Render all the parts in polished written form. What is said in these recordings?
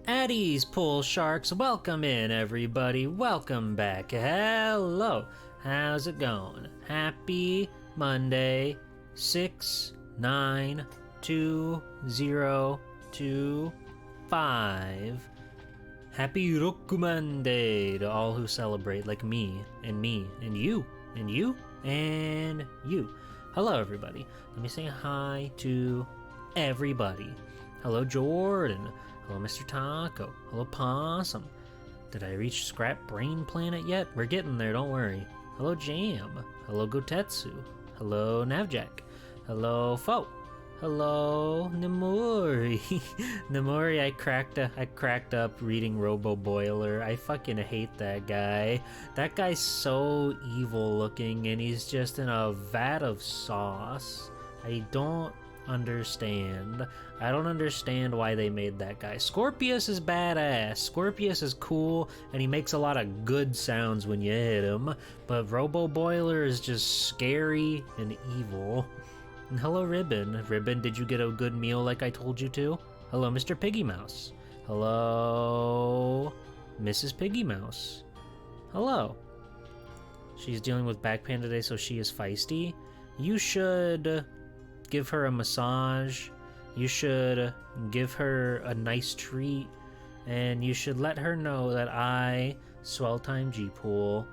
Addie's Pool Sharks, welcome in everybody, welcome back, hello, how's it going? Happy Monday, 6/9/2025. Happy Roku Monday to all who celebrate, like me, and you, and you, and you. Hello everybody, let me say hi to everybody. Hello Jordan. Hello, Mr. Taco. Hello, Possum. Did I reach Scrap Brain Planet yet? We're getting there, don't worry. Hello, Jam. Hello, Gotetsu. Hello, Navjack. Hello, Fo. Hello, Namori. Namori, I cracked up reading Robo Boiler. I fucking hate that guy. That guy's so evil looking, and he's just in a vat of sauce. I don't understand why they made that guy. Scorpius is badass. Scorpius is cool, and he makes a lot of good sounds when you hit him, but Robo Boiler is just scary and evil. And hello Ribbon. Ribbon, did you get a good meal like I told you to? Hello Mr. Piggy Mouse. Hello Mrs. Piggy Mouse. Hello. She's dealing with back pain today, so she is feisty. You should give her a massage, you should give her a nice treat, and you should let her know that I, Swelltime G-Pool,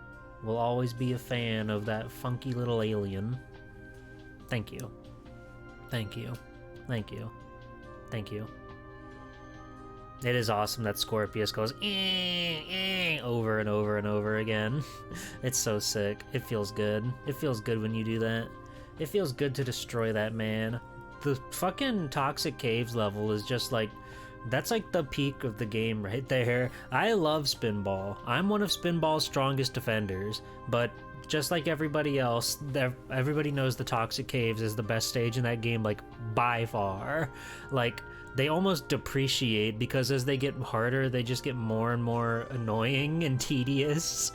will always be a fan of that funky little alien. Thank you. Thank you. Thank you. Thank you. It is awesome that Scorpius goes over and over and over again. It's so sick. It feels good. It feels good when you do that. It feels good to destroy that man. The fucking Toxic Caves level is just like, that's like the peak of the game right there. I love Spinball. I'm one of Spinball's strongest defenders, but just like everybody else, everybody knows the Toxic Caves is the best stage in that game, like by far. Like, they almost depreciate because as they get harder, they just get more and more annoying and tedious.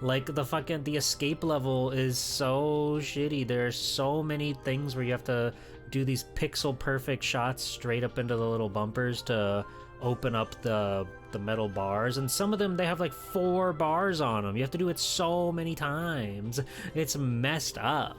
Like the escape level is so shitty. There are so many things where you have to do these pixel perfect shots straight up into the little bumpers to open up the metal bars, and some of them they have like 4 bars on them. You have to do it so many times. It's messed up.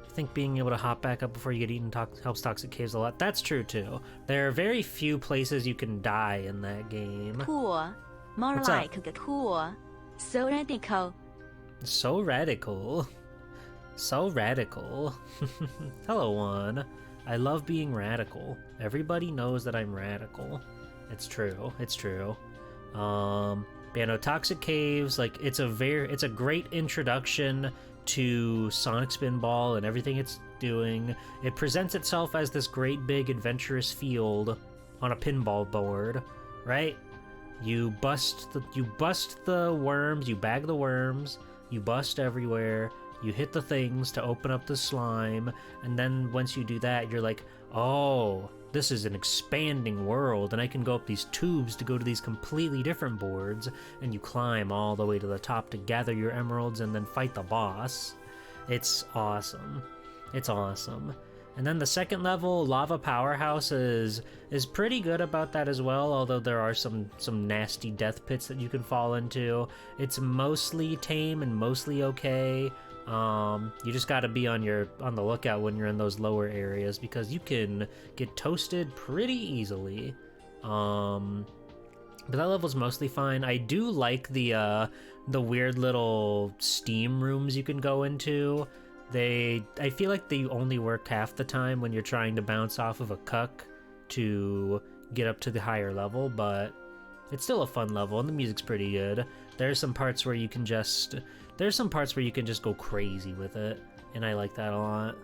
I think being able to hop back up before you get eaten helps Toxic Caves a lot. That's true too. There are very few places you can die in that game. Poor, more What's like up? a tour. So radical. So radical. So radical. Hello, Juan. I love being radical. Everybody knows that I'm radical. It's true. It's true. But yeah, no, Toxic Caves, like, it's a great introduction to Sonic Spinball and everything it's doing. It presents itself as this great big adventurous field on a pinball board, right? You bust the worms, you bag the worms, you bust everywhere, you hit the things to open up the slime, and then once you do that, you're like, oh, this is an expanding world, and I can go up these tubes to go to these completely different boards, and you climb all the way to the top to gather your emeralds and then fight the boss. It's awesome. It's awesome. And then the second level, Lava Powerhouse, is pretty good about that as well, although there are some nasty death pits that you can fall into. It's mostly tame and mostly okay. You just gotta be on the lookout when you're in those lower areas, because you can get toasted pretty easily. But that level's mostly fine. I do like the weird little steam rooms you can go into. I feel like they only work half the time when you're trying to bounce off of a cuck to get up to the higher level, but it's still a fun level and the music's pretty good. There's some parts where you can just go crazy with it, and I like that a lot.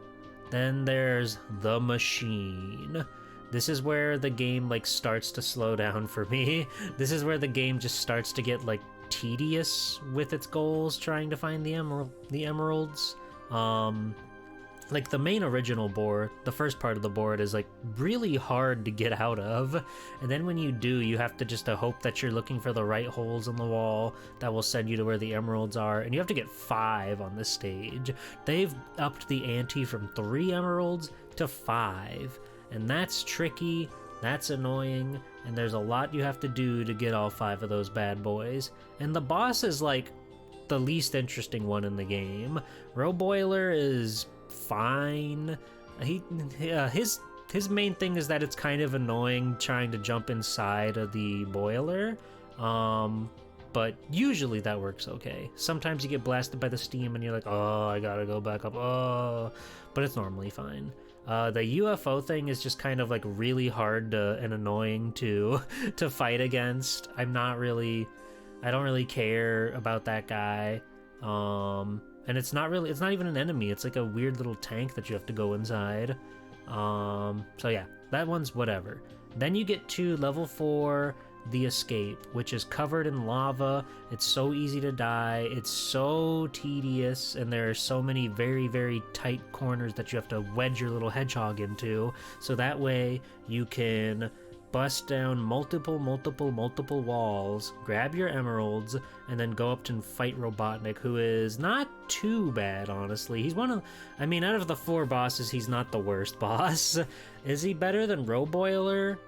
Then there's the machine. This is where the game like starts to slow down for me. This is where the game just starts to get like tedious with its goals, trying to find the emeralds. Like the main original board, the first part of the board is like really hard to get out of, and then when you do, you have to just hope that you're looking for the right holes in the wall that will send you to where the emeralds are, and you have to get 5 on this stage. They've upped the ante from 3 emeralds to 5, and that's tricky, that's annoying, and there's a lot you have to do to get all 5 of those bad boys. And the boss is like the least interesting one in the game. Roboiler is fine. His main thing is that it's kind of annoying trying to jump inside of the boiler. But usually that works okay. Sometimes you get blasted by the steam and you're like, oh, I gotta go back up. Oh, but it's normally fine. The UFO thing is just kind of like really hard and annoying to fight against. I don't really care about that guy. And it's not even an enemy. It's like a weird little tank that you have to go inside. So yeah, that one's whatever. Then you get to level 4, the escape, which is covered in lava. It's so easy to die. It's so tedious, and there are so many very, very tight corners that you have to wedge your little hedgehog into. So that way you can bust down multiple walls, grab your emeralds, and then go up to fight Robotnik, who is not too bad, honestly. He's out of the 4 bosses, he's not the worst boss. Is he better than Roboiler?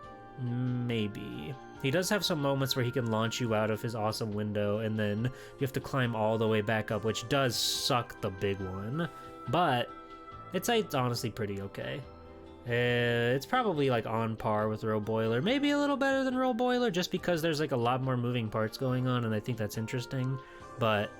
Maybe. He does have some moments where he can launch you out of his awesome window, and then you have to climb all the way back up, which does suck the big one. But it's honestly pretty okay. It's probably like on par with Roboiler, maybe a little better than Roboiler, just because there's like a lot more moving parts going on, and I think that's interesting. But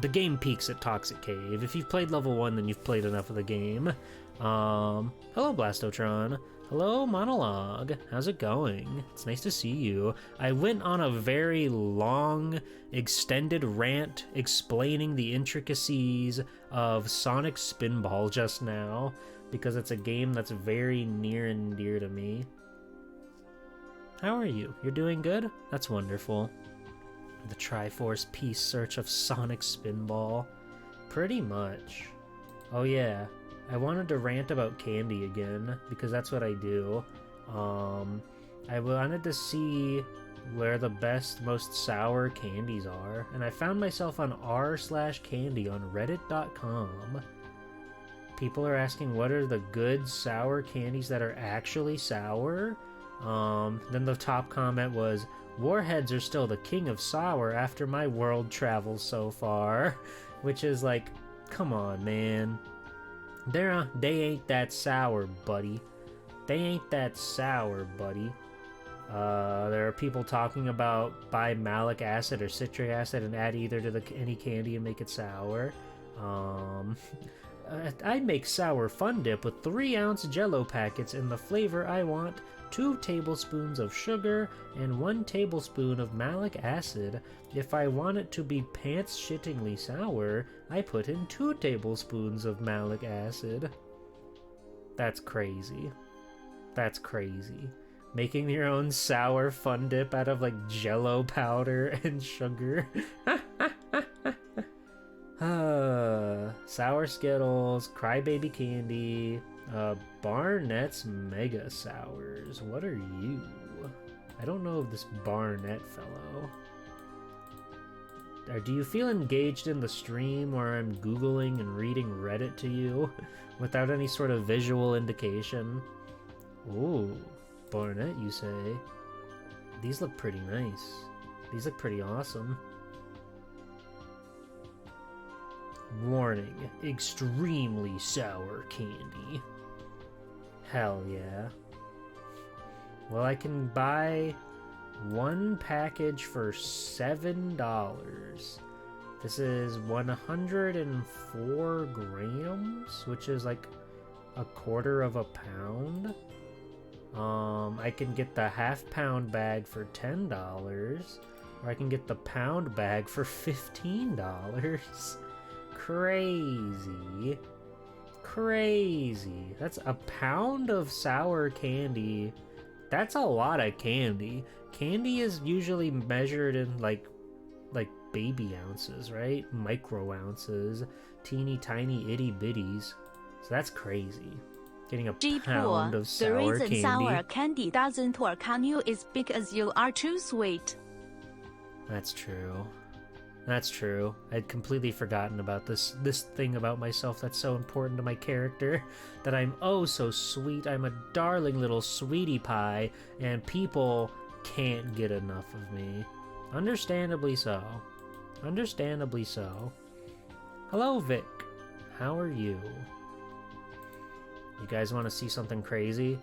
the game peaks at Toxic Cave. If you've played level 1, then you've played enough of the game. Hello, Blastotron. Hello, Monologue. How's it going? It's nice to see you. I went on a very long, extended rant explaining the intricacies of Sonic Spinball just now, because it's a game that's very near and dear to me. How are you? You're doing good? That's wonderful. The Triforce Peace Search of Sonic Spinball. Pretty much. Oh yeah, I wanted to rant about candy again, because that's what I do. I wanted to see where the best, most sour candies are, and I found myself on r/candy on reddit.com. People are asking what are the good sour candies that are actually sour. Then the top comment was, Warheads are still the king of sour after my world travels so far. Which is like, come on, man. They ain't that sour, buddy. They ain't that sour, buddy. There are people talking about buy malic acid or citric acid and add either to any candy and make it sour. I make sour fun dip with 3-ounce Jello packets in the flavor I want, 2 tablespoons of sugar, and 1 tablespoon of malic acid. If I want it to be pants-shittingly sour, I put in 2 tablespoons of malic acid. That's crazy. That's crazy. Making your own sour fun dip out of like Jello powder and sugar. Sour Skittles, Crybaby Candy, Barnett's Mega Sours. What are you? I don't know this Barnett fellow. Do you feel engaged in the stream where I'm Googling and reading Reddit to you without any sort of visual indication? Ooh, Barnett, you say? These look pretty nice. These look pretty awesome. Warning, extremely sour candy. Hell yeah. Well, I can buy 1 package for $7. This is 104 grams, which is like a quarter of a pound. I can get the half-pound bag for $10, or I can get the pound bag for $15. Crazy. Crazy. That's a pound of sour candy. That's a lot of candy. Candy is usually measured in like baby ounces, right? Micro ounces. Teeny tiny itty bitties. So that's crazy. Getting a pound of sour candy. The reason sour candy doesn't work on you is because you are too sweet. That's true. That's true. I'd completely forgotten about this thing about myself that's so important to my character, that I'm oh so sweet. I'm a darling little sweetie pie, and people can't get enough of me. Understandably so. Understandably so. Hello, Vic. How are you? You guys want to see something crazy?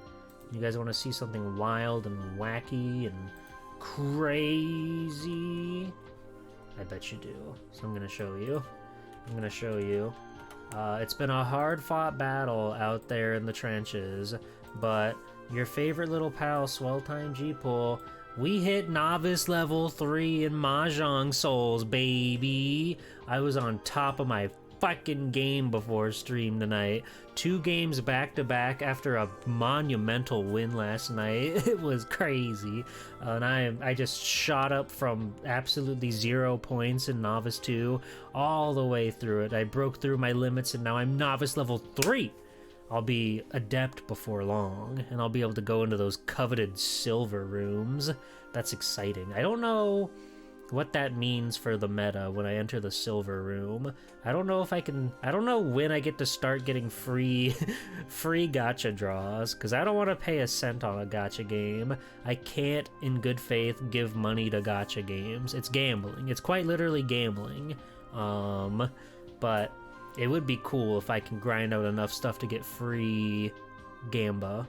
You guys want to see something wild and wacky and crazy? I bet you do. So I'm gonna show you. I'm gonna show you. It's been a hard-fought battle out there in the trenches, but your favorite little pal, Swell Time G-Pool, we hit novice level 3 in Mahjong Souls, baby! I was on top of my fucking game before stream tonight. 2 games back-to-back after a monumental win last night. It was crazy. And I just shot up from absolutely 0 points in Novice 2 all the way through it. I broke through my limits and now I'm Novice level 3! I'll be Adept before long, and I'll be able to go into those coveted silver rooms. That's exciting. I don't know what that means for the meta when I enter the silver room. I don't know if I can... I don't know when I get to start getting free gacha draws, because I don't want to pay a cent on a gacha game. I can't, in good faith, give money to gacha games. It's gambling. It's quite literally gambling. But it would be cool if I can grind out enough stuff to get free Gamba.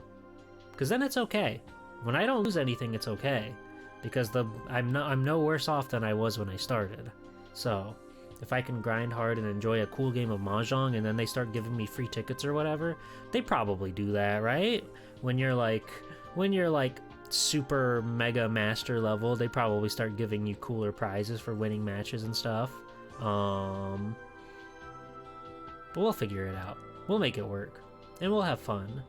Because then it's okay. When I don't lose anything, it's okay. Because I'm no worse off than I was when I started. So, if I can grind hard and enjoy a cool game of Mahjong and then they start giving me free tickets or whatever, they probably do that, right? When you're like super mega master level, they probably start giving you cooler prizes for winning matches and stuff. But we'll figure it out. We'll make it work. And we'll have fun.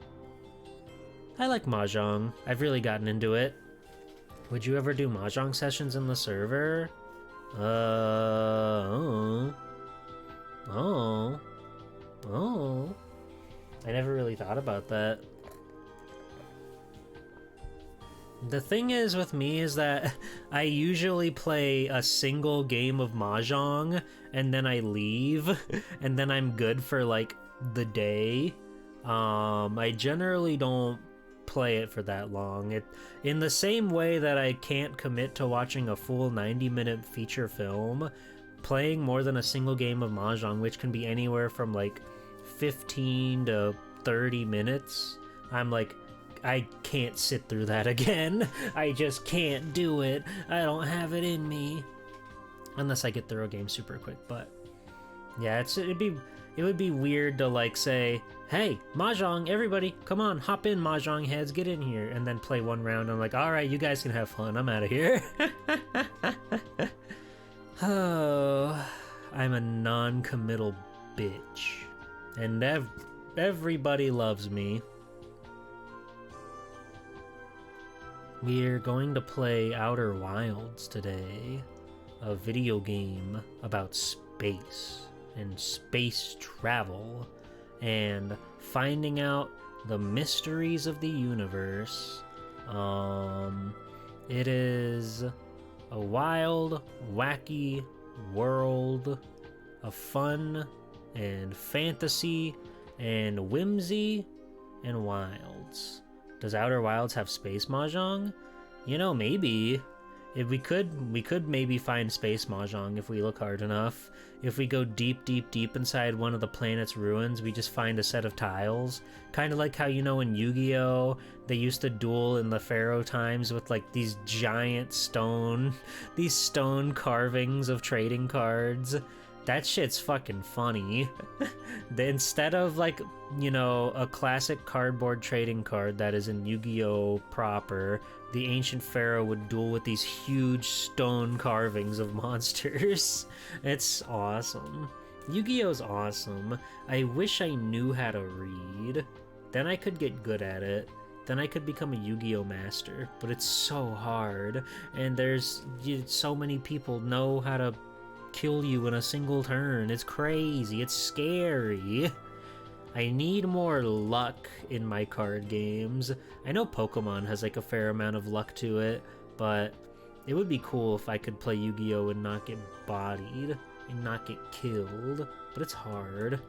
I like Mahjong. I've really gotten into it. Would you ever do Mahjong sessions in the server? Oh. I never really thought about that. The thing is with me is that I usually play a single game of Mahjong and then I leave and then I'm good for like the day. I generally don't play it for that long. In the same way that I can't commit to watching a full 90-minute feature film, playing more than a single game of Mahjong, which can be anywhere from like 15 to 30 minutes, I'm like, I can't sit through that again. I just can't do it. I don't have it in me. Unless I get through a game super quick, but yeah, it would be weird to like say, hey, Mahjong, everybody, come on, hop in, Mahjong heads, get in here, and then play one round. I'm like, all right, you guys can have fun. I'm out of here. Oh, I'm a non-committal bitch, and everybody loves me. We're going to play Outer Wilds today, a video game about space and space travel and finding out the mysteries of the universe. It is a wild, wacky world of fun and fantasy and whimsy and wilds. Does Outer Wilds have space Mahjong? You know, maybe. If we could maybe find space Mahjong if we look hard enough. If we go deep inside one of the planet's ruins, we just find a set of tiles. Kind of like how, you know, in Yu-Gi-Oh! They used to duel in the Pharaoh times with like these giant stone carvings of trading cards. That shit's fucking funny. Instead of like, you know, a classic cardboard trading card that is in Yu-Gi-Oh! Proper, the ancient pharaoh would duel with these huge stone carvings of monsters. It's awesome. Yu-Gi-Oh's awesome. I wish I knew how to read. Then I could get good at it. Then I could become a Yu-Gi-Oh! Master. But it's so hard. And so many people know how to kill you in a single turn. It's crazy. It's scary. I need more luck in my card games. I know Pokemon has like a fair amount of luck to it, but It would be cool if I could play Yu-Gi-Oh! And not get bodied and not get killed, but it's hard.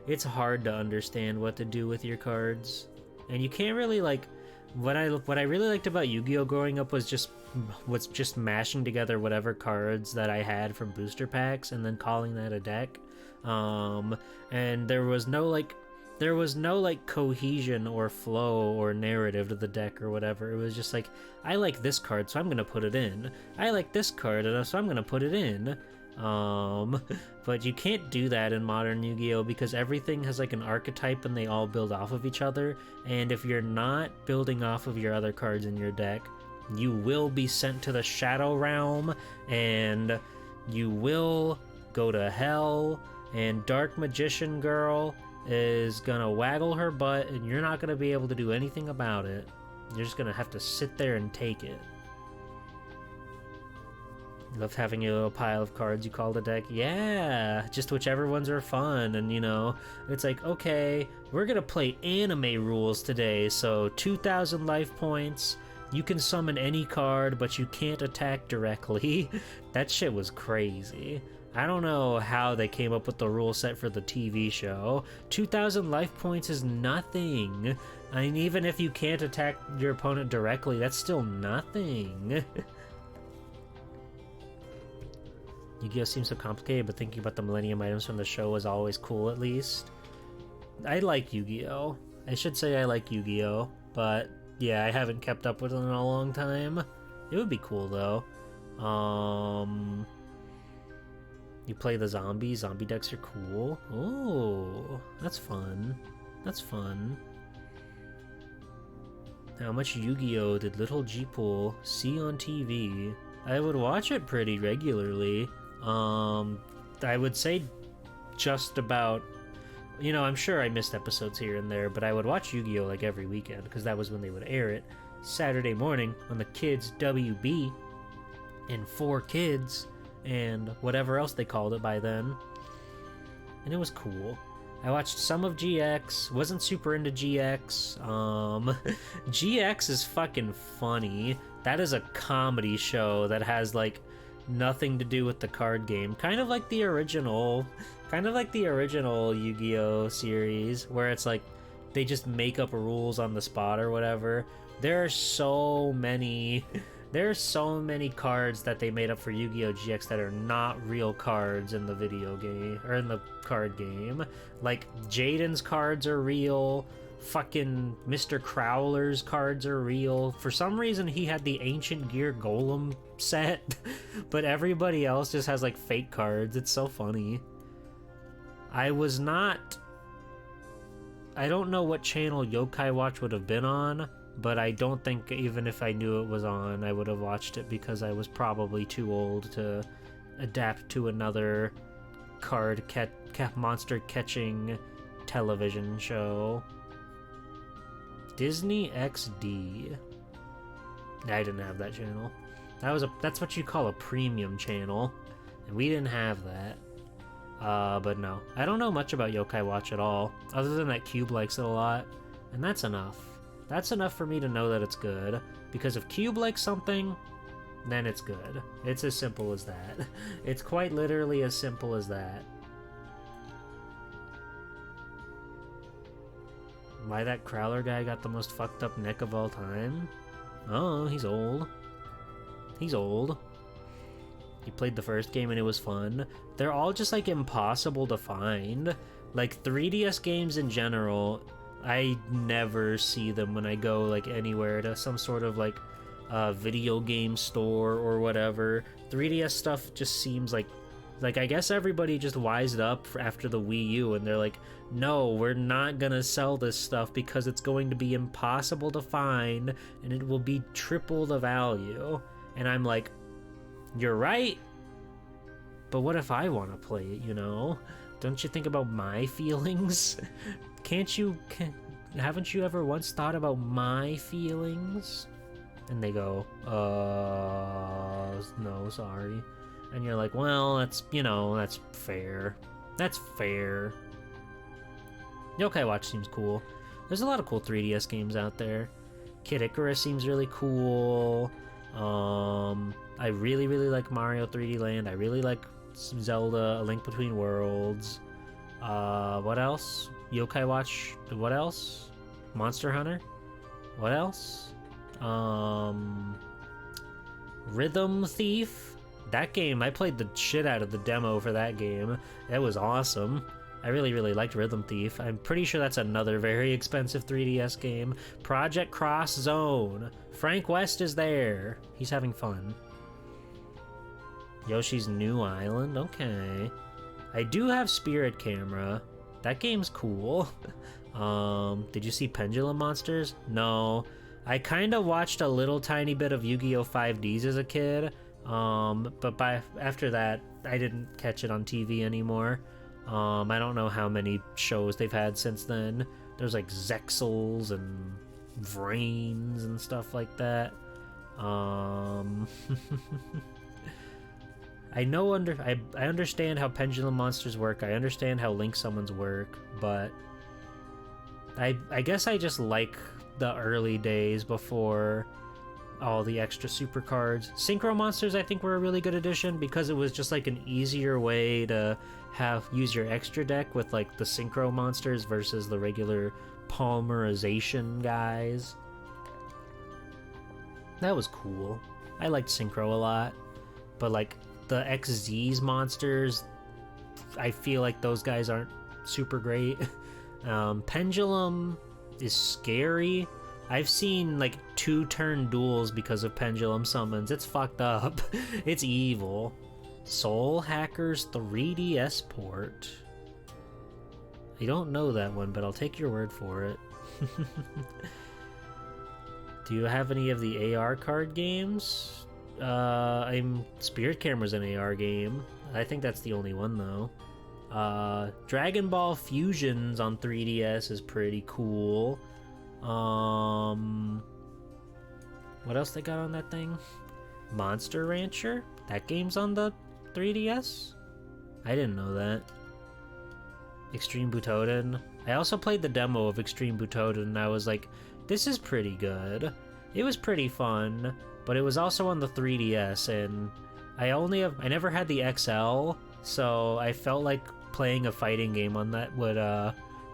It's hard to understand what to do with your cards, and you can't really like. What I really liked about Yu-Gi-Oh! Growing up was just mashing together whatever cards that I had from booster packs and then calling that a deck. And there was no like cohesion or flow or narrative to the deck or whatever. It was just like, I like this card, so I'm gonna put it in. I like this card, so I'm gonna put it in. But you can't do that in modern Yu-Gi-Oh! Because everything has like an archetype and they all build off of each other. And if you're not building off of your other cards in your deck, you will be sent to the Shadow Realm and you will go to hell. And Dark Magician Girl is gonna waggle her butt and you're not gonna be able to do anything about it. You're just gonna have to sit there and take it. Love having a little pile of cards you call the deck. Yeah, just whichever ones are fun. And you know, it's like, okay, we're gonna play anime rules today, so 2,000 life points, you can summon any card but you can't attack directly. That shit was crazy. I don't know how they came up with the rule set for the TV show. 2,000 life points is nothing. I mean, even if you can't attack your opponent directly, that's still nothing. Yu-Gi-Oh! Seems so complicated, but thinking about the Millennium items from the show was always cool, at least. I like Yu-Gi-Oh! I should say I like Yu-Gi-Oh! But yeah, I haven't kept up with it in a long time. It would be cool, though. You play the zombies. Zombie decks are cool. Oh, that's fun. That's fun. How much Yu-Gi-Oh! Did little G-Pool see on TV? I would watch it pretty regularly. I would say just about, you know, I'm sure I missed episodes here and there, but I would watch Yu-Gi-Oh! Like every weekend, because that was when they would air it. Saturday morning on the Kids WB, and 4Kids, and whatever else they called it by then. And it was cool. I watched some of GX, wasn't super into GX. GX is fucking funny. That is a comedy show that has like nothing to do with the card game. Kind of like the original Yu-Gi-Oh! Series, where it's like they just make up rules on the spot or whatever. There are so many cards that they made up for Yu-Gi-Oh! GX that are not real cards in the video game, or in the card game. Like, Jaden's cards are real, fucking Mr. Crowler's cards are real. For some reason, he had the Ancient Gear Golem set, but everybody else just has, like, fake cards. It's so funny. I don't know what channel Yokai Watch would have been on, but I don't think even if I knew it was on, I would have watched it, because I was probably too old to adapt to another monster catching television show. Disney XD. I didn't have that channel. That's what you call a premium channel, and we didn't have that. But no, I don't know much about Yokai Watch at all, other than that Cube likes it a lot, and that's enough. That's enough for me to know that it's good, because if Cube likes something, then it's good. It's as simple as that. It's quite literally as simple as that. Why that Crowler guy got the most fucked up neck of all time? Oh, he's old. He's old. He played the first game and it was fun. They're all just like impossible to find. Like 3DS games in general, I never see them when I go like anywhere to some sort of like video game store or whatever. 3DS stuff just seems like I guess everybody just wised up after the Wii U and they're like, no, we're not gonna sell this stuff because it's going to be impossible to find and it will be triple the value. And I'm like, you're right, but what if I want to play it, you know? Don't you think about my feelings? Haven't you ever once thought about my feelings? And they go, no, sorry. And you're like, well, that's fair. That's fair. Yokai Watch seems cool. There's a lot of cool 3DS games out there. Kid Icarus seems really cool. I really, really like Mario 3D Land. I really like Zelda: A Link Between Worlds. What else? Yokai Watch. What else? Monster Hunter. What else? Rhythm Thief. That game, I played the shit out of the demo for that game. That was awesome. I really, really liked Rhythm Thief. I'm pretty sure that's another very expensive 3DS game. Project Cross Zone. Frank West is there. He's having fun. Yoshi's New Island. Okay. I do have Spirit Camera. That game's cool. Did you see Pendulum Monsters? No. I kind of watched a little tiny bit of Yu-Gi-Oh! 5Ds as a kid. But after that, I didn't catch it on TV anymore. I don't know how many shows they've had since then. There's like Zexels and Vrains and stuff like that. I understand how Pendulum Monsters work. I understand how Link Summons work, but I guess I just like the early days before all the extra super cards. Synchro Monsters I think were a really good addition because it was just like an easier way to use your extra deck with like the Synchro Monsters versus the regular Polymerization guys. That was cool. I liked Synchro a lot, but like the XZ's monsters, I feel like those guys aren't super great. Pendulum is scary. I've seen like 2-turn duels because of Pendulum summons. It's fucked up. It's evil. Soul Hackers 3DS port. I don't know that one, but I'll take your word for it. Do you have any of the AR card games? Spirit Camera's an AR game. I think that's the only one though. Dragon Ball Fusions on 3DS is pretty cool. What else they got on that thing? Monster Rancher? That game's on the 3DS? I didn't know that. Extreme Butoden. I also played the demo of Extreme Butoden and I was like, this is pretty good. It was pretty fun, but it was also on the 3DS and I never had the XL, so I felt like playing a fighting game on that would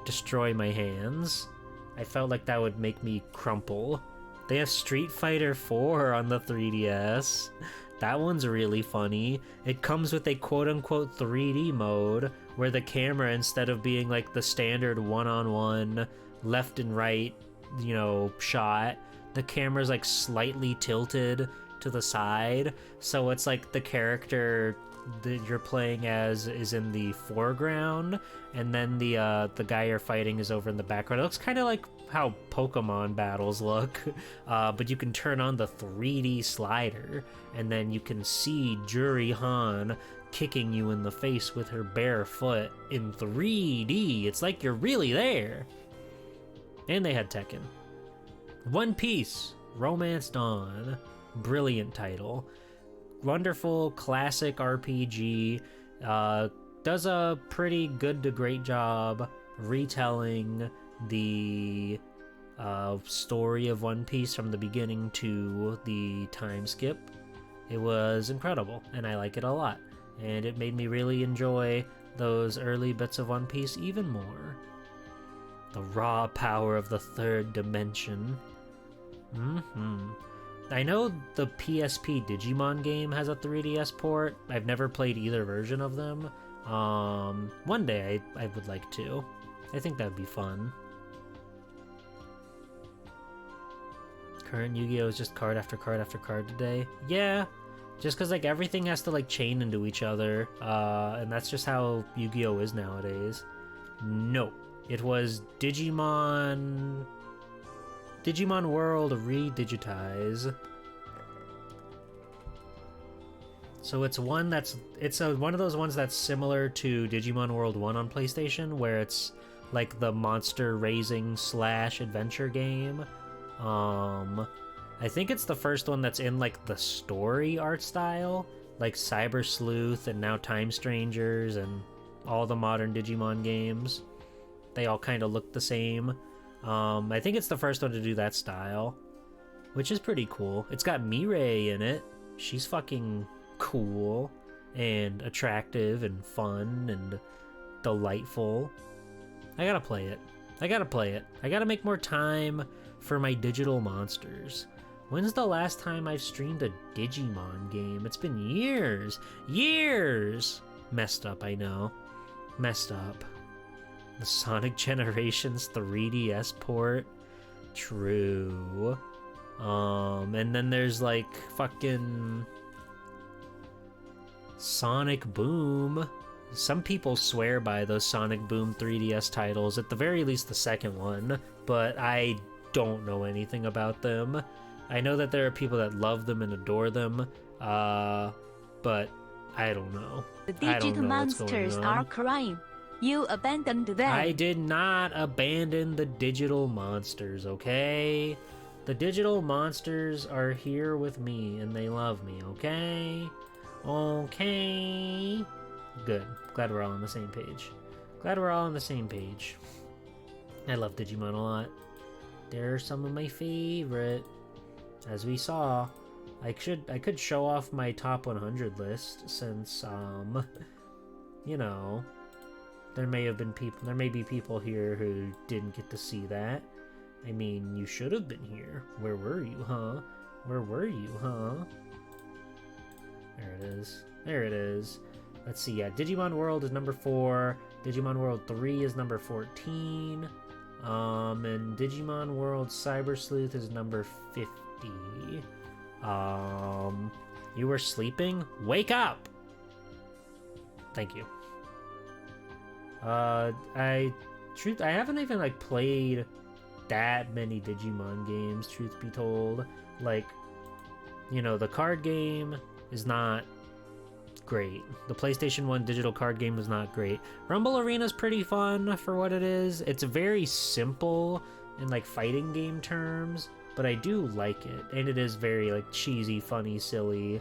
destroy my hands. I felt like that would make me crumple. They have Street Fighter 4 on the 3DS. That one's really funny. It comes with a quote-unquote 3D mode where the camera, instead of being like the standard one-on-one left and right, shot, the camera's like slightly tilted to the side, so it's like the character that you're playing as is in the foreground, and then the guy you're fighting is over in the background. It looks kind of like how Pokemon battles look, but you can turn on the 3D slider, and then you can see Juri Han kicking you in the face with her bare foot in 3D. It's like you're really there. And they had Tekken. One Piece, Romance Dawn. Brilliant title. Wonderful classic RPG. Does a pretty good to great job retelling the story of One Piece from the beginning to the time skip. It was incredible, and I like it a lot. And it made me really enjoy those early bits of One Piece even more. The raw power of the third dimension. I know the PSP Digimon game has a 3DS port. I've never played either version of them. One day I would like to. I think that'd be fun. Current Yu-Gi-Oh! Is just card after card after card today. Yeah, just because like everything has to like chain into each other, and that's just how Yu-Gi-Oh! Is nowadays. No, it was Digimon World Redigitize. So it's one of those ones that's similar to Digimon World 1 on PlayStation, where it's like the monster raising / adventure game. I think it's the first one that's in like the story art style, like Cyber Sleuth and now Time Strangers and all the modern Digimon games. They all kind of look the same. I think it's the first one to do that style, which is pretty cool. It's got Mirai in it. she's fucking cool and attractive and fun and delightful. I gotta play it. I gotta make more time for my digital monsters. When's the last time I've streamed a Digimon game? It's been years. Years! Messed up, I know. Messed up. The Sonic Generations 3DS port. True. And then there's like fucking Sonic Boom. Some people swear by those Sonic Boom 3DS titles, at the very least the second one, but I don't know anything about them. I know that there are people that love them and adore them, but I don't know. The digital monsters are crying. You abandoned them. I did not abandon the digital monsters, okay? The digital monsters are here with me and they love me, okay? Okay. Good. Glad we're all on the same page. I love Digimon a lot. They're some of my favorite. As we saw, I could show off my top 100 list since, you know, there may be people here who didn't get to see that. I mean, you should have been here. Where were you, huh? There it is. Let's see, yeah, Digimon World is number 4. Digimon World 3 is number 14. And Digimon World Cyber Sleuth is number 50. You were sleeping? Wake up! Thank you. I haven't even, like, played that many Digimon games, truth be told. Like, you know, the card game is not great. The PlayStation 1 digital card game was not great. Rumble Arena's pretty fun for what it is. It's very simple in, like, fighting game terms, but I do like it. And it is very, like, cheesy, funny, silly,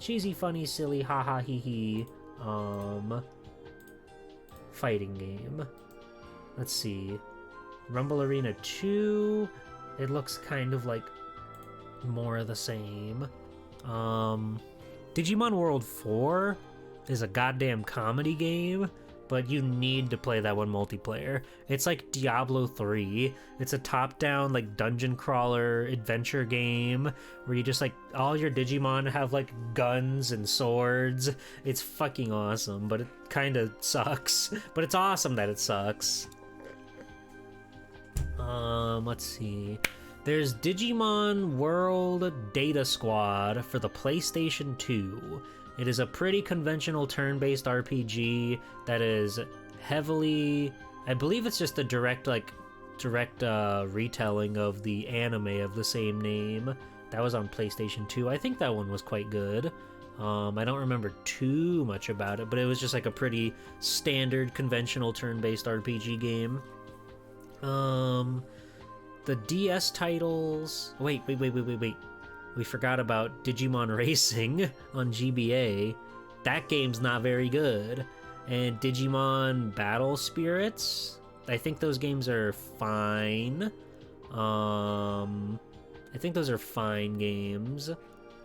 haha, hee hee, fighting game. Let's see. Rumble Arena 2, it looks kind of like more of the same. Digimon World 4 is a goddamn comedy game, but you need to play that one multiplayer. It's like Diablo 3. It's a top-down, like, dungeon crawler adventure game where you just, like, all your Digimon have, like, guns and swords. It's fucking awesome, but it kind of sucks. But it's awesome that it sucks. Let's see. There's Digimon World Data Squad for the PlayStation 2. It is a pretty conventional turn-based RPG that is heavily... I believe it's just a direct retelling of the anime of the same name. That was on PlayStation 2. I think that one was quite good. I don't remember too much about it, but it was just like a pretty standard, conventional turn-based RPG game. The DS titles... Wait. We forgot about Digimon Racing on GBA. That game's not very good. And Digimon Battle Spirits, I think those games are fine. I think those are fine games.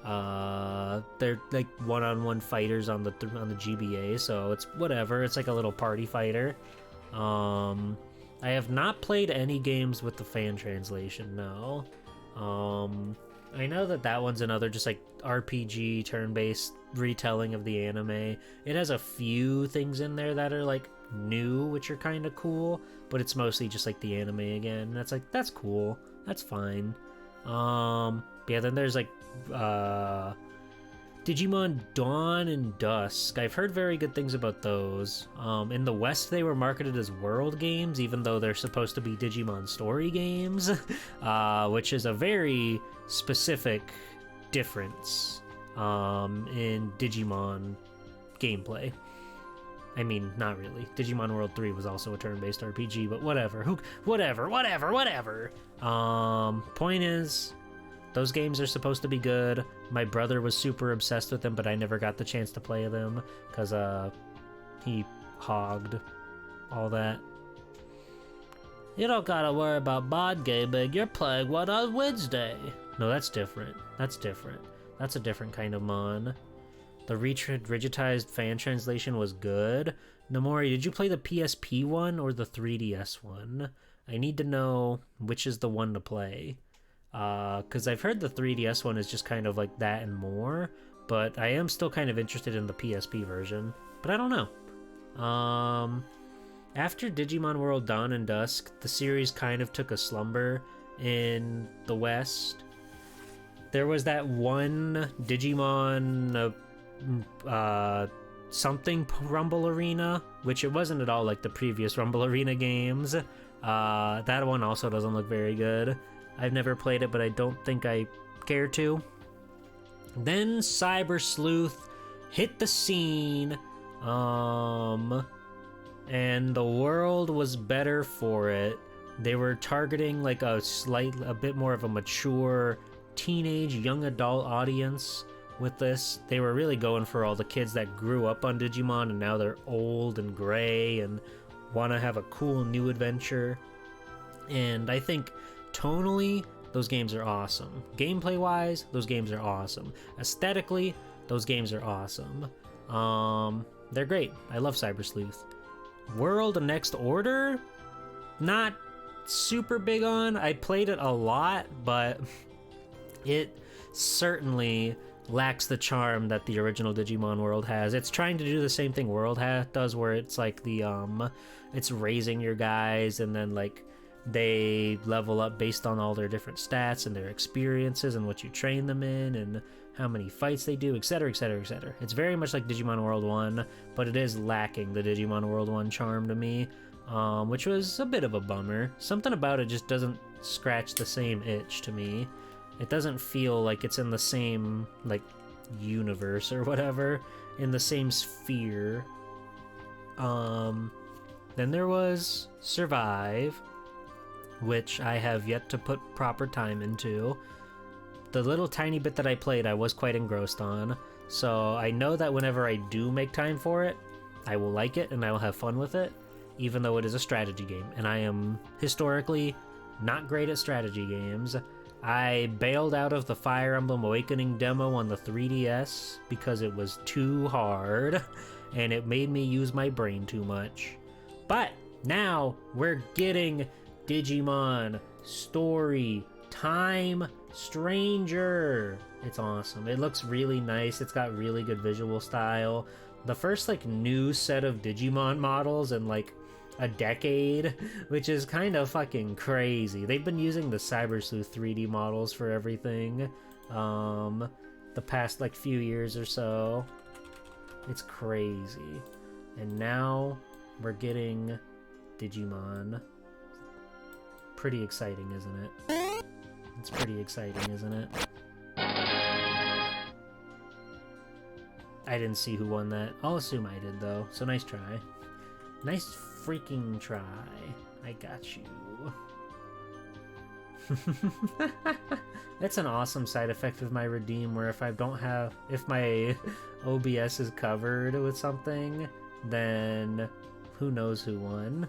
They're like one-on-one fighters on the GBA, so it's whatever. It's like a little party fighter. I have not played any games with the fan translation, no. I know that one's another just like RPG turn-based retelling of the anime. It has a few things in there that are like new, which are kind of cool, but it's mostly just like the anime again. And that's like, that's cool. That's fine. Yeah, then there's like Digimon Dawn and Dusk. I've heard very good things about those. In the West, they were marketed as World games, even though they're supposed to be Digimon story games, which is a very specific difference in Digimon gameplay. I mean, not really. Digimon World 3 was also a turn-based RPG, but whatever. Whatever. Point is, those games are supposed to be good. My brother was super obsessed with them, but I never got the chance to play them because he hogged all that. You don't gotta worry about mod gaming. You're playing one on Wednesday. No, that's different. That's That's a different kind of mon. The rigitized fan translation was good. Namori, did you play the PSP one or the 3DS one? I need to know which is the one to play. Because I've heard the 3DS one is just kind of like that and more, but I am still kind of interested in the PSP version. But I don't know. After Digimon World Dawn and Dusk, the series kind of took a slumber in the West. There was that one Digimon something Rumble Arena, which it wasn't at all like the previous Rumble Arena games. That one also doesn't look very good. I've never played it, but I don't think I care to. Then Cyber Sleuth hit the scene, and the world was better for it. They were targeting like a bit more of a mature teenage young adult audience with this. They were really going for all the kids that grew up on Digimon and now they're old and gray and want to have a cool new adventure. And I think tonally, those games are awesome. Gameplay wise, those games are awesome. Aesthetically, those games are awesome. They're great. I love Cyber Sleuth. World Next Order, not super big on. I played it a lot, but it certainly lacks the charm that the original Digimon World has. It's trying to do the same thing World does, where it's like it's raising your guys and then like they level up based on all their different stats and their experiences and what you train them in and how many fights they do, etc, etc, etc. It's very much like Digimon World 1, but it is lacking the Digimon World 1 charm to me, which was a bit of a bummer. Something about it just doesn't scratch the same itch to me. It doesn't feel like it's in the same, like, universe or whatever, in the same sphere. Then there was Survive, which I have yet to put proper time into. The little tiny bit that I played, I was quite engrossed on, so I know that whenever I do make time for it, I will like it and I will have fun with it, even though it is a strategy game, and I am historically not great at strategy games. I bailed out of the Fire Emblem Awakening demo on the 3DS because it was too hard and it made me use my brain too much. But now we're getting Digimon Story Time Stranger. It's awesome. It looks really nice. It's got really good visual style. The first like new set of Digimon models in like a decade, which is kind of fucking crazy. They've been using the Cyber Sleuth 3D models for everything the past like few years or so. It's crazy. And now we're getting Digimon. Pretty exciting, isn't it? It's pretty exciting, isn't it? I didn't see who won that. I'll assume I did though, so nice try. Nice freaking try. I got you. That's an awesome side effect of my redeem, where if my OBS is covered with something, then who knows who won.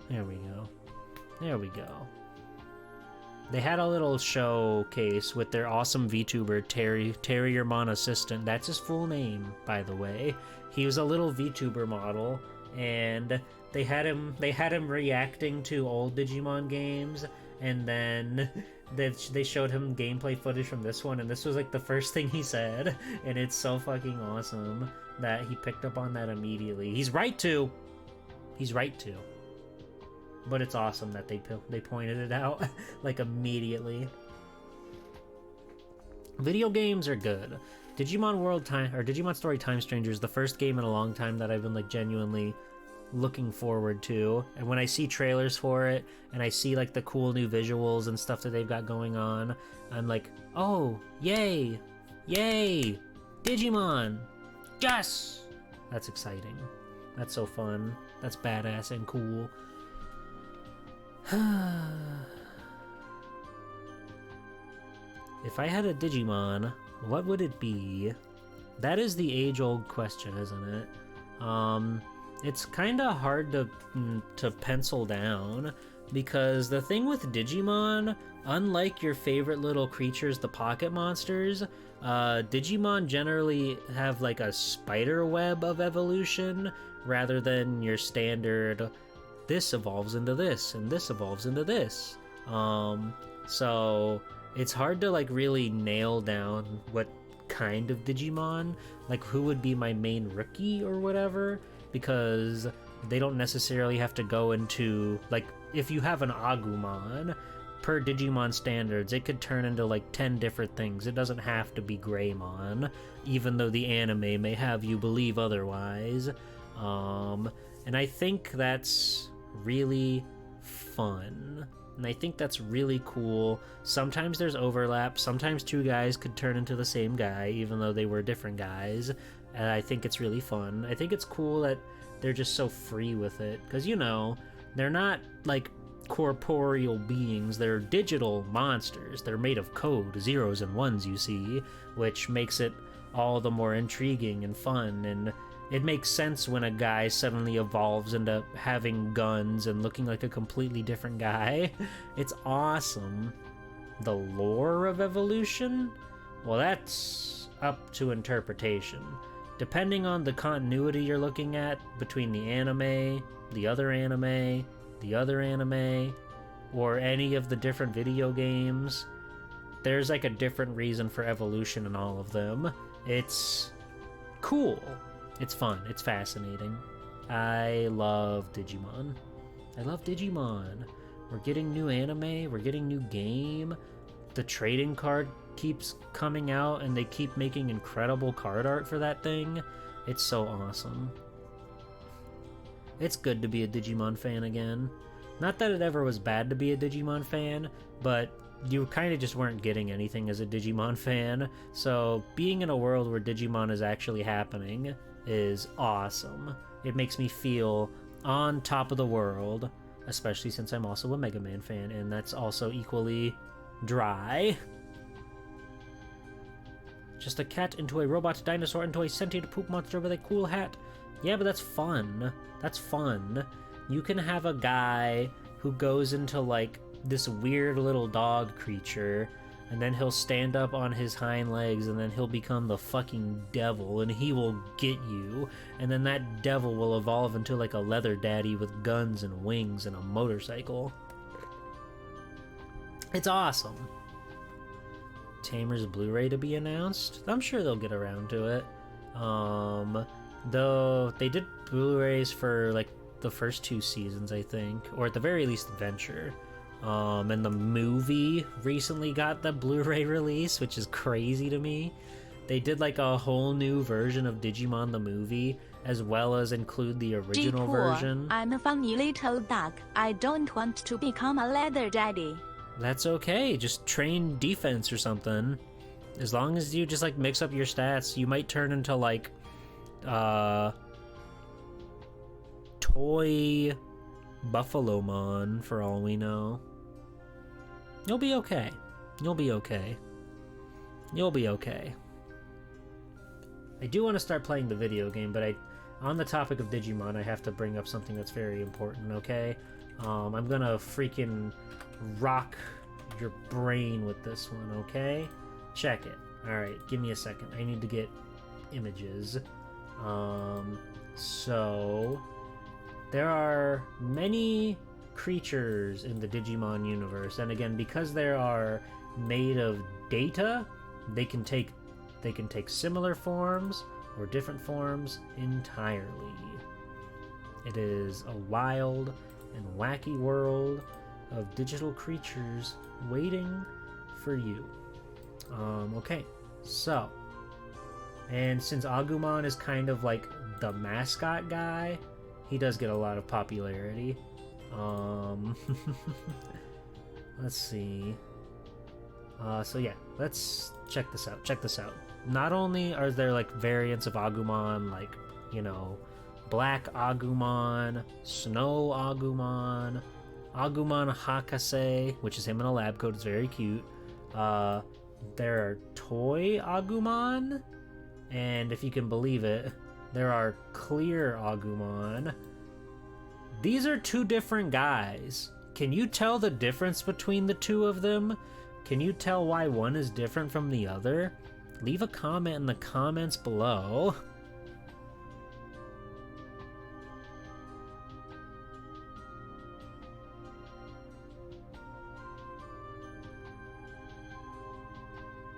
There we go. There we go. They had a little showcase with their awesome VTuber, Terry your Mon Assistant. That's his full name, by the way. He was a little VTuber model, and they had him reacting to old Digimon games, and then they showed him gameplay footage from this one, and this was like the first thing he said, and it's so fucking awesome that he picked up on that immediately. He's right to. But it's awesome that they pointed it out like immediately. Video games are good. Digimon Story Time Stranger is the first game in a long time that I've been like genuinely looking forward to. And when I see trailers for it and I see like the cool new visuals and stuff that they've got going on, I'm like, oh, yay, Digimon, yes! That's exciting. That's so fun. That's badass and cool. If I had a Digimon, what would it be? That is the age-old question, isn't it? It's kind of hard to pencil down because the thing with Digimon, unlike your favorite little creatures, the pocket monsters, Digimon generally have like a spider web of evolution rather than your standard this evolves into this and this evolves into this. So it's hard to like really nail down what kind of Digimon, like who would be my main rookie or whatever, because they don't necessarily have to go into, like, if you have an Agumon, per Digimon standards, it could turn into like 10 different things. It doesn't have to be Greymon, even though the anime may have you believe otherwise. And I think that's really fun. And I think that's really cool. Sometimes there's overlap. Sometimes two guys could turn into the same guy, even though they were different guys. And I think it's really fun. I think it's cool that they're just so free with it. Because, you know, they're not, like, corporeal beings. They're digital monsters. They're made of code, zeros and ones, you see, which makes it all the more intriguing and fun. And it makes sense when a guy suddenly evolves into having guns and looking like a completely different guy. It's awesome. The lore of evolution? Well, that's up to interpretation. Depending on the continuity you're looking at between the anime, the other anime, the other anime, or any of the different video games, there's like a different reason for evolution in all of them. It's cool. It's fun. It's fascinating. I love Digimon. I love Digimon. We're getting new anime. We're getting new game. The trading card keeps coming out, and they keep making incredible card art for that thing. It's so awesome. It's good to be a Digimon fan again. Not that it ever was bad to be a Digimon fan, but you kind of just weren't getting anything as a Digimon fan. So being in a world where Digimon is actually happening is awesome. It makes me feel on top of the world, especially since I'm also a Mega Man fan, and that's also equally dry. Just a cat into a robot dinosaur into a sentient poop monster with a cool hat. Yeah, but that's fun. That's fun. You can have a guy who goes into like this weird little dog creature, and then he'll stand up on his hind legs, and then he'll become the fucking devil, and he will get you, and then that devil will evolve into like a leather daddy with guns and wings and a motorcycle. It's awesome. Tamer's Blu-ray to be announced? I'm sure they'll get around to it. Though they did Blu-rays for like the first 2 seasons, I think, or at the very least Adventure. And the movie recently got the Blu-ray release, which is crazy to me. They did like a whole new version of Digimon the movie, as well as include the original version. I'm a funny little duck. I don't want to become a leather daddy. That's okay, just train defense or something. As long as you just like mix up your stats, you might turn into like toy Buffalomon for all we know. You'll be okay. You'll be okay. You'll be okay. I do want to start playing the video game, but on the topic of Digimon, I have to bring up something that's very important, okay? I'm gonna freaking rock your brain with this one, okay? Check it. Alright, give me a second. I need to get images. So there are many creatures in the Digimon universe, and again, because they are made of data, they can take similar forms or different forms entirely. It is a wild and wacky world of digital creatures waiting for you. Okay, so, and since Agumon is kind of like the mascot guy, he does get a lot of popularity. Let's see. So yeah, let's check this out. Check this out. Not only are there like variants of Agumon, like, you know, Black Agumon, Snow Agumon, Agumon Hakase, which is him in a lab coat, it's very cute. There are Toy Agumon, and if you can believe it, there are Clear Agumon. These are 2 different guys. can you tell the difference between the two of them? Can you tell why one is different from the other? Leave a comment in the comments below.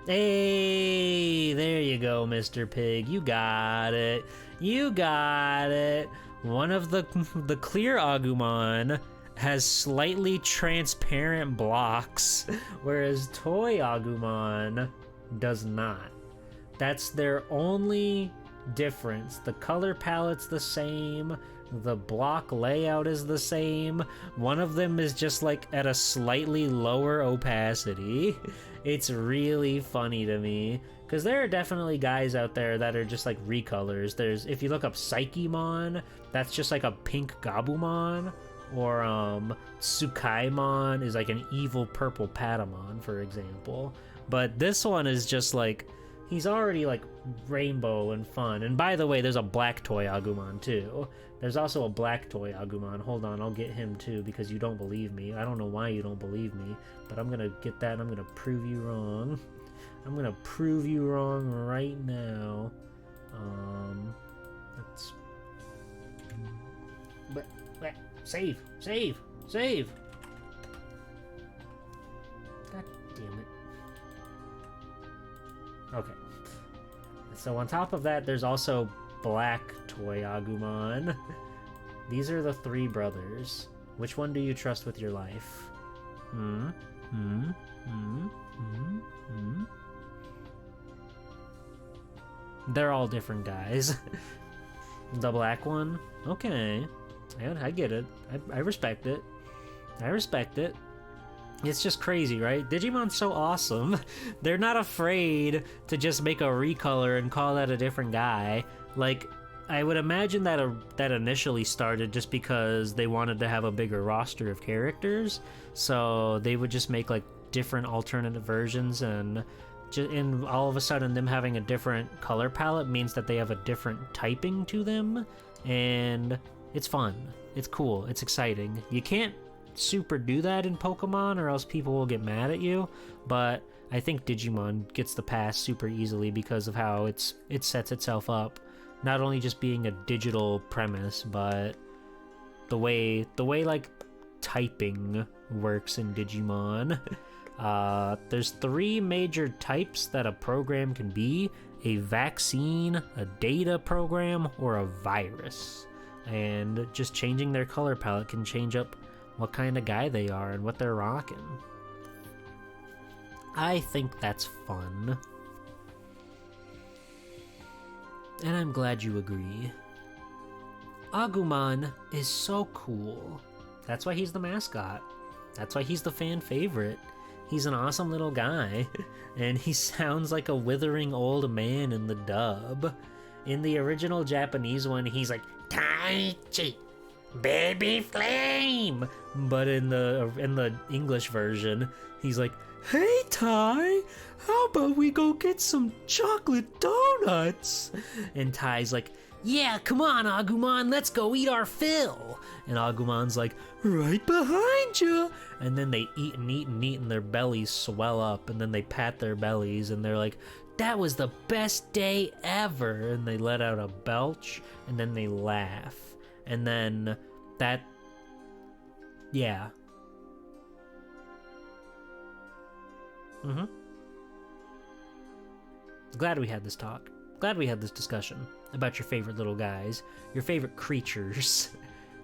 Hey, there you go, Mr. Pig. You got it. You got it. One of the clear Agumon has slightly transparent blocks, whereas toy Agumon does not. That's their only difference. The color palette's the same. The block layout is the same. One of them is just like at a slightly lower opacity. It's really funny to me because there are definitely guys out there that are just like recolors. There's, if you look up Psychemon, that's just like a pink Gabumon, or Tsukaimon is like an evil purple Patamon, for example. But this one is just like, he's already like rainbow and fun. And by the way, there's a black toy Agumon too. There's also a black toy Agumon. Hold on, I'll get him too because you don't believe me. I don't know why you don't believe me, but I'm gonna get that and I'm gonna prove you wrong. I'm gonna prove you wrong right now. Let's... But, save! God damn it. Okay. So on top of that, there's also black toy Agumon. These are the three brothers. Which one do you trust with your life? They're all different guys. The black one? Okay. I get it. I respect it. I respect it. It's just crazy, right? Digimon's so awesome. They're not afraid to just make a recolor and call that a different guy. Like, I would imagine that that initially started just because they wanted to have a bigger roster of characters. So they would just make like different alternative versions, and all of a sudden them having a different color palette means that they have a different typing to them. And it's fun. It's cool. It's exciting. You can't super do that in Pokemon or else people will get mad at you, but I think Digimon gets the pass super easily because of how it sets itself up, not only just being a digital premise, but the way like typing works in Digimon. There's 3 major types that a program can be: a vaccine, a data program, or a virus. And just changing their color palette can change up what kind of guy they are and what they're rocking. I think that's fun. And I'm glad you agree. Agumon is so cool. That's why he's the mascot. That's why he's the fan favorite. He's an awesome little guy, and he sounds like a withering old man in the dub. In the original Japanese one, he's like, Taichi, baby flame. But in the English version, he's like, hey Tai, how about we go get some chocolate donuts? And Tai's like, yeah, come on Agumon, let's go eat our fill. And Agumon's like, right behind you. And then they eat and eat and eat and their bellies swell up, and then they pat their bellies and they're like, that was the best day ever. And they let out a belch and then they laugh. And then that, yeah. Glad we had this talk. Glad we had this discussion about your favorite little guys, your favorite creatures,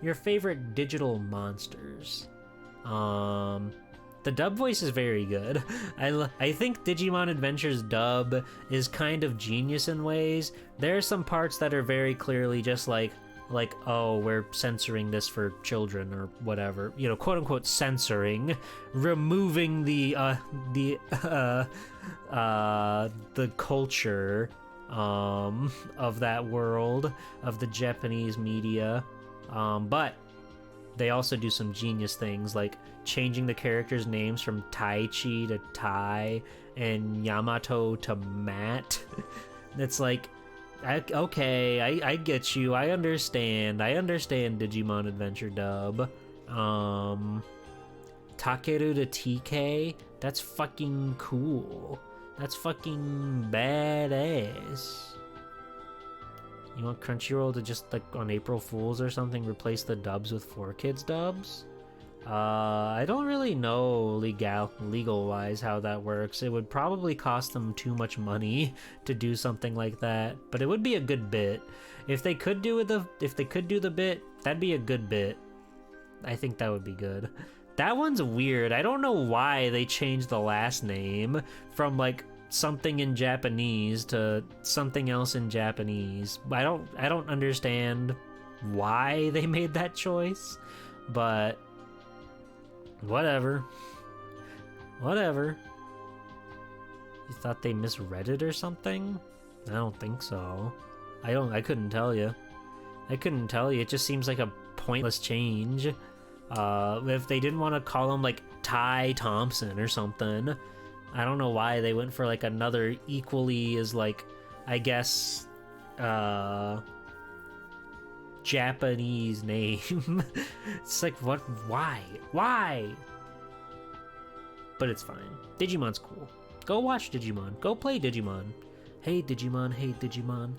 your favorite digital monsters. The dub voice is very good. I think Digimon Adventure's dub is kind of genius in ways. There are some parts that are very clearly just like, oh, we're censoring this for children or whatever, you know, quote unquote censoring, removing the culture of that world, of the Japanese media, but they also do some genius things like changing the characters' names from Taichi to Tai and Yamato to Matt. It's like, okay, I get you. I understand Digimon Adventure dub. Takeru to TK. That's fucking cool. That's fucking badass. You want Crunchyroll to just, like, on April Fools or something, replace the dubs with 4Kids dubs? I don't really know legal-wise how that works. It would probably cost them too much money to do something like that, but it would be a good bit. If they could do the bit, that'd be a good bit. I think that would be good. That one's weird. I don't know why they changed the last name from, like, something in Japanese to something else in Japanese. I don't understand why they made that choice, but whatever. You thought they misread it or something? I don't think so. I couldn't tell you. It just seems like a pointless change. If they didn't want to call him, like, Ty Thompson or something, I don't know why they went for, like, another equally as, like, I guess, Japanese name. It's like, what? Why? But it's fine. Digimon's cool. Go watch Digimon. Go play Digimon. Hey Digimon, hey Digimon.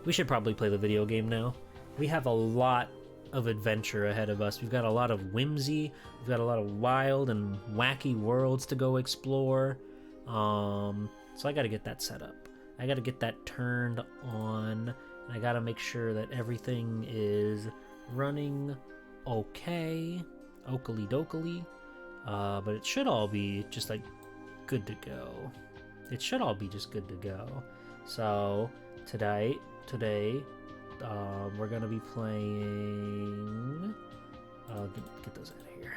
We should probably play the video game now. We have a lot of adventure ahead of us. We've got a lot of whimsy. We've got a lot of wild and wacky worlds to go explore. So I gotta get that set up. I gotta get that turned on. And I gotta make sure that everything is running okay. Oakley dokley. But it should all be just, like, good to go. It should all be just good to go. So today, we're gonna be playing. Get those out of here.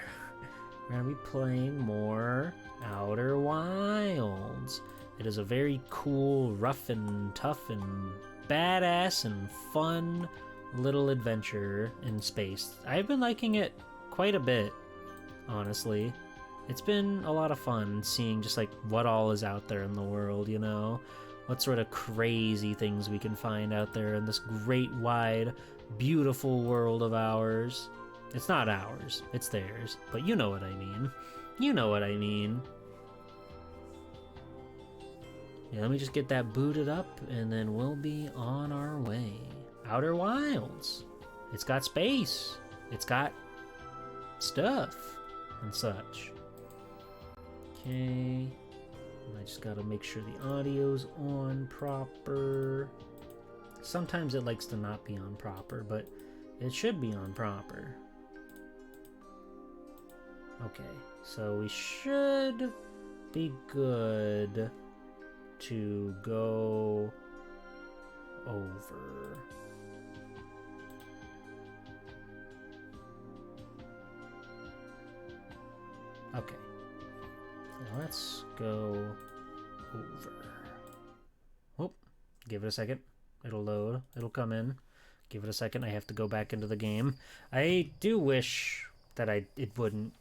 We're gonna be playing more Outer Wilds. It is a very cool, rough and tough and badass and fun little adventure in space. I've been liking it quite a bit, honestly. It's been a lot of fun seeing just, like, what all is out there in the world, you know? What sort of crazy things we can find out there in this great, wide, beautiful world of ours. It's not ours, it's theirs, but you know what I mean. You know what I mean. Yeah, let me just get that booted up, and then we'll be on our way. Outer Wilds. It's got space. It's got stuff and such. Okay. I just gotta make sure the audio's on proper. Sometimes it likes to not be on proper, but it should be on proper. Okay, so we should be good to go over. Okay. Now let's go over. Oh, give it a second. It'll load. It'll come in. Give it a second. I have to go back into the game. I do wish that it wouldn't,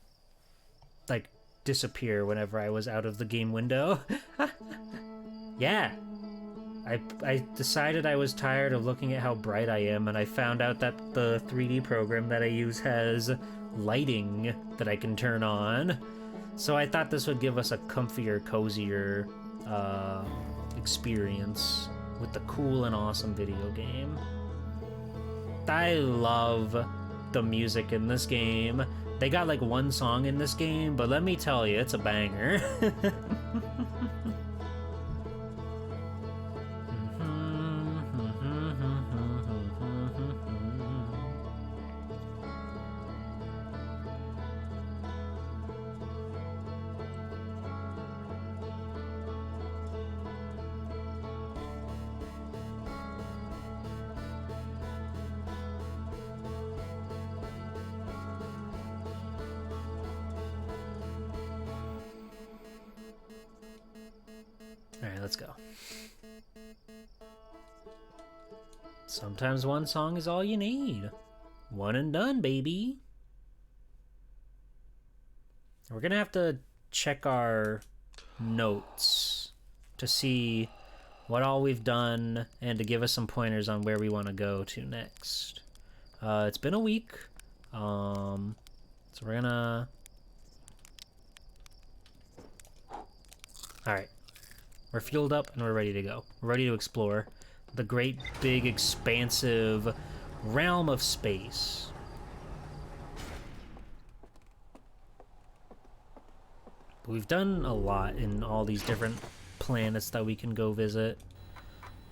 like, disappear whenever I was out of the game window. Yeah. I decided I was tired of looking at how bright I am, and I found out that the 3D program that I use has lighting that I can turn on. So I thought this would give us a comfier, cozier experience with the cool and awesome video game. I love the music in this game. They got, like, one song in this game, but let me tell you, it's a banger. Alright, let's go. Sometimes one song is all you need. One and done, baby. We're gonna have to check our notes to see what all we've done and to give us some pointers on where we want to go to next. It's been a week, so we're gonna... Alright, we're fueled up and we're ready to go. We're ready to explore the great, big, expansive realm of space. We've done a lot in all these different planets that we can go visit.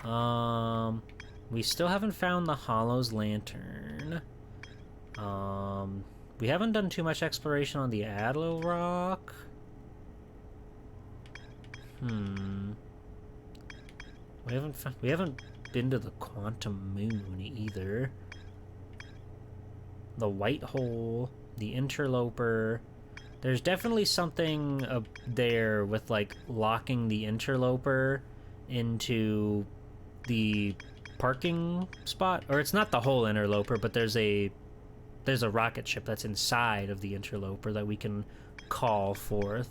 We still haven't found the Hollow's Lantern. We haven't done too much exploration on the Adlo Rock. We haven't been to the Quantum Moon either. The White Hole, the Interloper. There's definitely something up there with, like, locking the Interloper into the parking spot. Or it's not the whole Interloper, but there's a rocket ship that's inside of the Interloper that we can call forth.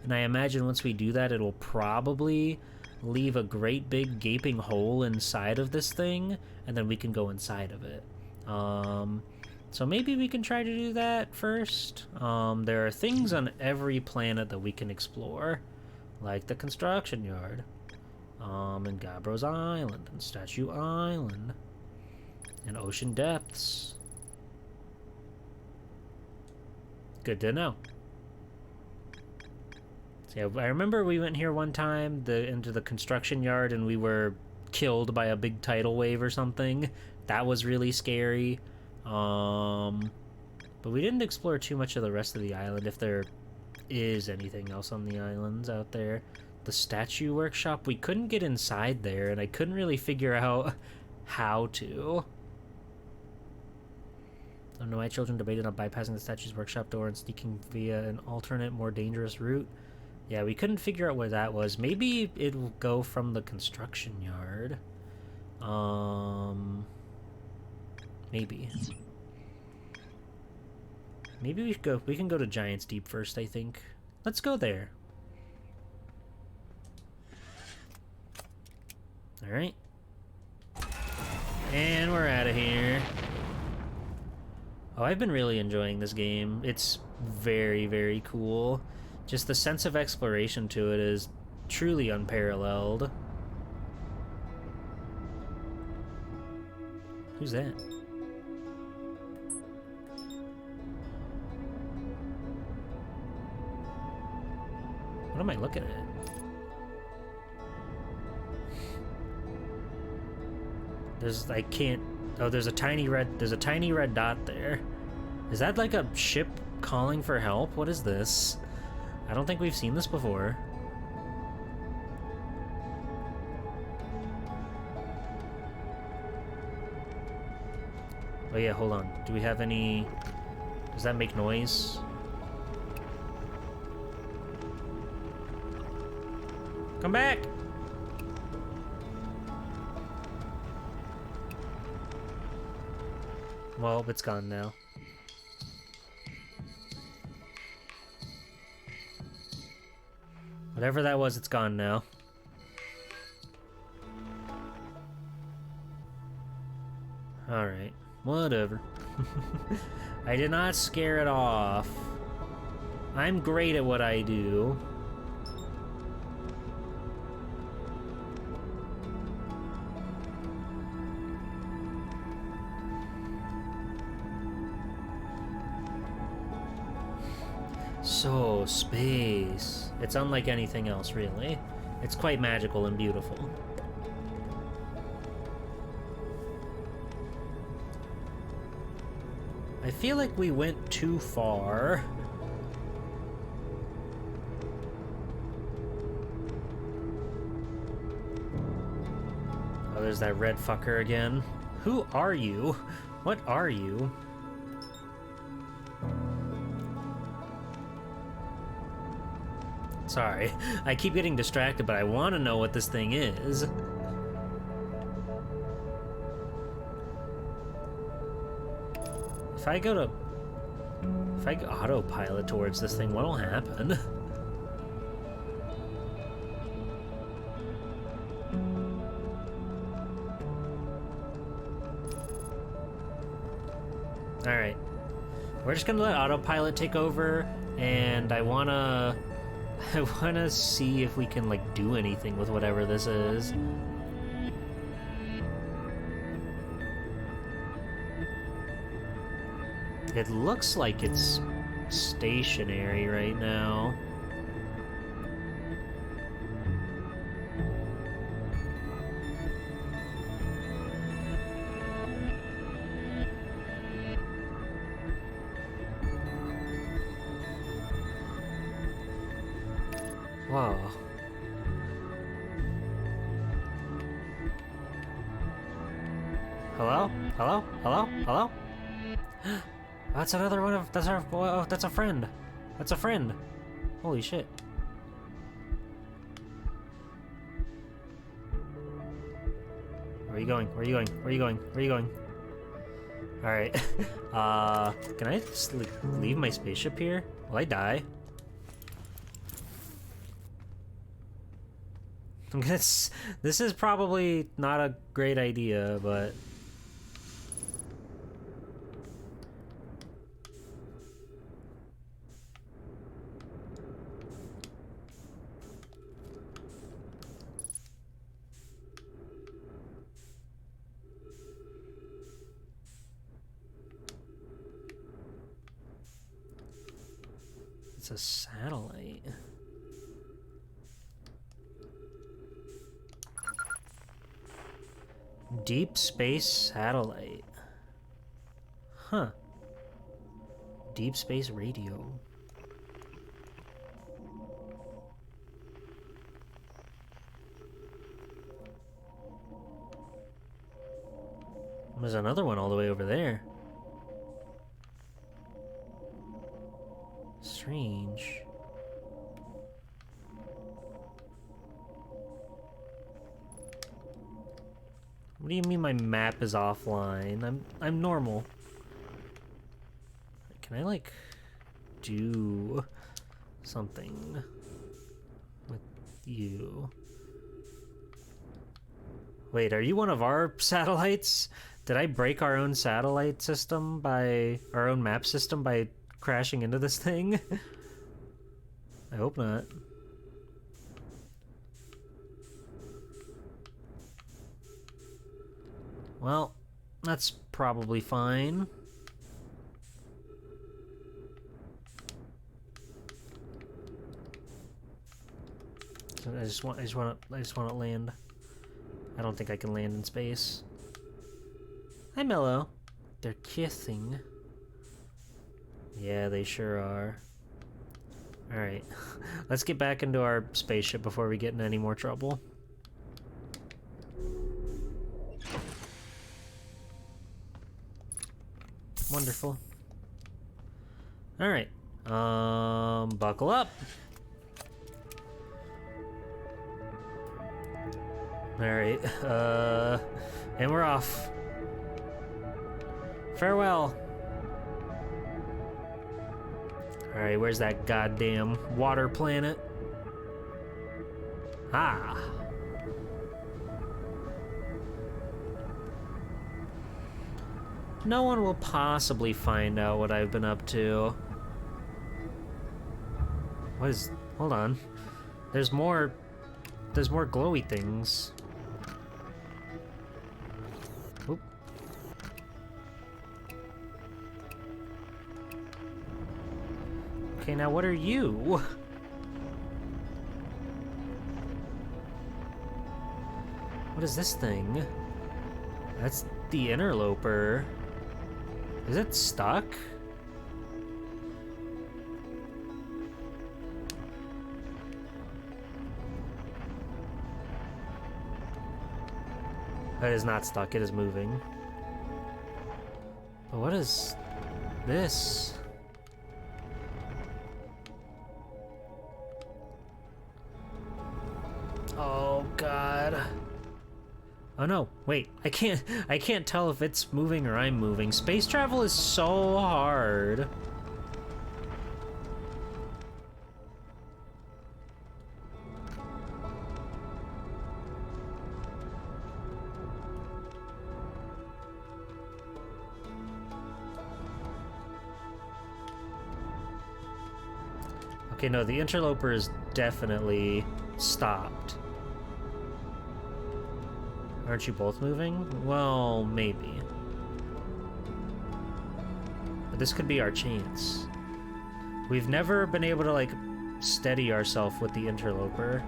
And I imagine once we do that, it'll probably leave a great big gaping hole inside of this thing, and then we can go inside of it. So maybe we can try to do that first. There are things on every planet that we can explore, like the construction yard, and Gabro's Island, and Statue Island, and ocean depths. Good to know. So yeah, I remember we went here one time into the construction yard, and we were killed by a big tidal wave or something. That was really scary. But we didn't explore too much of the rest of the island, if there is anything else on the islands out there. The statue workshop, we couldn't get inside there, and I couldn't really figure out how to. I don't know why children debated on bypassing the statue's workshop door and sneaking via an alternate, more dangerous route. Yeah, we couldn't figure out where that was. Maybe it'll go from the construction yard. Maybe. Maybe we can go to Giant's Deep first, I think. Let's go there. Alright. And we're out of here. Oh, I've been really enjoying this game. It's very, very cool. Just the sense of exploration to it is truly unparalleled. Who's that? What am I looking at? I can't... Oh, there's a tiny red dot there. Is that like a ship calling for help? What is this? I don't think we've seen this before. Oh yeah, hold on. Do we have any... Does that make noise? Come back! Well, it's gone now. Whatever that was, it's gone now. Alright, whatever. I did not scare it off. I'm great at what I do. So, space. It's unlike anything else, really. It's quite magical and beautiful. I feel like we went too far. Oh, there's that red fucker again. Who are you? What are you? Sorry, I keep getting distracted, but I want to know what this thing is. If I go autopilot towards this thing, what'll happen? we're just gonna let autopilot take over, and I wanna see if we can like do anything with whatever this is. It looks like it's stationary right now. Whoa. Hello? Hello? Hello? Hello? That's another one of... That's our... Oh, that's a friend. That's a friend. Holy shit. Where are you going? Where are you going? Where are you going? Where are you going? Alright. Can I just leave my spaceship here? Will I die? I'm gonna... This is probably not a great idea, but... It's a satellite. Deep space satellite. Huh. Deep space radio. There's another one all the way over there. Strange. What do you mean my map is offline? I'm normal. Can I like do something with you? Wait, are you one of our satellites? Did I break our own satellite system by our own map system by crashing into this thing? I hope not. Well, that's probably fine. So I just want to land. I don't think I can land in space. Hi, Mello. They're kissing. Yeah, they sure are. Alright, let's get back into our spaceship before we get in any more trouble. Wonderful. Alright, buckle up. Alright, and we're off. Farewell. Alright, where's that goddamn water planet? Ah. No one will possibly find out what I've been up to. What is... Hold on. There's more glowy things. Oop. Okay, now what are you? What is this thing? That's the interloper. Is it stuck? It is not stuck, it is moving. But what is this? Oh god. Oh no, wait, I can't tell if it's moving or I'm moving. Space travel is so hard. Okay, no, the interloper is definitely stopped. Aren't you both moving? Well, maybe. But this could be our chance. We've never been able to, like, steady ourselves with the interloper.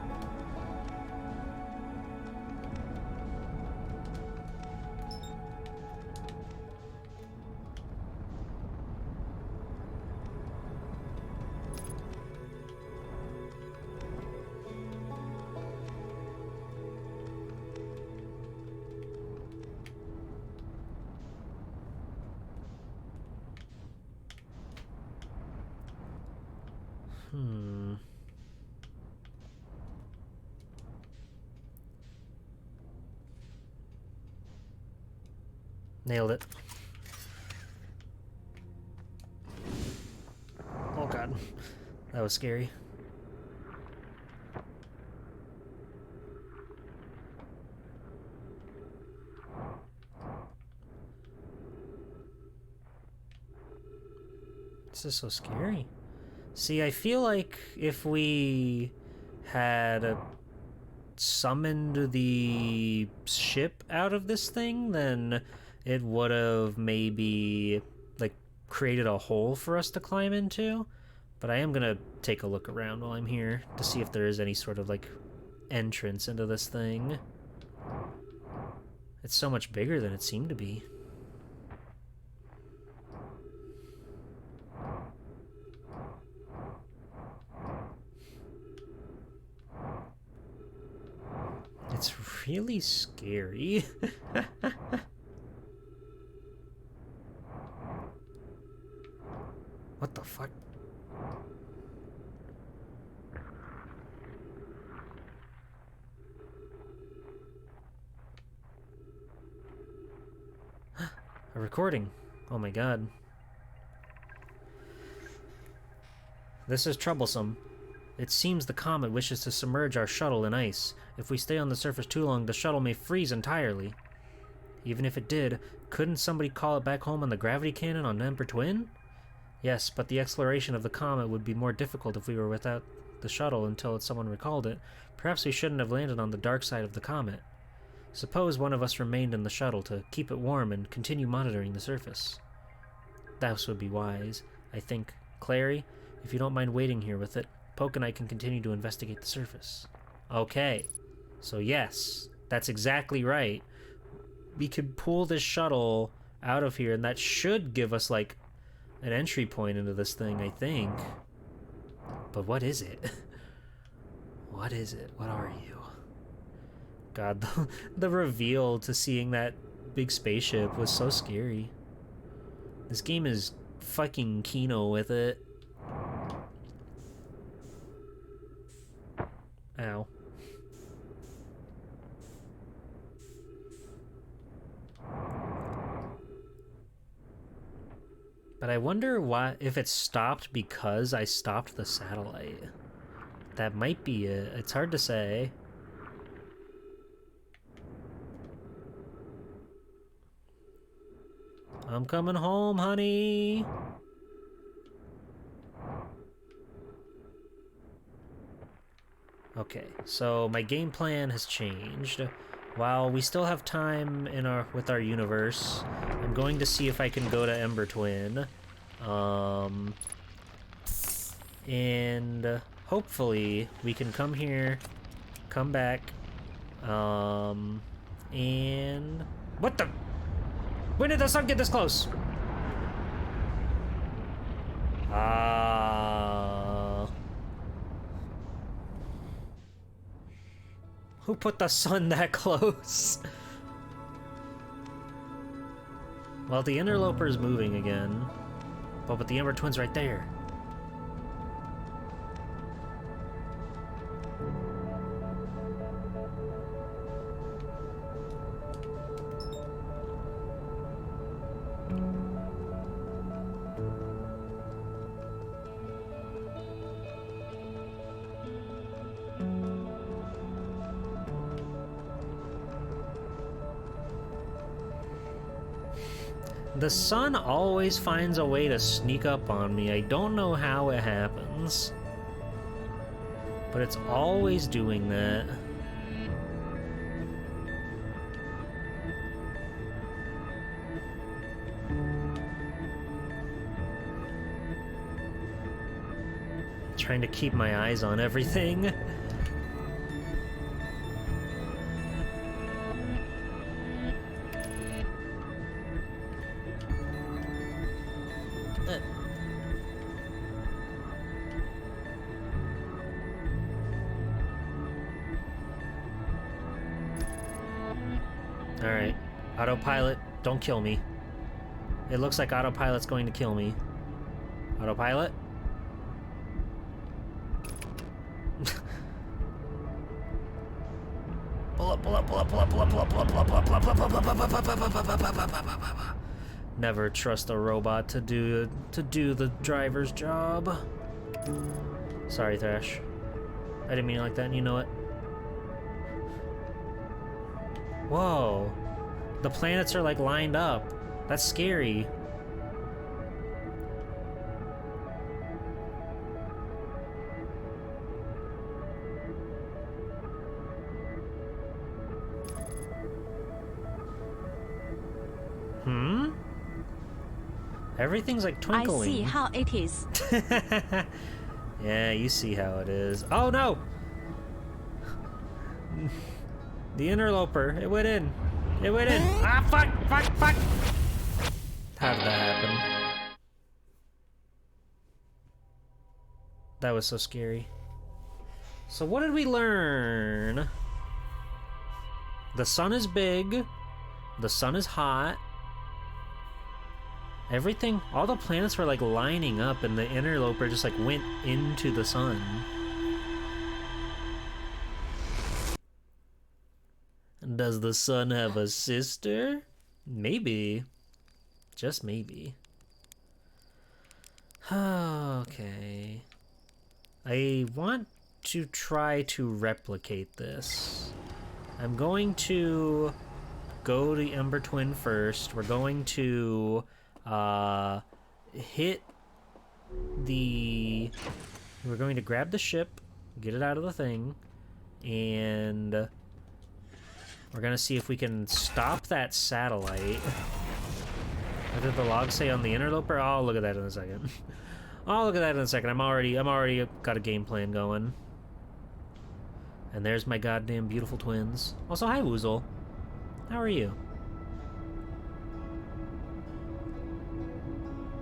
Nailed it. Oh god. That was scary. This is so scary. See, I feel like if we had summoned the ship out of this thing, then it would have maybe, like, created a hole for us to climb into. But I am gonna take a look around while I'm here to see if there is any sort of, like, entrance into this thing. It's so much bigger than it seemed to be. It's really scary. What the fuck? A recording. Oh my god. This is troublesome. It seems the comet wishes to submerge our shuttle in ice. If we stay on the surface too long, the shuttle may freeze entirely. Even if it did, couldn't somebody call it back home on the gravity cannon on Emperor Twin? Yes, but the exploration of the comet would be more difficult if we were without the shuttle until someone recalled it. Perhaps we shouldn't have landed on the dark side of the comet. Suppose one of us remained in the shuttle to keep it warm and continue monitoring the surface. That would be wise, I think. Clary, if you don't mind waiting here with it, Poke and I can continue to investigate the surface. Okay, so yes, that's exactly right. We could pull this shuttle out of here, and that should give us, like, an entry point into this thing, I think. But what is it? What is it? What are you? God, the reveal to seeing that big spaceship was so scary. This game is fucking Kino with it. Ow. But I wonder why, if it stopped because I stopped the satellite. That might be it. It's hard to say. I'm coming home, honey. Okay, so my game plan has changed. While we still have time in with our universe, I'm going to see if I can go to Ember Twin. And hopefully we can come here, come back, and... What the... When did the sun get this close? Who put the sun that close? Well, the interloper is moving again. But the Ember Twin's right there. The sun always finds a way to sneak up on me. I don't know how it happens. But it's always doing that. Trying to keep my eyes on everything. Alright. Autopilot, don't kill me. It looks like autopilot's going to kill me. Autopilot? Pull up, pull up, pull up, pull up, pull up, pull up, pull up, pull up, pull up, pull up, pull up. Never trust a robot to do the driver's job. Sorry, Thrash. I didn't mean it like that, and you know it. Whoa. The planets are like lined up. That's scary. Everything's like twinkling. I see how it is. Yeah, you see how it is. Oh no! The interloper, it went in. It went in. Ah, fuck, fuck, fuck! How did that happen? That was so scary. So what did we learn? The sun is big. The sun is hot. Everything, all the planets were like lining up and the interloper just like went into the sun. Does the sun have a sister? Maybe. Just maybe. Okay. I want to try to replicate this. I'm going to go to Ember Twin first. We're going to hit the... We're going to grab the ship, get it out of the thing, and we're gonna see if we can stop that satellite. What did the log say on the interloper? I'll look at that in a second. I'll look at that in a second. I'm already got a game plan going. And there's my goddamn beautiful twins. Also, hi Woozle. How are you?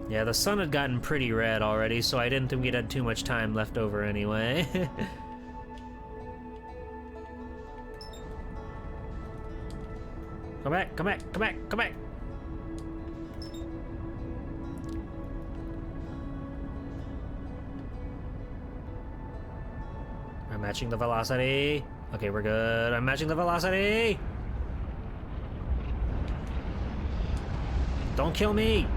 Yeah, the sun had gotten pretty red already, so I didn't think we'd had too much time left over anyway. Come back, come back, come back, come back! I'm matching the velocity. Okay, we're good. I'm matching the velocity! Don't kill me!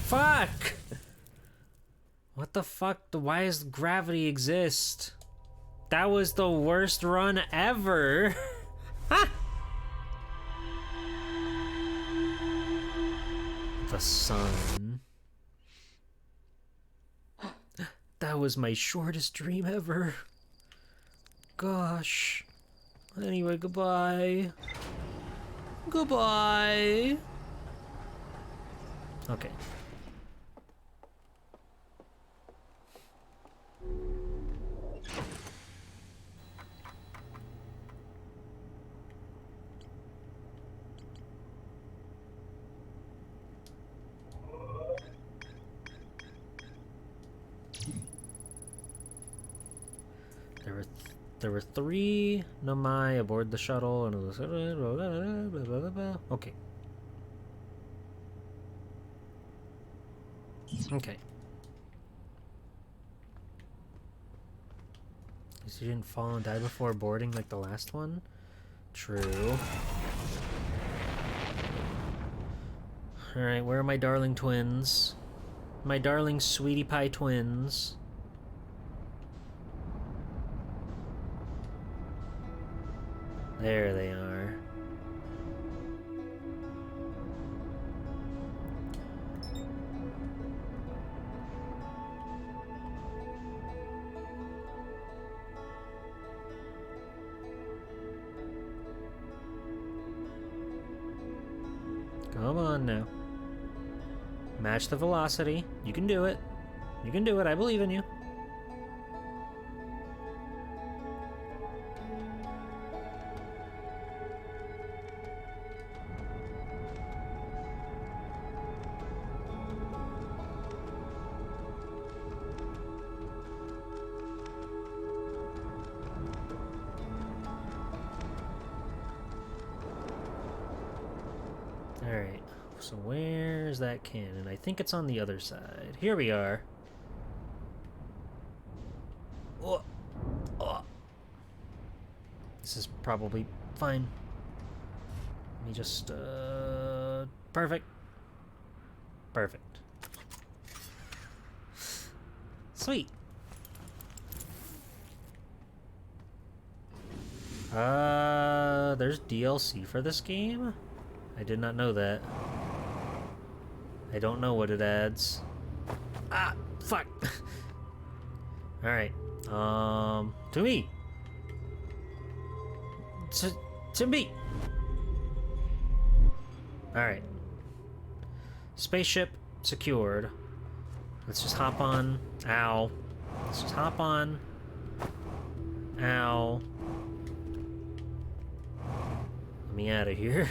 Fuck! What the fuck? Why does gravity exist? That was the worst run ever! Ha! The sun. That was my shortest dream ever. Gosh. Anyway, goodbye. Goodbye. Okay. There were 3 Nomai aboard the shuttle, and it was okay. Okay. Guess you didn't fall and die before boarding like the last one? True. Alright, where are my darling twins? My darling sweetie pie twins. There they are. on now. Match the velocity. You can do it. You can do it. I believe in you. Alright, so where's that cannon? I think it's on the other side. Here we are. Oh, oh. This is probably fine. Let me just, perfect. Perfect. Sweet. There's DLC for this game? I did not know that. I don't know what it adds. Ah, fuck. Alright. To me. To me. Alright. Spaceship secured. Let's just hop on. Ow. Let's just hop on. Ow. Let me out of here.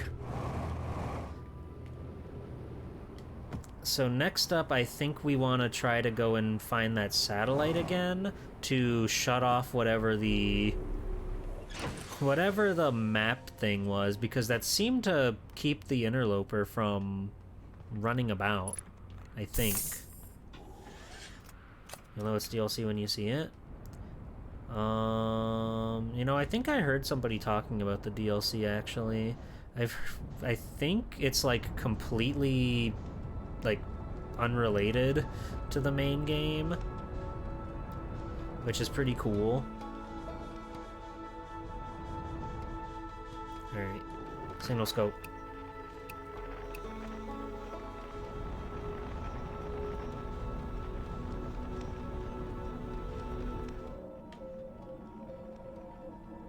So next up, I think we want to try to go and find that satellite again to shut off whatever the map thing was, because that seemed to keep the interloper from running about, I think. You'll know it's DLC when you see it. You know, I think I heard somebody talking about the DLC, actually. I think it's, like, completely, like, unrelated to the main game, which is pretty cool. Alright, signal scope.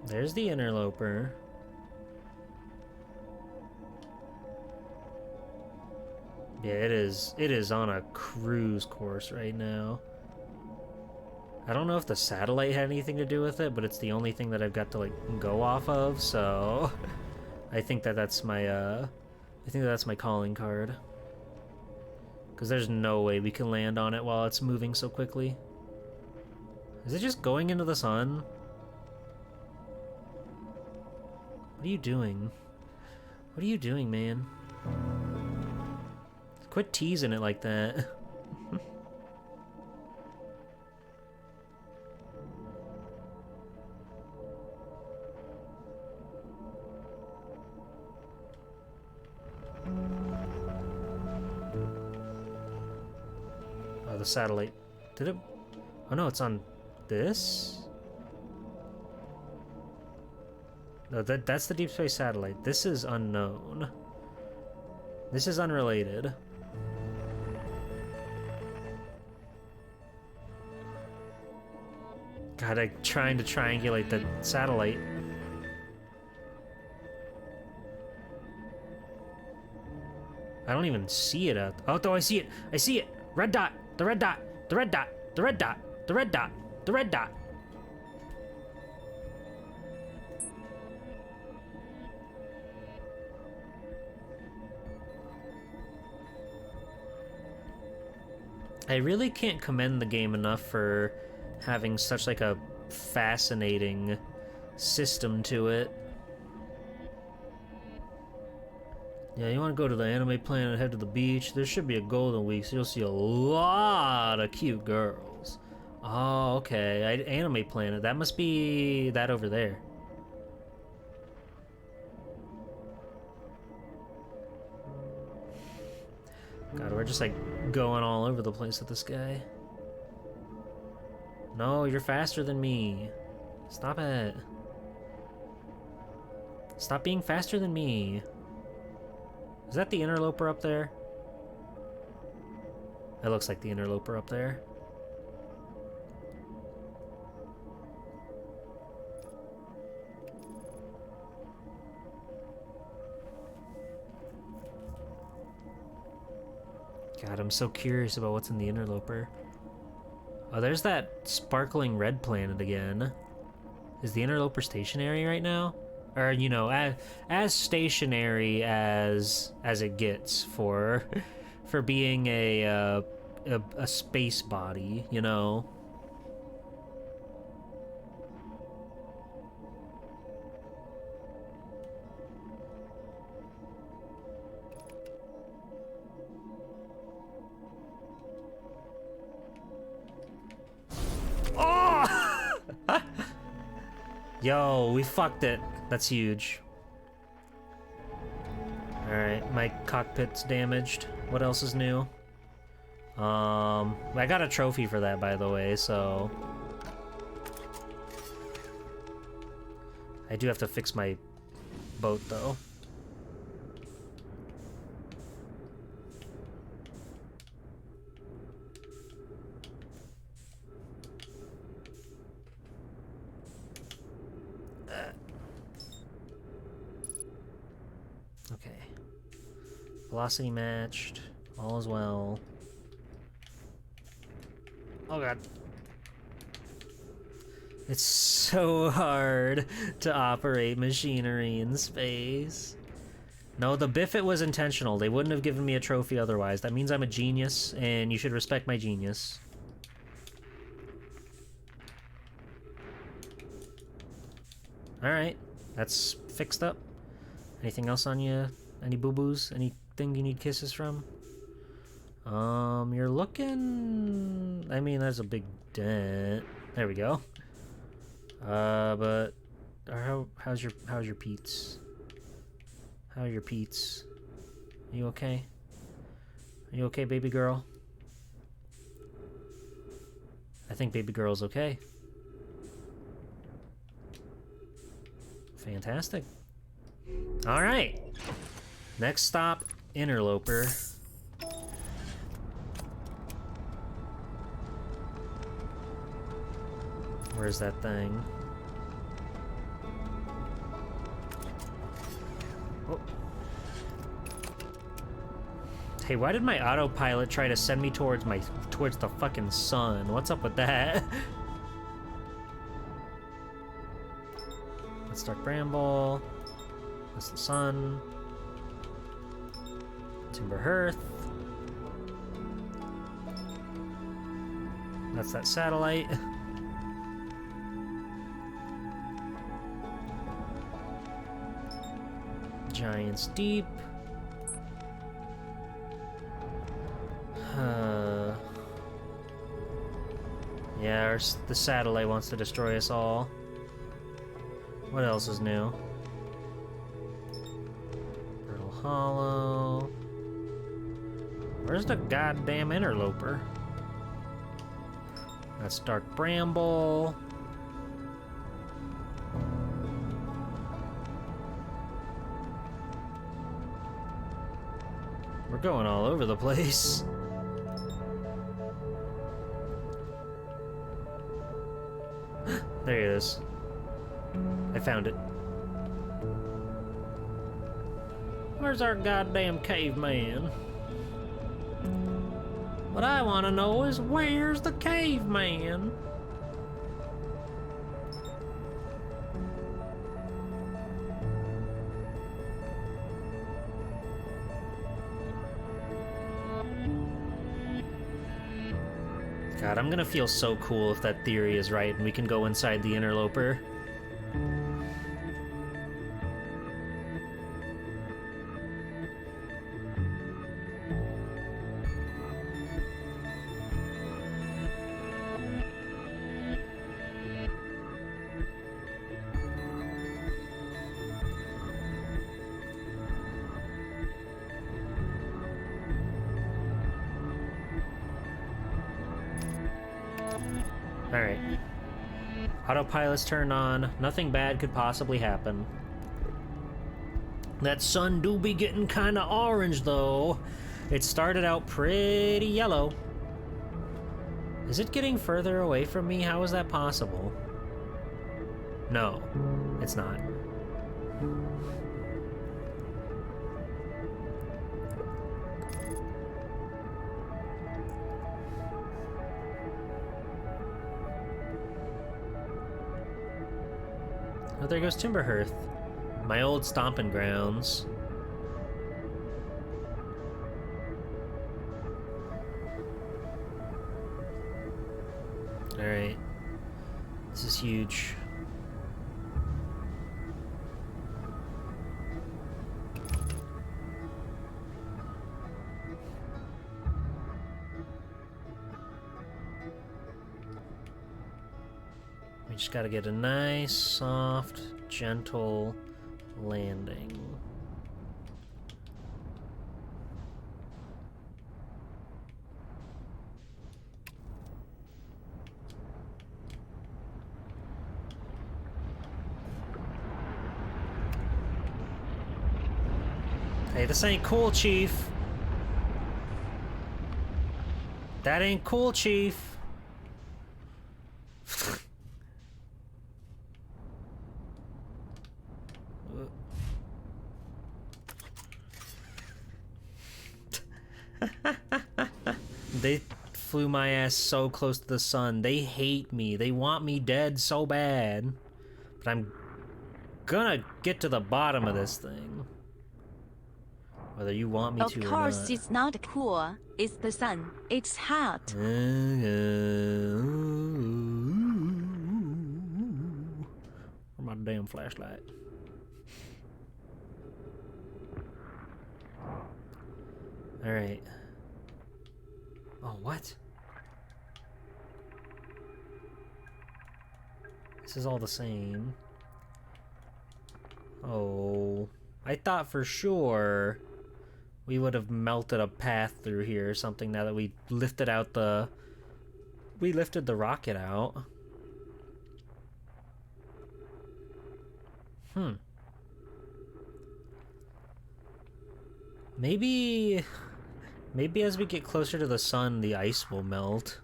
There's the interloper. Yeah, it is on a cruise course right now. I don't know if the satellite had anything to do with it, but it's the only thing that I've got to, like, go off of, so I think that's my calling card. Because there's no way we can land on it while it's moving so quickly. Is it just going into the sun? What are you doing? What are you doing, man? Quit teasing it like that. Oh, the satellite. Did it? Oh no, it's on this? No, that's the deep space satellite. This is unknown. This is unrelated. God, I'm trying to triangulate the satellite. I don't even see it out. Oh, no, I see it. I see it. Red dot. The red dot. The red dot. The red dot. The red dot. The red dot. I really can't commend the game enough for having such, like, a fascinating system to it. Yeah, you want to go to the anime planet, head to the beach. There should be a golden week, so you'll see a lot of cute girls. Oh, okay. Anime planet. That must be that over there. God, we're just, like, going all over the place with this guy. No, you're faster than me. Stop it. Stop being faster than me. Is that the interloper up there? That looks like the interloper up there. God, I'm so curious about what's in the interloper. Oh, there's that sparkling red planet again. Is the interloper stationary right now? Or, you know, as stationary as it gets for for being a space body, you know? Oh! Yo, we fucked it. That's huge. Alright, my cockpit's damaged. What else is new? I got a trophy for that, by the way, so... I do have to fix my boat, though. Okay. Velocity matched. All is well. Oh god. It's so hard to operate machinery in space. No, the Biffet was intentional. They wouldn't have given me a trophy otherwise. That means I'm a genius, and you should respect my genius. Alright, that's fixed up. Anything else on you? Any boo-boos? Anything you need kisses from? You're looking... I mean, that's a big dent. There we go. But... How's your Pete's? How are your Pete's? You okay? Are you okay, baby girl? I think baby girl's okay. Fantastic. Alright. Next stop, interloper. Where's that thing? Oh. Hey, why did my autopilot try to send me towards the fucking sun? What's up with that? Let's start Bramble. That's the sun. Timber Hearth. That's that satellite. Giants Deep. Yeah, the satellite wants to destroy us all. What else is new? Brittle Hollow. Where's the goddamn interloper? That's Dark Bramble. We're going all over the place. There it is. I found it. Where's our goddamn caveman? What I want to know is, where's the caveman? God, I'm gonna feel so cool if that theory is right and we can go inside the interloper. Alright. Autopilot's turned on. Nothing bad could possibly happen. That sun do be getting kinda orange, though. It started out pretty yellow. Is it getting further away from me? How is that possible? No, it's not. Oh, there goes Timberhearth. My old stomping grounds. Alright. This is huge. We just gotta get a nice, soft, gentle landing. Hey, this ain't cool, Chief. That ain't cool, Chief. They flew my ass so close to the sun. They hate me. They want me dead so bad. But I'm gonna get to the bottom of this thing. Whether you want me to or not. Of course, it's not cool. It's the sun. It's hot. Where's my damn flashlight? Alright. Oh, what? This is all the same. Oh. I thought for sure we would have melted a path through here or something now that we lifted out the... We lifted the rocket out. Maybe as we get closer to the sun, the ice will melt.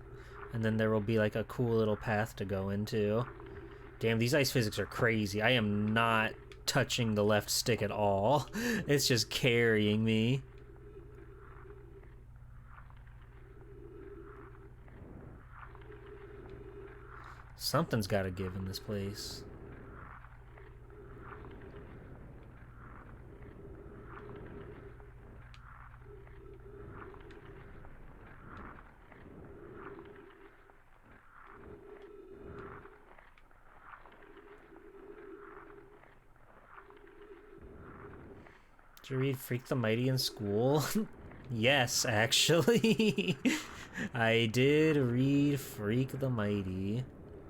And then there will be like a cool little path to go into. Damn, these ice physics are crazy. I am not touching the left stick at all. It's just carrying me. Something's gotta give in this place. Did you read Freak the Mighty in school? Yes, actually. I did read Freak the Mighty.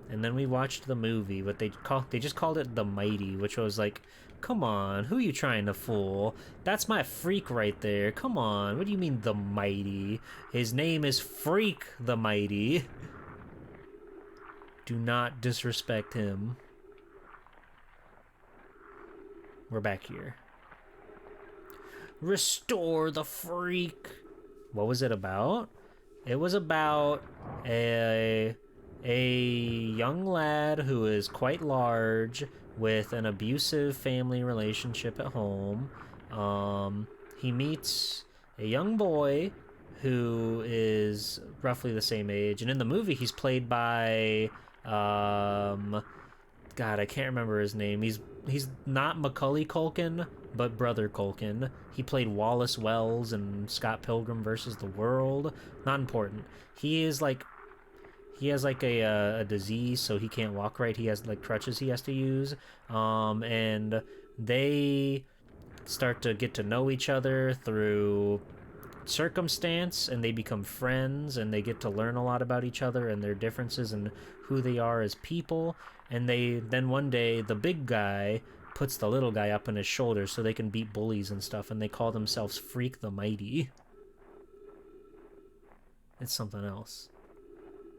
And then we watched the movie, but they just called it The Mighty, which was like, come on, who are you trying to fool? That's my freak right there. Come on, what do you mean The Mighty? His name is Freak the Mighty. Do not disrespect him. We're back here. Restore the freak. What was it about? It was about a young lad who is quite large with an abusive family relationship at home. He meets a young boy who is roughly the same age, and in the movie he's played by God, I can't remember his name. He's not Macaulay Culkin, but Brother Culkin. He played Wallace Wells in Scott Pilgrim versus the World. Not important. He has like a disease, so he can't walk right. He has like crutches he has to use. And they start to get to know each other through circumstance, and they become friends, and they get to learn a lot about each other and their differences and who they are as people. And then one day the big guy puts the little guy up on his shoulders so they can beat bullies and stuff, and they call themselves Freak the Mighty. It's something else.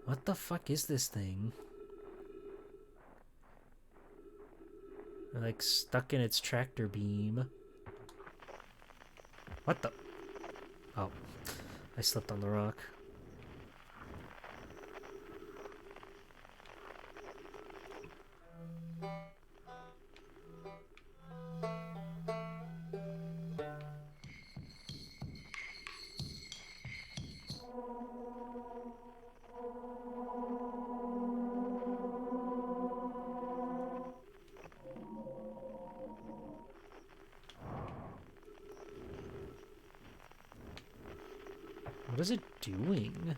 What the fuck is this thing? They're like stuck in its tractor beam. What the? Oh, I slipped on the rock. What is it doing?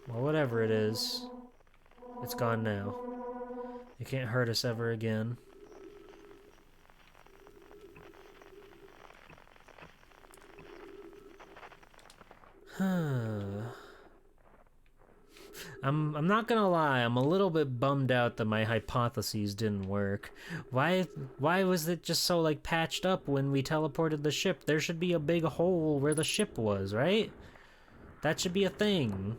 Well, whatever it is, it's gone now. It can't hurt us ever again. I'm not gonna lie, I'm a little bit bummed out that my hypotheses didn't work. Why was it just so like patched up when we teleported the ship? There should be a big hole where the ship was, right? That should be a thing.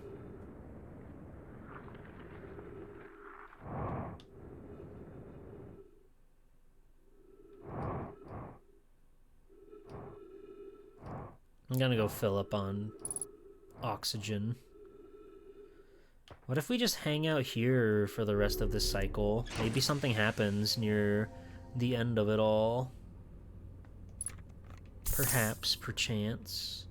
I'm gonna go fill up on oxygen. What if we just hang out here for the rest of this cycle? Maybe something happens near the end of it all. Perhaps, perchance.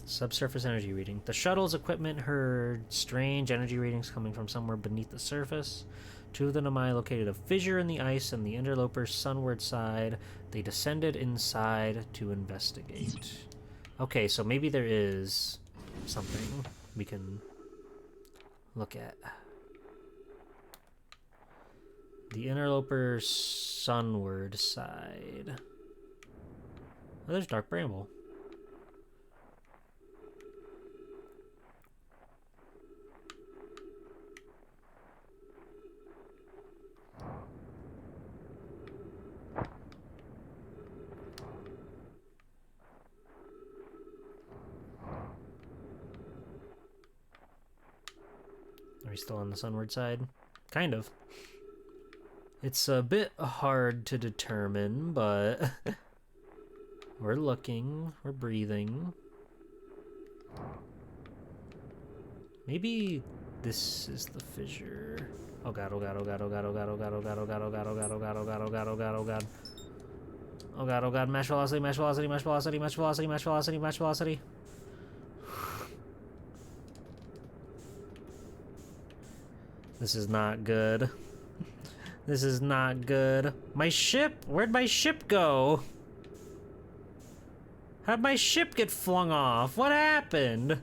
Subsurface energy reading. The shuttle's equipment heard strange energy readings coming from somewhere beneath the surface. Two of the Nomai located a fissure in the ice on the interloper's sunward side. They descended inside to investigate. Okay, so maybe there is something we can look at. The interloper's sunward side. Oh, there's dark bramble. Are we still on the sunward side? Kind of. It's a bit hard to determine, but we're looking, we're breathing. Maybe this is the fissure. Oh god, oh god, oh god, oh god, oh god, oh god, oh god, oh god, oh god, oh god, oh god, oh god, oh god, oh god, oh god. Oh god, oh god, mash velocity, mash velocity, mash velocity, mash velocity, mash velocity, mash velocity. This is not good. This is not good. My ship? Where'd my ship go? How'd my ship get flung off? What happened?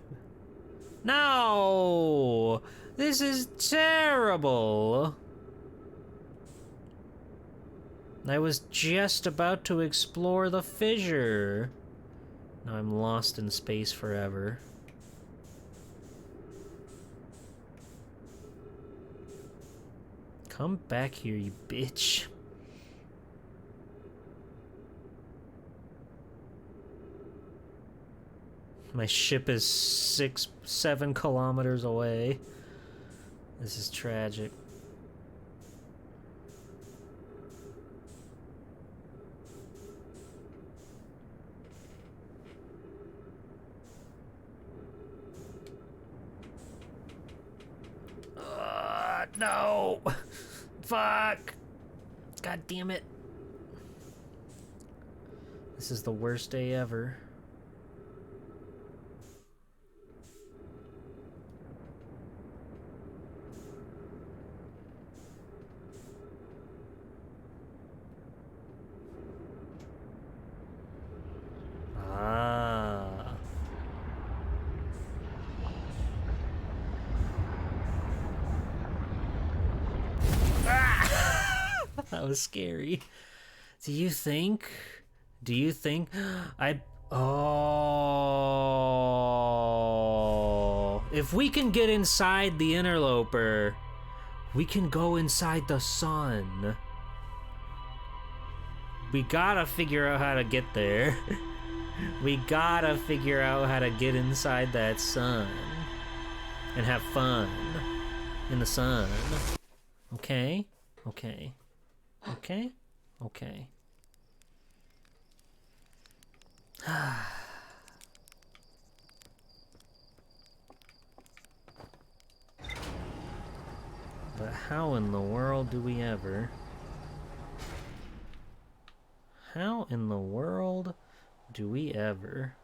No! This is terrible! I was just about to explore the fissure. Now I'm lost in space forever. Come back here, you bitch. My ship is 7 kilometers away. This is tragic. No! Fuck! God damn it. This is the worst day ever. Ah. That was scary. Do you think Oh, if we can get inside the interloper, we can go inside the sun. We gotta figure out how to get there. We gotta figure out how to get inside that sun and have fun in the sun. Okay? Okay. Okay? Okay. But how in the world do we ever? How in the world do we ever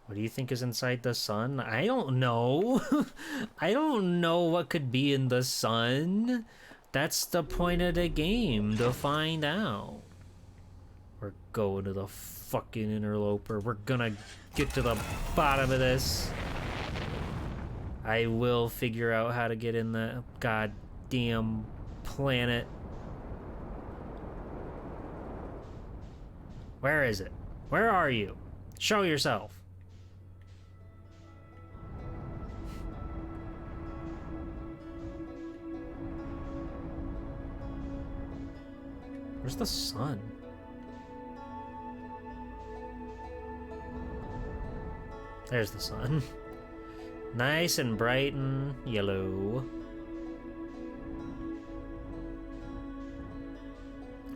What do you think is inside the sun? I don't know. I don't know what could be in the sun. That's the point of the game, to find out. We're going to the fucking interloper. We're gonna get to the bottom of this. I will figure out how to get in the goddamn planet. Where is it? Where are you? Show yourself. Where's the sun? There's the sun. Nice and bright and yellow.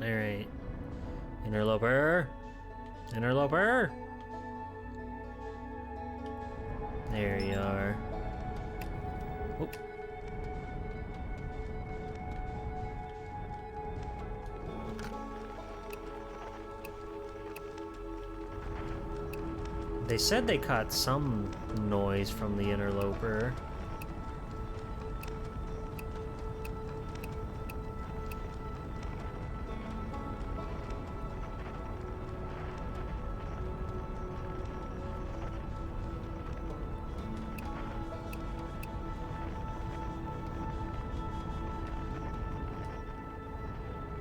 Alright. Interloper. Interloper. There you are. Oop. They said they caught some noise from the interloper.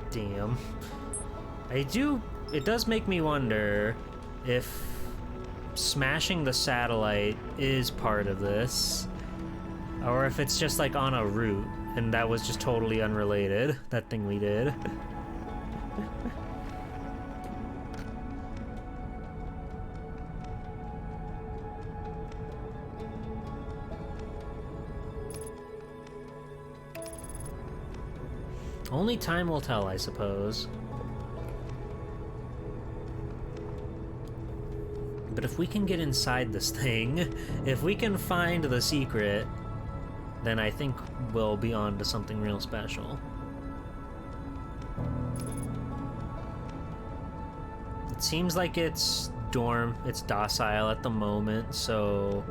Damn. It does make me wonder if smashing the satellite is part of this, or if it's just like on a route and that was just totally unrelated, that thing we did. Only time will tell, I suppose. But if we can get inside this thing, if we can find the secret, then I think we'll be on to something real special. It seems like it's docile at the moment, so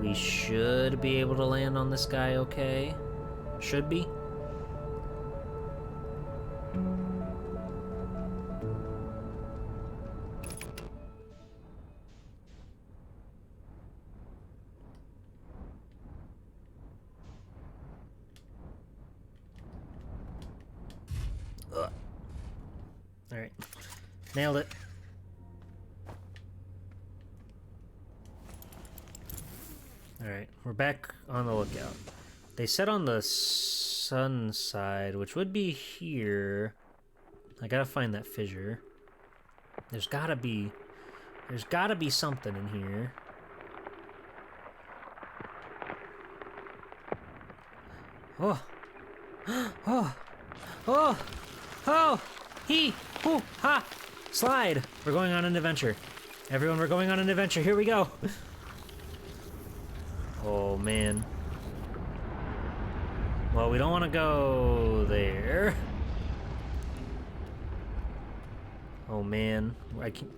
we should be able to land on this guy okay. Should be. Alright. Nailed it. Alright, we're back on the lookout. They said on the sun side, which would be here. I gotta find that fissure. There's gotta be something in here. Oh. Oh. Oh. Oh. Hee. Hoo. Ha. Slide. We're going on an adventure. Everyone, we're going on an adventure. Here we go. Oh, man. Well, we don't want to go there. Oh, man.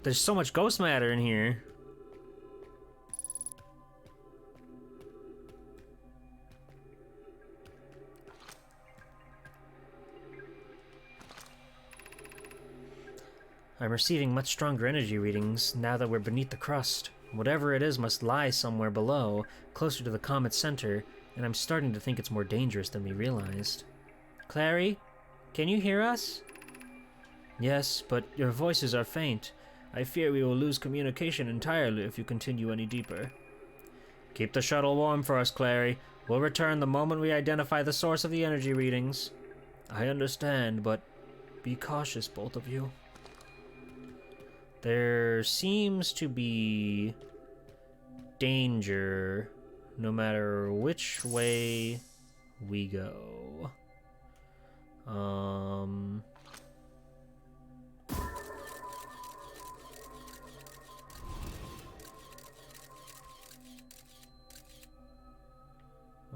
There's so much ghost matter in here. I'm receiving much stronger energy readings now that we're beneath the crust. Whatever it is must lie somewhere below, closer to the comet's center, and I'm starting to think it's more dangerous than we realized. Clary, can you hear us? Yes, but your voices are faint. I fear we will lose communication entirely if you continue any deeper. Keep the shuttle warm for us, Clary. We'll return the moment we identify the source of the energy readings. I understand, but be cautious, both of you. There seems to be danger no matter which way we go.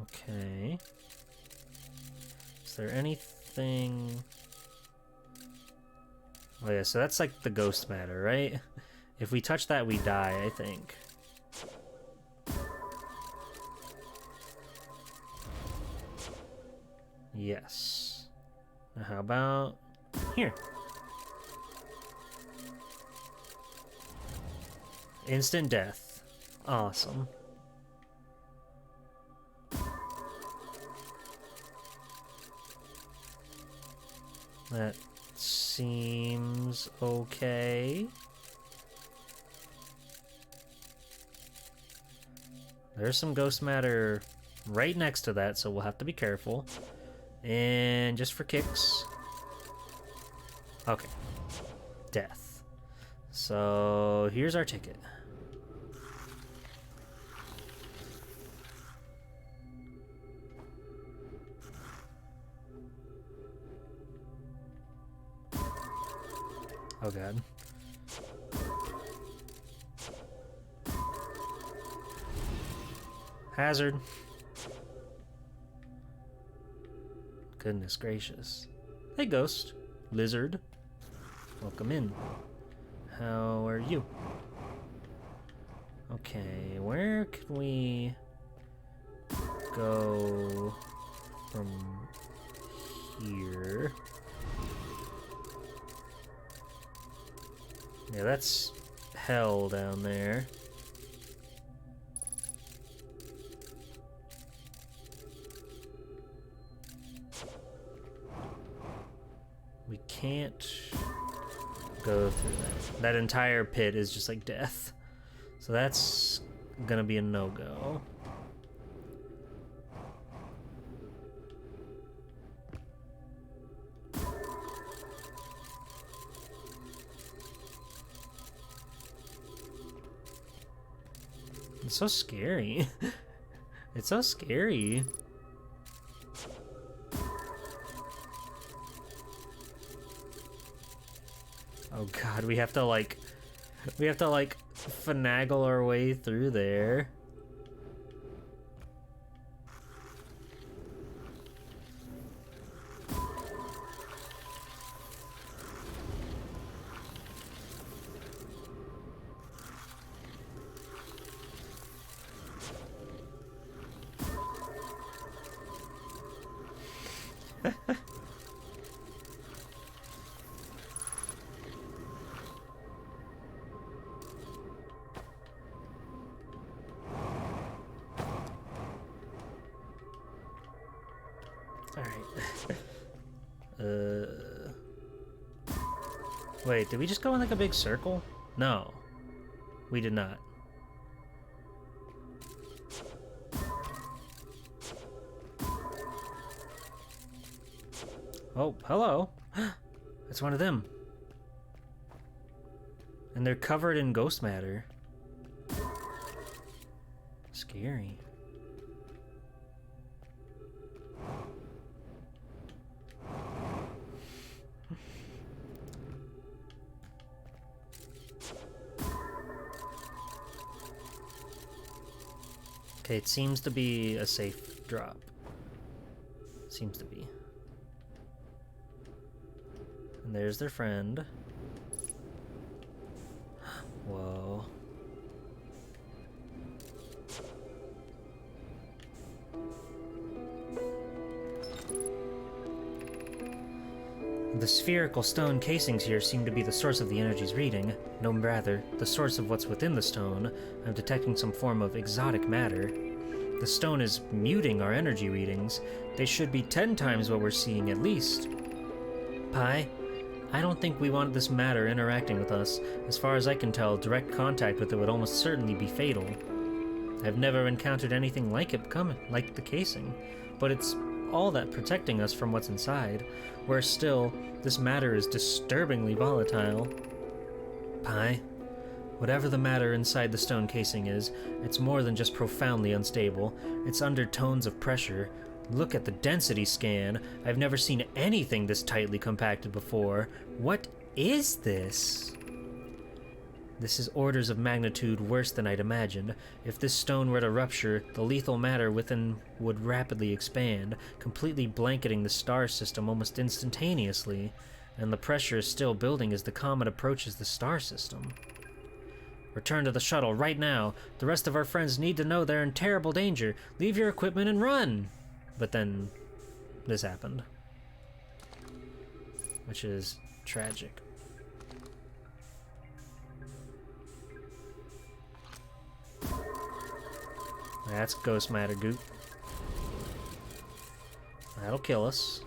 Okay. Is there anything... Oh yeah, so that's like the ghost matter, right? If we touch that, we die, I think. Yes. Now how about here? Instant death. Awesome. That seems okay. There's some ghost matter right next to that, so we'll have to be careful. And just for kicks. Okay. Death. So here's our ticket. Oh god. Hazard. Goodness gracious. Hey, ghost. Lizard. Welcome in. How are you? Okay, where can we go from here? Yeah, that's hell down there. We can't go through that. That entire pit is just like death. So that's gonna be a no-go. It's so scary. It's so scary. Oh god, we have to like finagle our way through there. Wait, did we just go in like a big circle? No, we did not. Oh, hello. It's one of them. And they're covered in ghost matter. Scary. Okay, it seems to be a safe drop. Seems to be. And there's their friend. Whoa. The spherical stone casings here seem to be the source of the energy's reading. No, rather, the source of what's within the stone. I'm detecting some form of exotic matter. The stone is muting our energy readings. They should be 10 times what we're seeing at least. Pi, I don't think we want this matter interacting with us. As far as I can tell, direct contact with it would almost certainly be fatal. I've never encountered anything like it like the casing, but it's all that protecting us from what's inside. Whereas still, this matter is disturbingly volatile. Pi, whatever the matter inside the stone casing is, it's more than just profoundly unstable. It's undertones of pressure. Look at the density scan. I've never seen anything this tightly compacted before. What is this? This is orders of magnitude worse than I'd imagined. If this stone were to rupture, the lethal matter within would rapidly expand, completely blanketing the star system almost instantaneously. And the pressure is still building as the comet approaches the star system. Return to the shuttle right now. The rest of our friends need to know they're in terrible danger. Leave your equipment and run! But then this happened. Which is tragic. That's ghost matter goop. That'll kill us.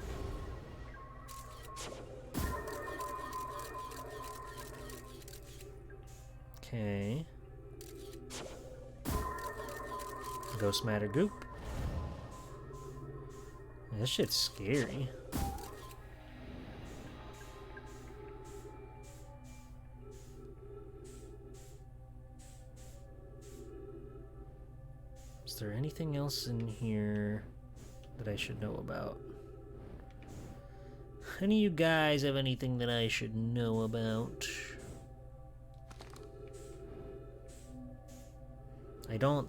Okay. Ghost matter goop. This shit's scary. Is there anything else in here that I should know about? Any of you guys have anything that I should know about? I don't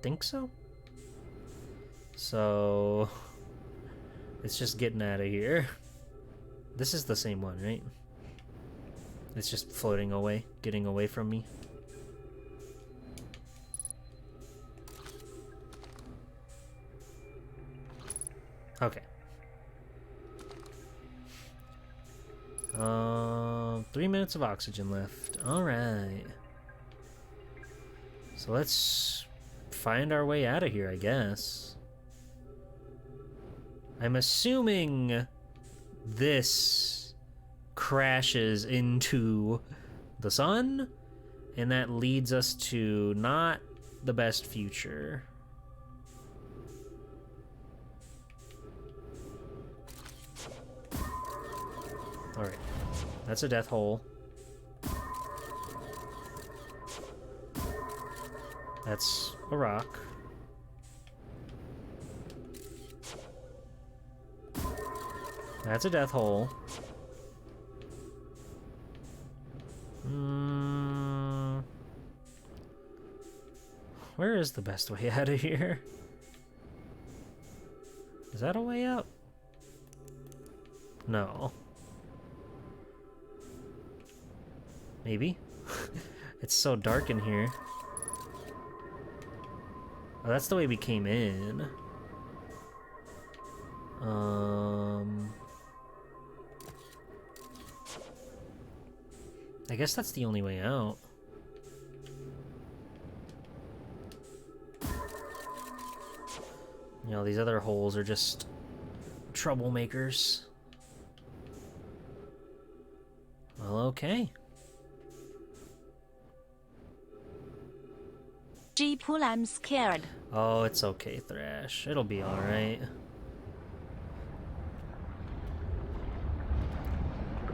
think so. So it's just getting out of here. This is the same one, right? It's just floating away, getting away from me. Okay. 3 minutes of oxygen left. All right. So let's find our way out of here, I guess. I'm assuming this crashes into the sun, and that leads us to not the best future. Alright, that's a death hole. That's a rock. That's a death hole. Where is the best way out of here? Is that a way up? No. Maybe? It's so dark in here. Oh, that's the way we came in. I guess that's the only way out. You know, these other holes are just troublemakers. Well, okay. G-Pool, I'm scared. Oh, it's okay, Thrash. It'll be alright.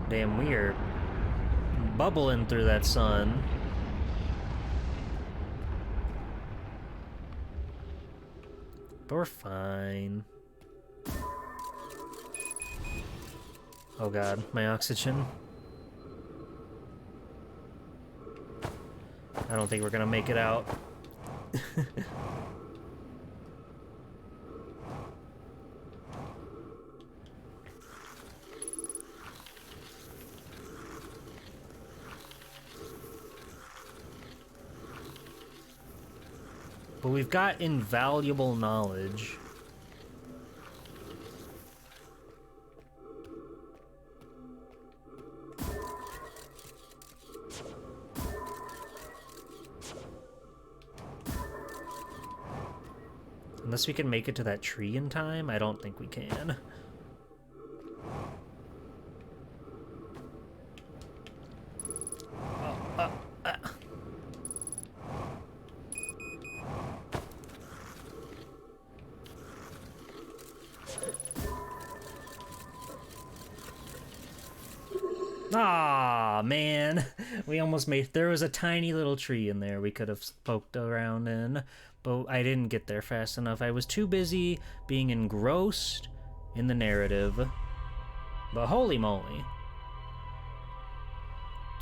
Damn, we are bubbling through that sun. But we're fine. Oh god, my oxygen. I don't think we're gonna make it out. But we've got invaluable knowledge. Unless we can make it to that tree in time, I don't think we can. Ah, man. We almost made... There was a tiny little tree in there we could have poked around in, but I didn't get there fast enough. I was too busy being engrossed in the narrative. But holy moly.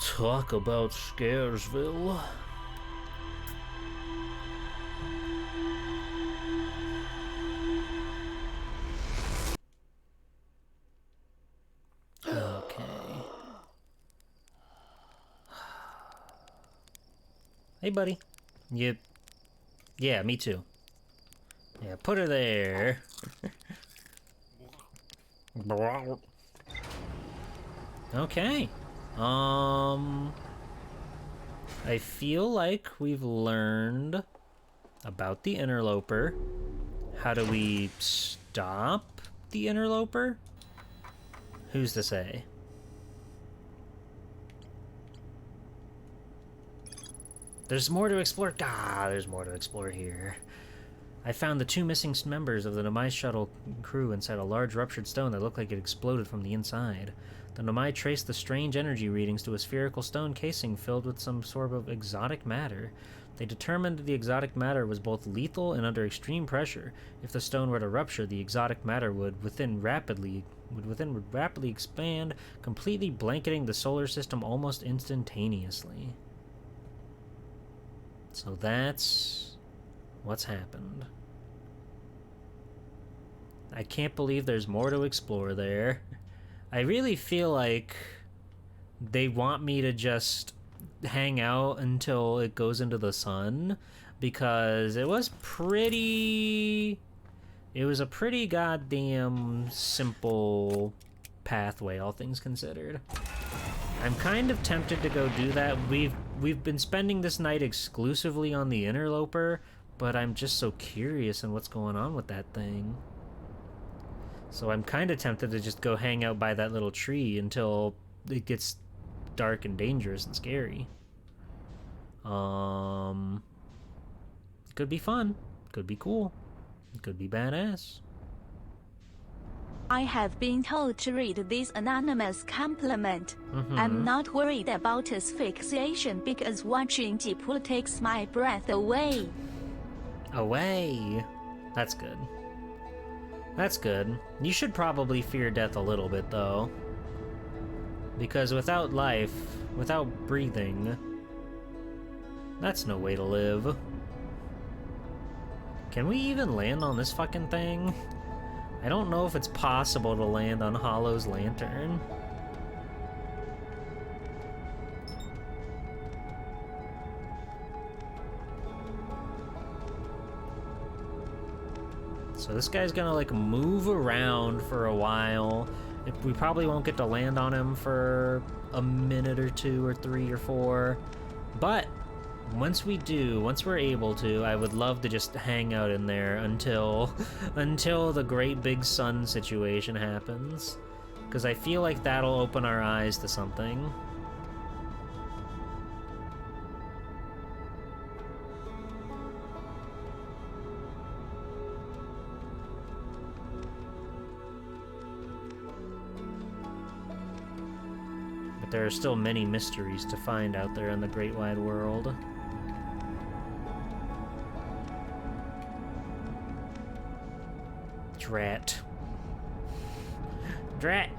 Talk about Scaresville. Hey, buddy. You... Yeah, me too. Yeah, put her there. Okay. I feel like we've learned about the interloper. How do we stop the interloper? Who's to say? There's more to explore. Ah, there's more to explore here. I found the 2 missing members of the Nomai shuttle crew inside a large ruptured stone that looked like it exploded from the inside. The Nomai traced the strange energy readings to a spherical stone casing filled with some sort of exotic matter. They determined the exotic matter was both lethal and under extreme pressure. If the stone were to rupture, the exotic matter would rapidly expand, completely blanketing the solar system almost instantaneously. So that's what's happened. I can't believe there's more to explore there. I really feel like they want me to just hang out until it goes into the sun, because it was a pretty goddamn simple pathway, all things considered. I'm kind of tempted to go do that. We've been spending this night exclusively on the interloper, but I'm just so curious on what's going on with that thing. So I'm kind of tempted to just go hang out by that little tree until it gets dark and dangerous and scary. Could be fun. Could be cool. Could be badass. I have been told to read this anonymous compliment. I'm not worried about asphyxiation because watching Deepool takes my breath away. Away. That's good. That's good. You should probably fear death a little bit, though. Because without life, without breathing, that's no way to live. Can we even land on this fucking thing? I don't know if it's possible to land on Hollow's lantern. So this guy's gonna like move around for a while. We probably won't get to land on him for a minute or 2 or 3 or 4. But once we're able to, I would love to just hang out in there until the great big sun situation happens. Because I feel like that'll open our eyes to something. But there are still many mysteries to find out there in the great wide world. Drat. Drat!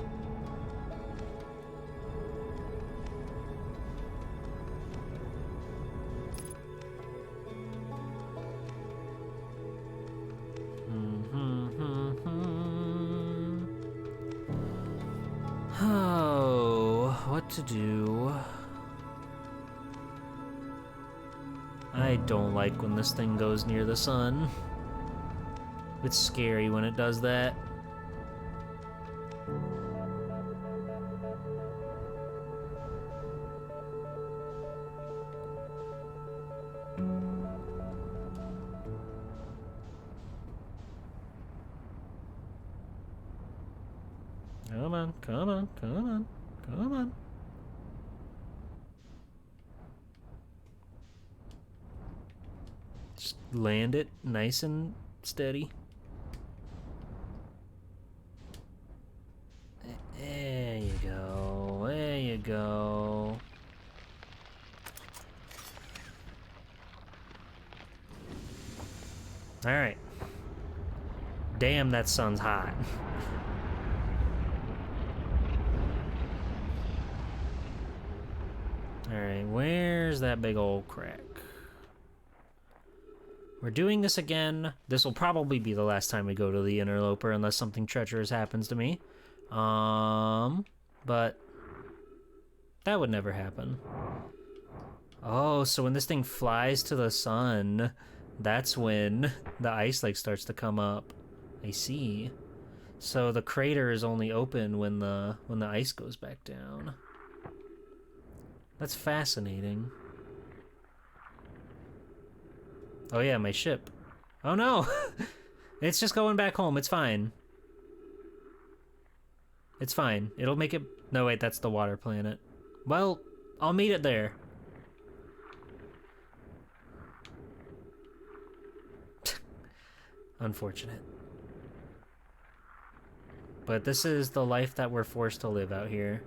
Oh, what to do? I don't like when this thing goes near the sun. It's scary when it does that. Come on, come on, come on, come on. Just land it nice and steady. There you go, there you go. Alright. Damn, that sun's hot. Alright, where's that big old crack? We're doing this again. This will probably be the last time we go to the interloper unless something treacherous happens to me. But that would never happen. Oh, so when this thing flies to the sun, that's when the ice like starts to come up. I see. So the crater is only open when the ice goes back down. That's fascinating. Oh yeah, my ship. Oh no! It's just going back home. It's fine. It's fine. It'll make it... No, wait, that's the water planet. Well, I'll meet it there. Unfortunate. But this is the life that we're forced to live out here.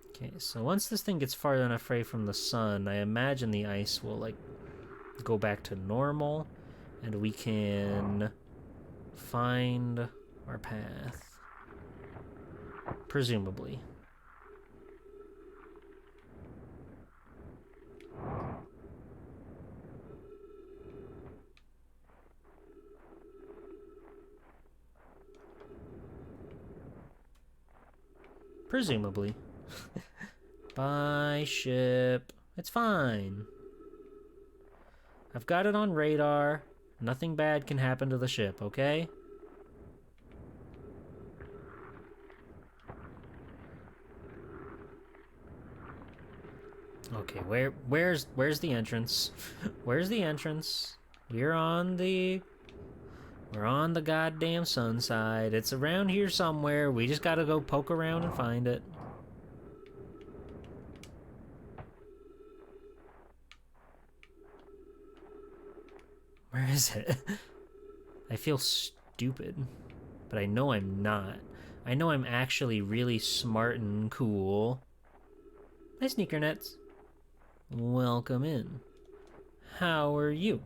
Okay, so once this thing gets far enough away from the sun, I imagine the ice will, like, go back to normal, and we can find our path. Presumably. Presumably. Bye, ship. It's fine. I've got it on radar. Nothing bad can happen to the ship, okay? Okay, where's the entrance? Where's the entrance? We're on the goddamn sun side. It's around here somewhere. We just gotta go poke around and find it. Where is it? I feel stupid, but I know I'm not. I know I'm actually really smart and cool. Hi, sneaker nets. Welcome in. How are you?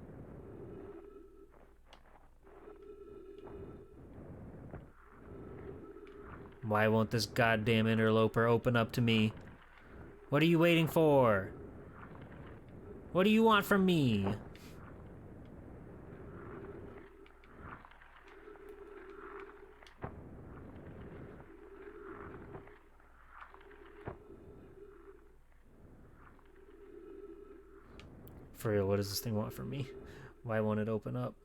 Why won't this goddamn interloper open up to me? What are you waiting for? What do you want from me? For real, what does this thing want from me? Why won't it open up?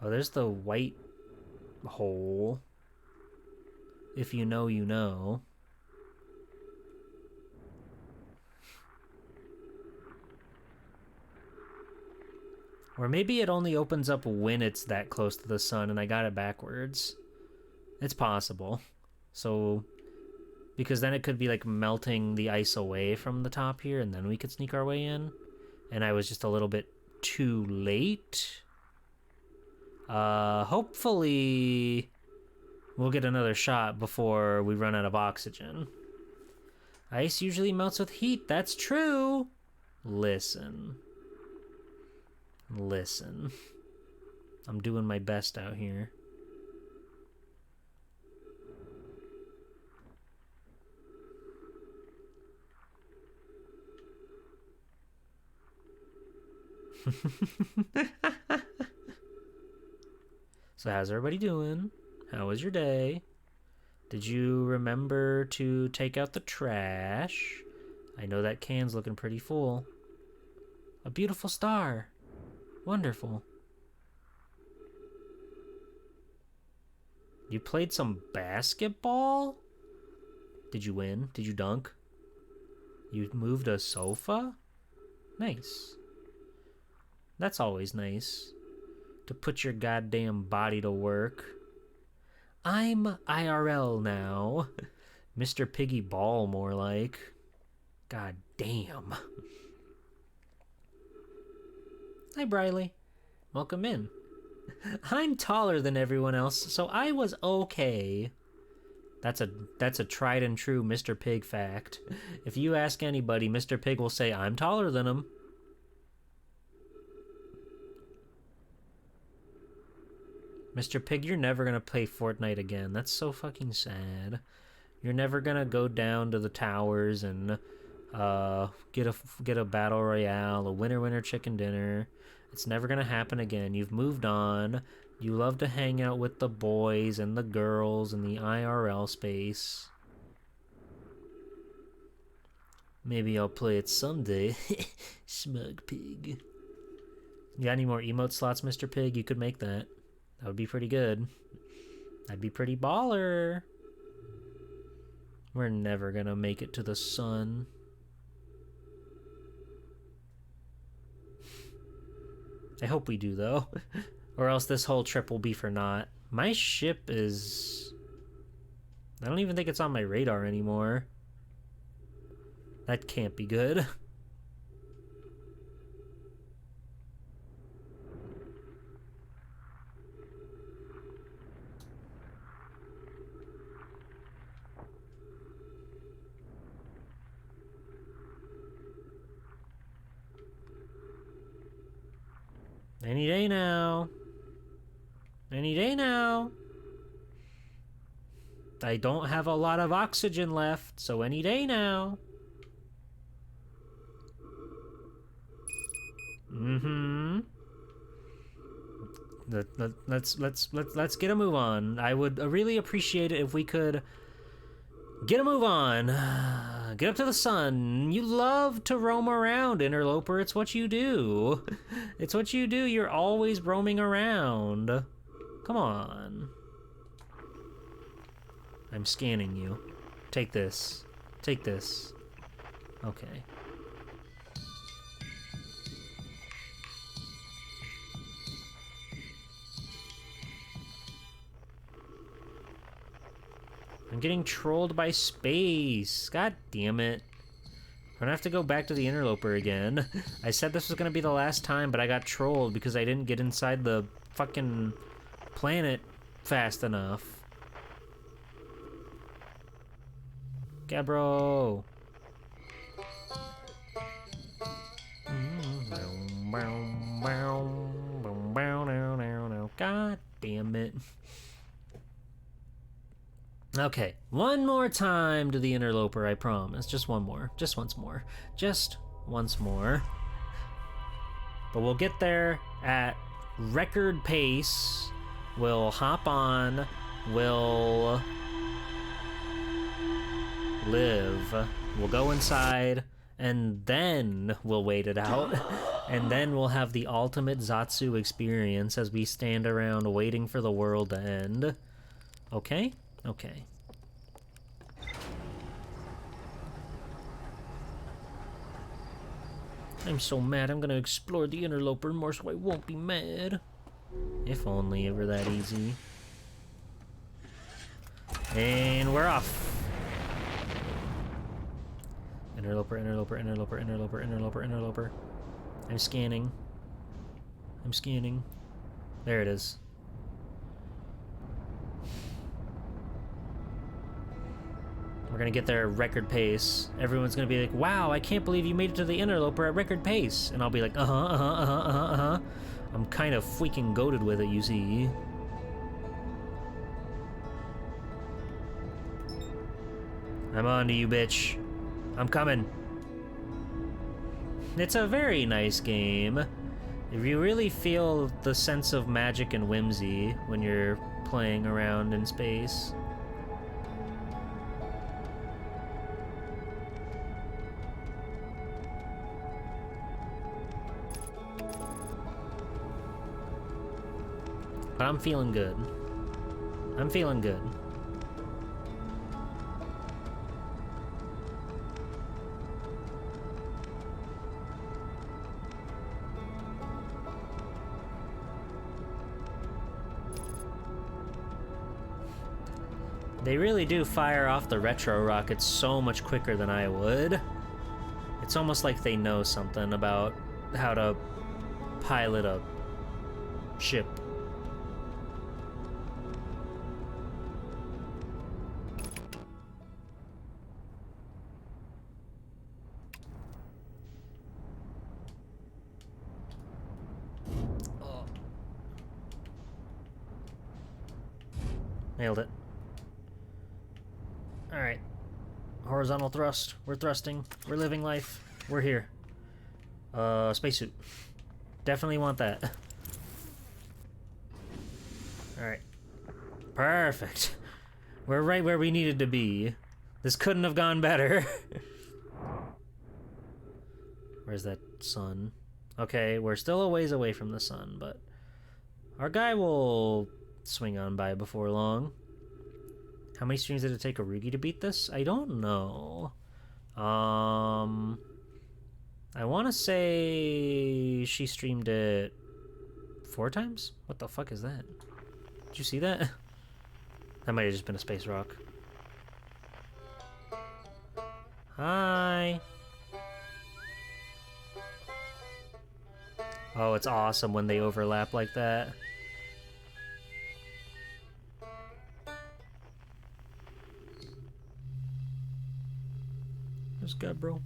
Oh, there's the white hole. If you know, you know. Or maybe it only opens up when it's that close to the sun and I got it backwards. It's possible. So, because then it could be like melting the ice away from the top here and then we could sneak our way in. And I was just a little bit too late. Hopefully we'll get another shot before we run out of oxygen. Ice usually melts with heat. That's true. Listen. Listen. I'm doing my best out here. So how's everybody doing? How was your day? Did you remember to take out the trash? I know that can's looking pretty full. A beautiful star. Wonderful. You played some basketball? Did you win? Did you dunk? You moved a sofa? Nice. That's always nice. To put your goddamn body to work. I'm IRL now. Mr. Piggy Ball, more like. God damn. Hi, Briley. Welcome in. I'm taller than everyone else, so I was okay. That's a tried and true Mr. Pig fact. If you ask anybody, Mr. Pig will say, I'm taller than him. Mr. Pig, you're never gonna play Fortnite again. That's so fucking sad. You're never gonna go down to the towers and get a battle royale, a winner chicken dinner. It's never gonna happen again. You've moved on. You love to hang out with the boys and the girls in the IRL space. Maybe I'll play it someday. Smug pig. You got any more emote slots, Mr. Pig? You could make that. That would be pretty good. That'd be pretty baller. We're never gonna make it to the sun. I hope we do, though. Or else this whole trip will be for naught. My ship is... I don't even think it's on my radar anymore. That can't be good. Any day now. Any day now. I don't have a lot of oxygen left, so any day now. Mm-hmm. Let's get a move on. I would really appreciate it if we could get a move on. Get up to the sun. You love to roam around, Interloper. It's what you do. It's what you do. You're always roaming around. Come on. I'm scanning you. Take this. Take this. Okay. I'm getting trolled by space. God damn it. I'm gonna have to go back to the Interloper again. I said this was gonna be the last time, but I got trolled because I didn't get inside the fucking planet fast enough. Gabro. God damn it. Okay, one more time to the Interloper, I promise. Just one more. Just once more. Just once more. But we'll get there at record pace. We'll hop on. We'll live. We'll go inside. And then we'll wait it out. And then we'll have the ultimate Zatsu experience as we stand around waiting for the world to end. Okay? Okay. I'm so mad I'm gonna explore the Interloper more so I won't be mad. If only it were that easy. And we're off. Interloper, Interloper, Interloper, Interloper, Interloper, Interloper. I'm scanning. I'm scanning. There it is. We're gonna get there at record pace. Everyone's gonna be like, wow, I can't believe you made it to the Interloper at record pace. And I'll be like, I'm kind of freaking goated with it, you see. I'm on to you, bitch. I'm coming. It's a very nice game. If you really feel the sense of magic and whimsy when you're playing around in space. But I'm feeling good. I'm feeling good. They really do fire off the retro rockets so much quicker than I would. It's almost like they know something about how to pilot a ship. Oh. Nailed it. Alright. Horizontal thrust. We're thrusting. We're living life. We're here. Spacesuit. Definitely want that. Alright. Perfect. We're right where we needed to be. This couldn't have gone better. Where's that sun? Okay, we're still a ways away from the sun, but our guy will swing on by before long. How many streams did it take Arugi to beat this? I don't know. I want to say she streamed it 4 times? What the fuck is that? Did you see that? That might have just been a space rock. Hi. Oh, it's awesome when they overlap like that. There's Gabriel.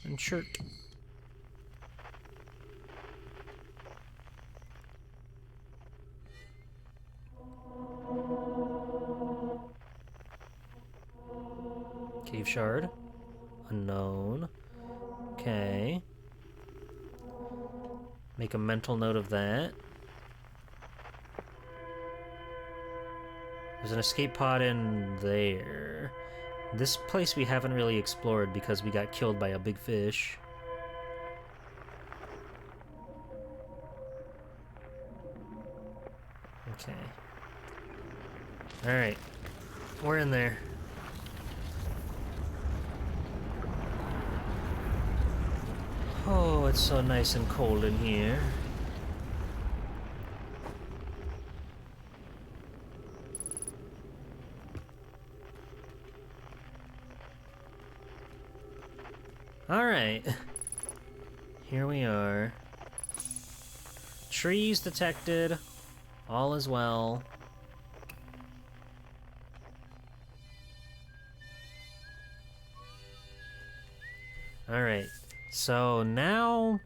And shirt. Cave shard. Unknown. Okay. Make a mental note of that. There's an escape pod in there. This place we haven't really explored because we got killed by a big fish. Okay. Alright. We're in there. Oh, it's so nice and cold in here. Alright. Here we are. Trees detected. All is well. Alright. So now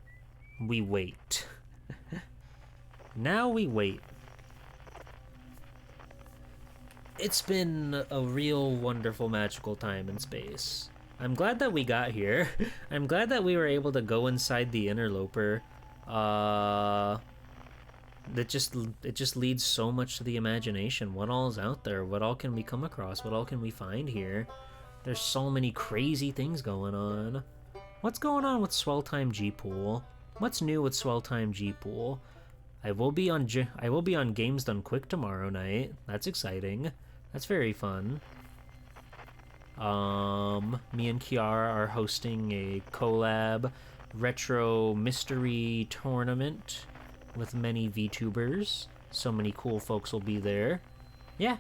we wait. Now we wait. It's been a real wonderful magical time in space. I'm glad that we got here. I'm glad that we were able to go inside the interloper. It just leads so much to the imagination. What all is out there? What all can we come across? What all can we find here? There's so many crazy things going on. What's going on with Swell Time G-Pool? What's new with Swell Time G-Pool? I will be on Games Done Quick tomorrow night. That's exciting. That's very fun. Me and Kiara are hosting a collab retro mystery tournament with many VTubers. So many cool folks will be there. Yeah,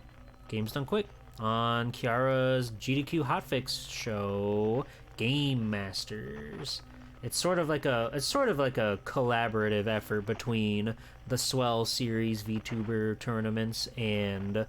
Games Done Quick on Kiara's GDQ Hotfix show, Game Masters. It's sort of like a collaborative effort between the Swell series VTuber tournaments and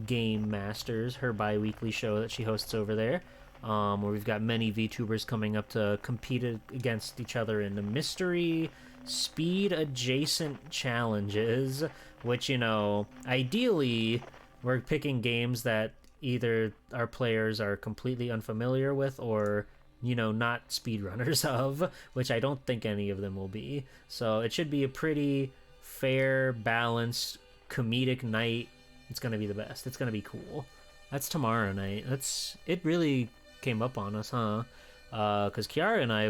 Game Masters, her bi-weekly show that she hosts over there, where we've got many VTubers coming up to compete against each other in the mystery speed adjacent challenges, which, you know, ideally we're picking games that either our players are completely unfamiliar with or, you know, not speedrunners of, which I don't think any of them will be. So it should be a pretty fair, balanced, comedic night. It's gonna be the best. It's gonna be cool. That's tomorrow night. It really came up on us, huh? Because Kiara and I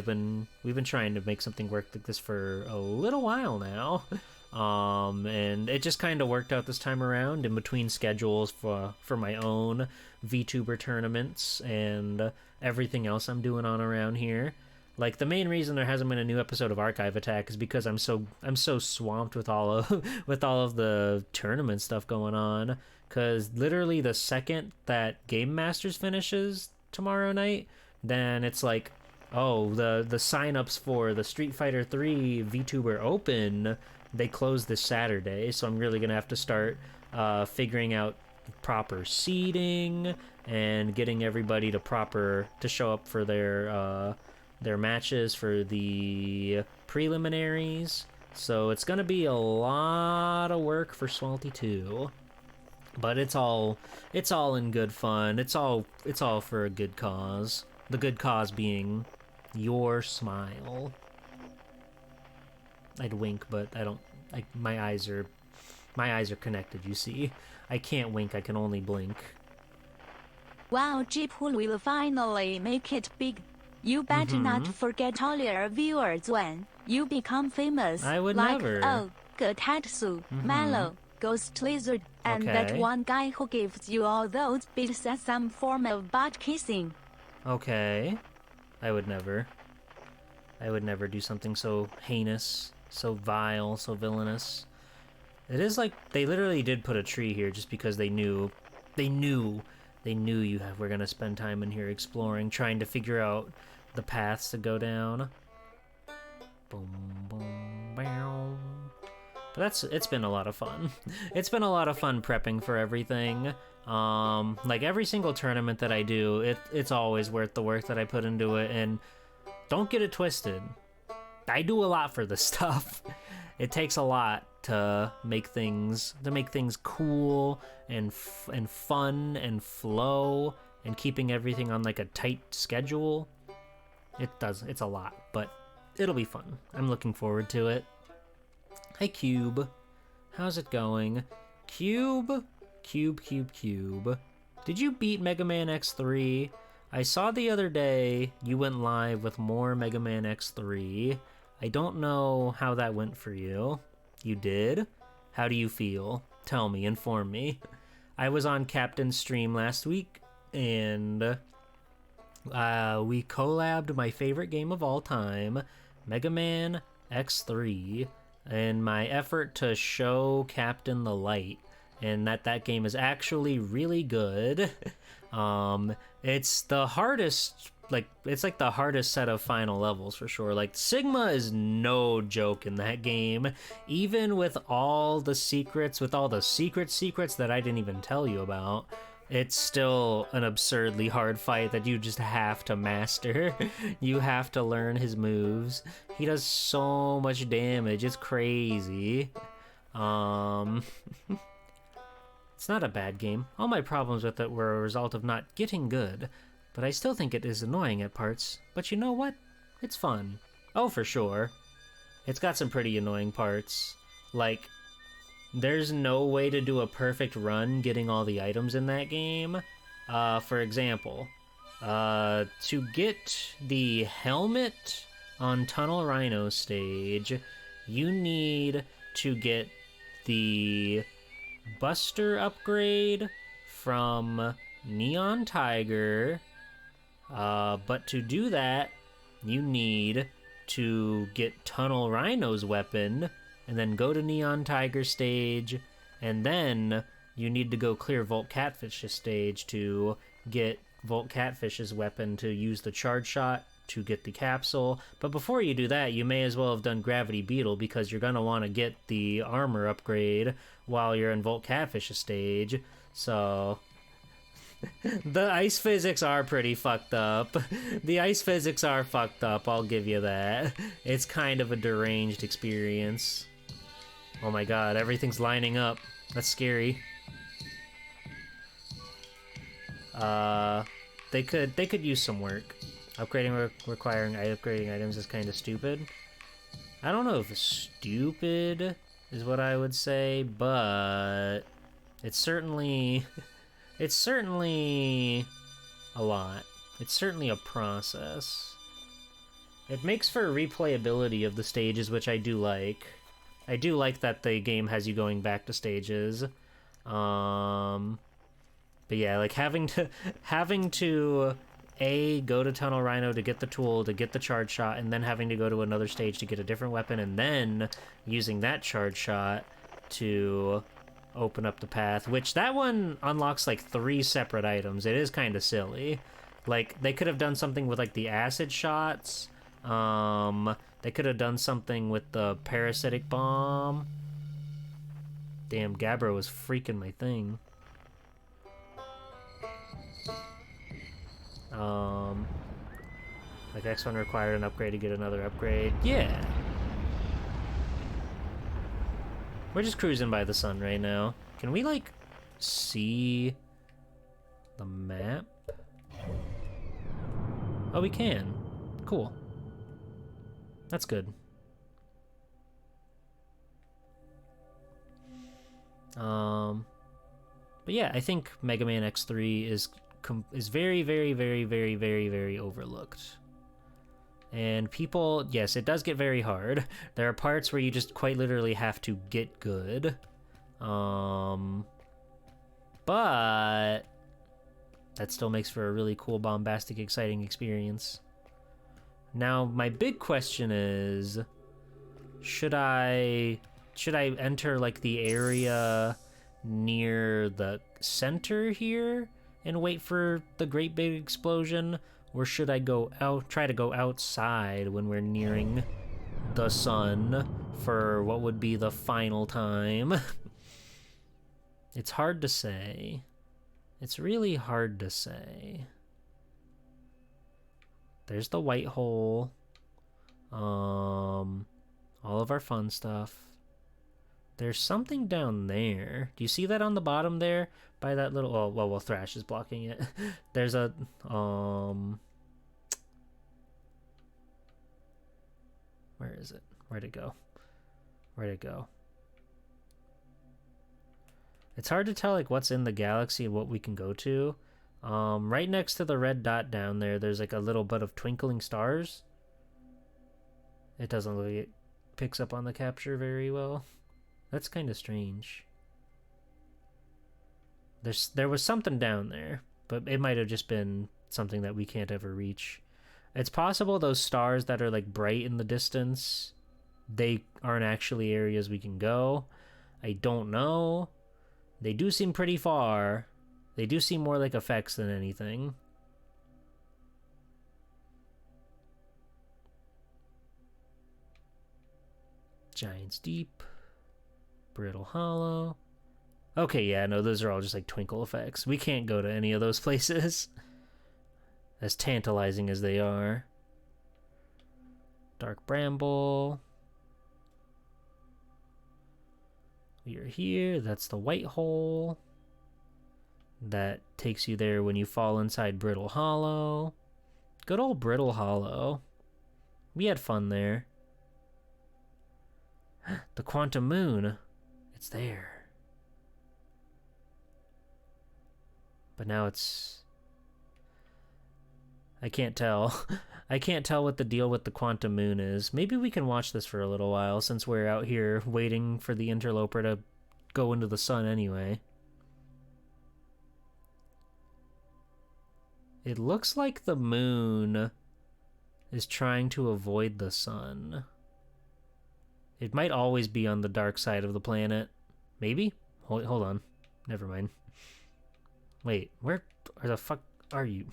we've been trying to make something work like this for a little while now. And it just kind of worked out this time around in between schedules for my own VTuber tournaments and everything else I'm doing on around here. Like, the main reason there hasn't been a new episode of Archive Attack is because I'm so swamped with all of the tournament stuff going on. Because literally the second that Game Masters finishes tomorrow night, then it's like, oh, the signups for the Street Fighter 3 VTuber Open, they close this Saturday, so I'm really gonna have to start figuring out proper seating and getting everybody to show up for their matches for the preliminaries. So it's gonna be a lot of work for Swalty 2, but it's all in good fun. It's all for a good cause. The good cause being your smile. I'd wink, but I don't. My eyes are connected. You see, I can't wink. I can only blink. Wow, G-Pool will finally make it big. You better not forget all your viewers when you become famous. I would like, never. oh, Getatsu, Mellow, Ghost Lizard, and that Okay. one guy who gives you all those beats as some form of butt kissing. Okay. I would never. I would never do something so heinous, so vile, so villainous. It is like they literally did put a tree here just because they knew you were gonna spend time in here exploring, trying to figure out the paths to go down. Boom, boom, bow. But it's been a lot of fun. It's been a lot of fun prepping for everything. Like every single tournament that I do, it's always worth the work that I put into it. And don't get it twisted, I do a lot for this stuff. It takes a lot to make things cool and fun and flow, and keeping everything on like a tight schedule. It's a lot, but it'll be fun. I'm looking forward to it. Hi Cube, how's it going? Cube. Did you beat Mega Man X3? I saw the other day you went live with more Mega Man X3. I don't know how that went for you. You did? How do you feel? Tell me, inform me. I was on Captain's stream last week, and we collabed my favorite game of all time, Mega Man X3, in my effort to show Captain the light, and that game is actually really good. It's the hardest, it's like the hardest set of final levels for sure. Like, Sigma is no joke in that game, even with all the secrets, secrets that I didn't even tell you about. It's still an absurdly hard fight that you just have to master. You have to learn his moves. He does so much damage, it's crazy. It's not a bad game. All my problems with it were a result of not getting good, but I still think it is annoying at parts. But you know what? It's fun. Oh, for sure. It's got some pretty annoying parts. Like, there's no way to do a perfect run getting all the items in that game. For example, to get the helmet on Tunnel Rhino stage, you need to get the Buster upgrade from Neon Tiger, but to do that, you need to get Tunnel Rhino's weapon, and then go to Neon Tiger stage, and then you need to go clear Volt Catfish's stage to get Volt Catfish's weapon to use the charge shot to get the capsule. But before you do that, you may as well have done Gravity Beetle, because you're going to want to get the armor upgrade while you're in Volt Catfish's stage. So the ice physics are pretty fucked up. The ice physics are fucked up, I'll give you that. It's kind of a deranged experience. Oh my god, everything's lining up. That's scary. They could use some work. Requiring upgrading items is kind of stupid. I don't know if stupid is what I would say, but it's certainly a lot. It's certainly a process. It makes for replayability of the stages, which I do like. I do like that the game has you going back to stages. But yeah, like having to go to Tunnel Rhino to get the tool, to get the charge shot, and then having to go to another stage to get a different weapon, and then using that charge shot to open up the path, which that one unlocks like 3 separate items. It is kind of silly. Like, they could have done something with like the acid shots. They could have done something with the parasitic bomb. Damn, Gabbro was freaking my thing. Like X1 required an upgrade to get another upgrade. Yeah. We're just cruising by the sun right now. Can we, like, see the map? Oh, we can. Cool. That's good. But yeah, I think Mega Man X3 is very, very, very, very, very, very overlooked. And people, yes, it does get very hard. There are parts where you just quite literally have to get good. But that still makes for a really cool, bombastic, exciting experience. Now, my big question is, should I enter like the area near the center here and wait for the great big explosion, or should I try to go outside when we're nearing the sun for what would be the final time? It's hard to say. It's really hard to say. There's the white hole. All of our fun stuff. There's something down there. Do you see that on the bottom there? By that little... Oh, well, Thrash is blocking it. There's a... Where is it? Where'd it go? Where'd it go? It's hard to tell like what's in the galaxy and what we can go to. Right next to the red dot down there, there's like a little bit of twinkling stars. It doesn't look like it picks up on the capture very well. That's kind of strange. There was something down there, but it might have just been something that we can't ever reach. It's possible those stars that are like bright in the distance, they aren't actually areas we can go. I don't know. They do seem pretty far. They do seem more like effects than anything. Giant's Deep. Brittle Hollow. Okay, yeah, no, those are all just like twinkle effects. We can't go to any of those places. As tantalizing as they are. Dark Bramble. We are here. That's the white hole. That takes you there when you fall inside Brittle Hollow. Good old Brittle Hollow. We had fun there. The Quantum Moon. It's there. But now it's... I can't tell. I can't tell what the deal with the Quantum Moon is. Maybe we can watch this for a little while since we're out here waiting for the interloper to go into the sun anyway. It looks like the moon is trying to avoid the sun. It might always be on the dark side of the planet. Maybe? Hold on. Never mind. Wait, where the fuck are you?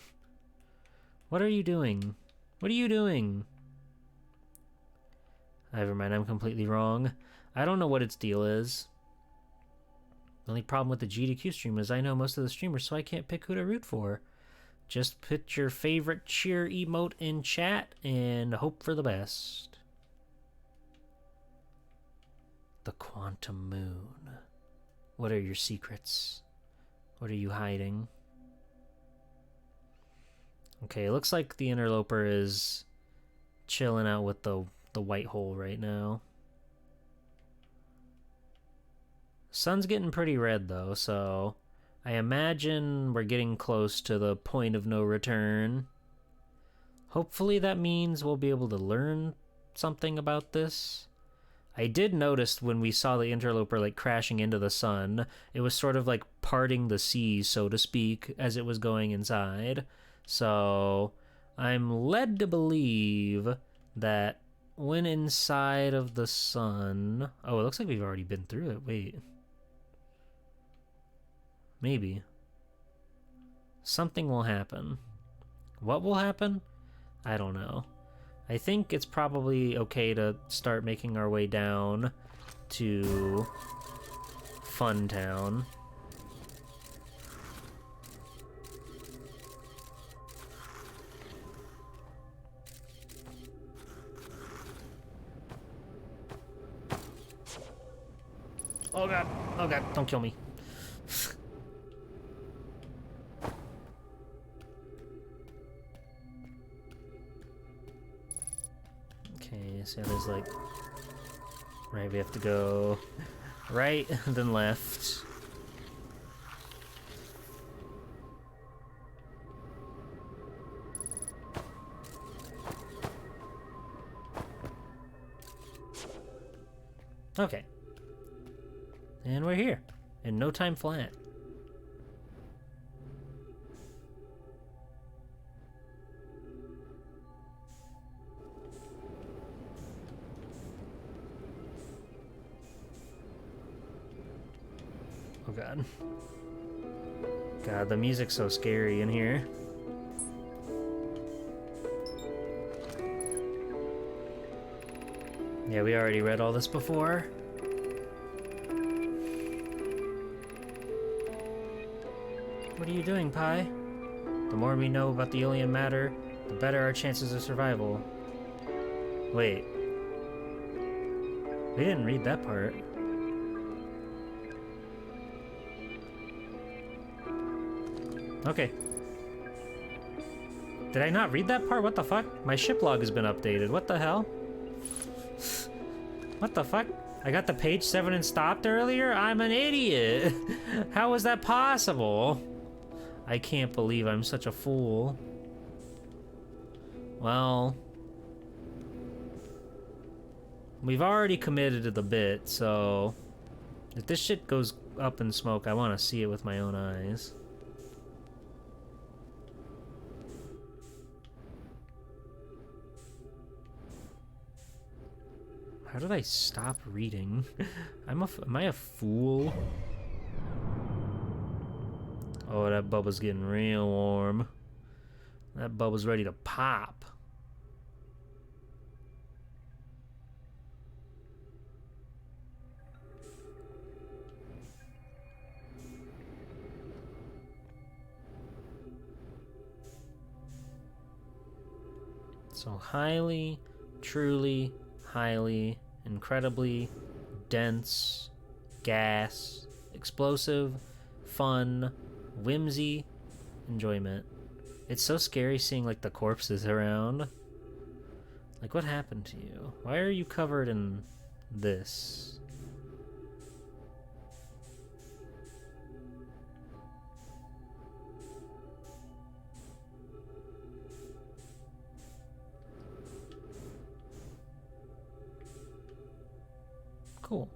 What are you doing? What are you doing? Never mind, I'm completely wrong. I don't know what its deal is. The only problem with the GDQ stream is I know most of the streamers, so I can't pick who to root for. Just put your favorite cheer emote in chat and hope for the best. The Quantum Moon. What are your secrets? What are you hiding? Okay, it looks like the interloper is chilling out with the white hole right now. Sun's getting pretty red though, so I imagine we're getting close to the point of no return. Hopefully that means we'll be able to learn something about this. I did notice when we saw the interloper like crashing into the sun, it was sort of like parting the seas, so to speak, as it was going inside. So I'm led to believe that when inside of the sun... Oh, it looks like we've already been through it. Wait. Maybe. Something will happen. What will happen? I don't know. I think it's probably okay to start making our way down to Funtown. Oh god, don't kill me. Okay, so there's like... Right, we have to go right, then left. Okay. And we're here. In no time flat. Oh god. God, the music's so scary in here. Yeah, we already read all this before. What are you doing, Pi? The more we know about the alien matter, the better our chances of survival. Wait. We didn't read that part. Okay. Did I not read that part? What the fuck? My ship log has been updated. What the hell? What the fuck? I got the page 7 and stopped earlier? I'm an idiot. How is that possible? I can't believe I'm such a fool. Well, we've already committed to the bit, so if this shit goes up in smoke, I want to see it with my own eyes. How did I stop reading? Am I a fool? Oh, that bubble's getting real warm. That bubble's ready to pop. So highly, truly, highly, incredibly, dense, gas, explosive, fun, whimsy, enjoyment. It's so scary seeing like the corpses around. Like, what happened to you? Why are you covered in this? Cool.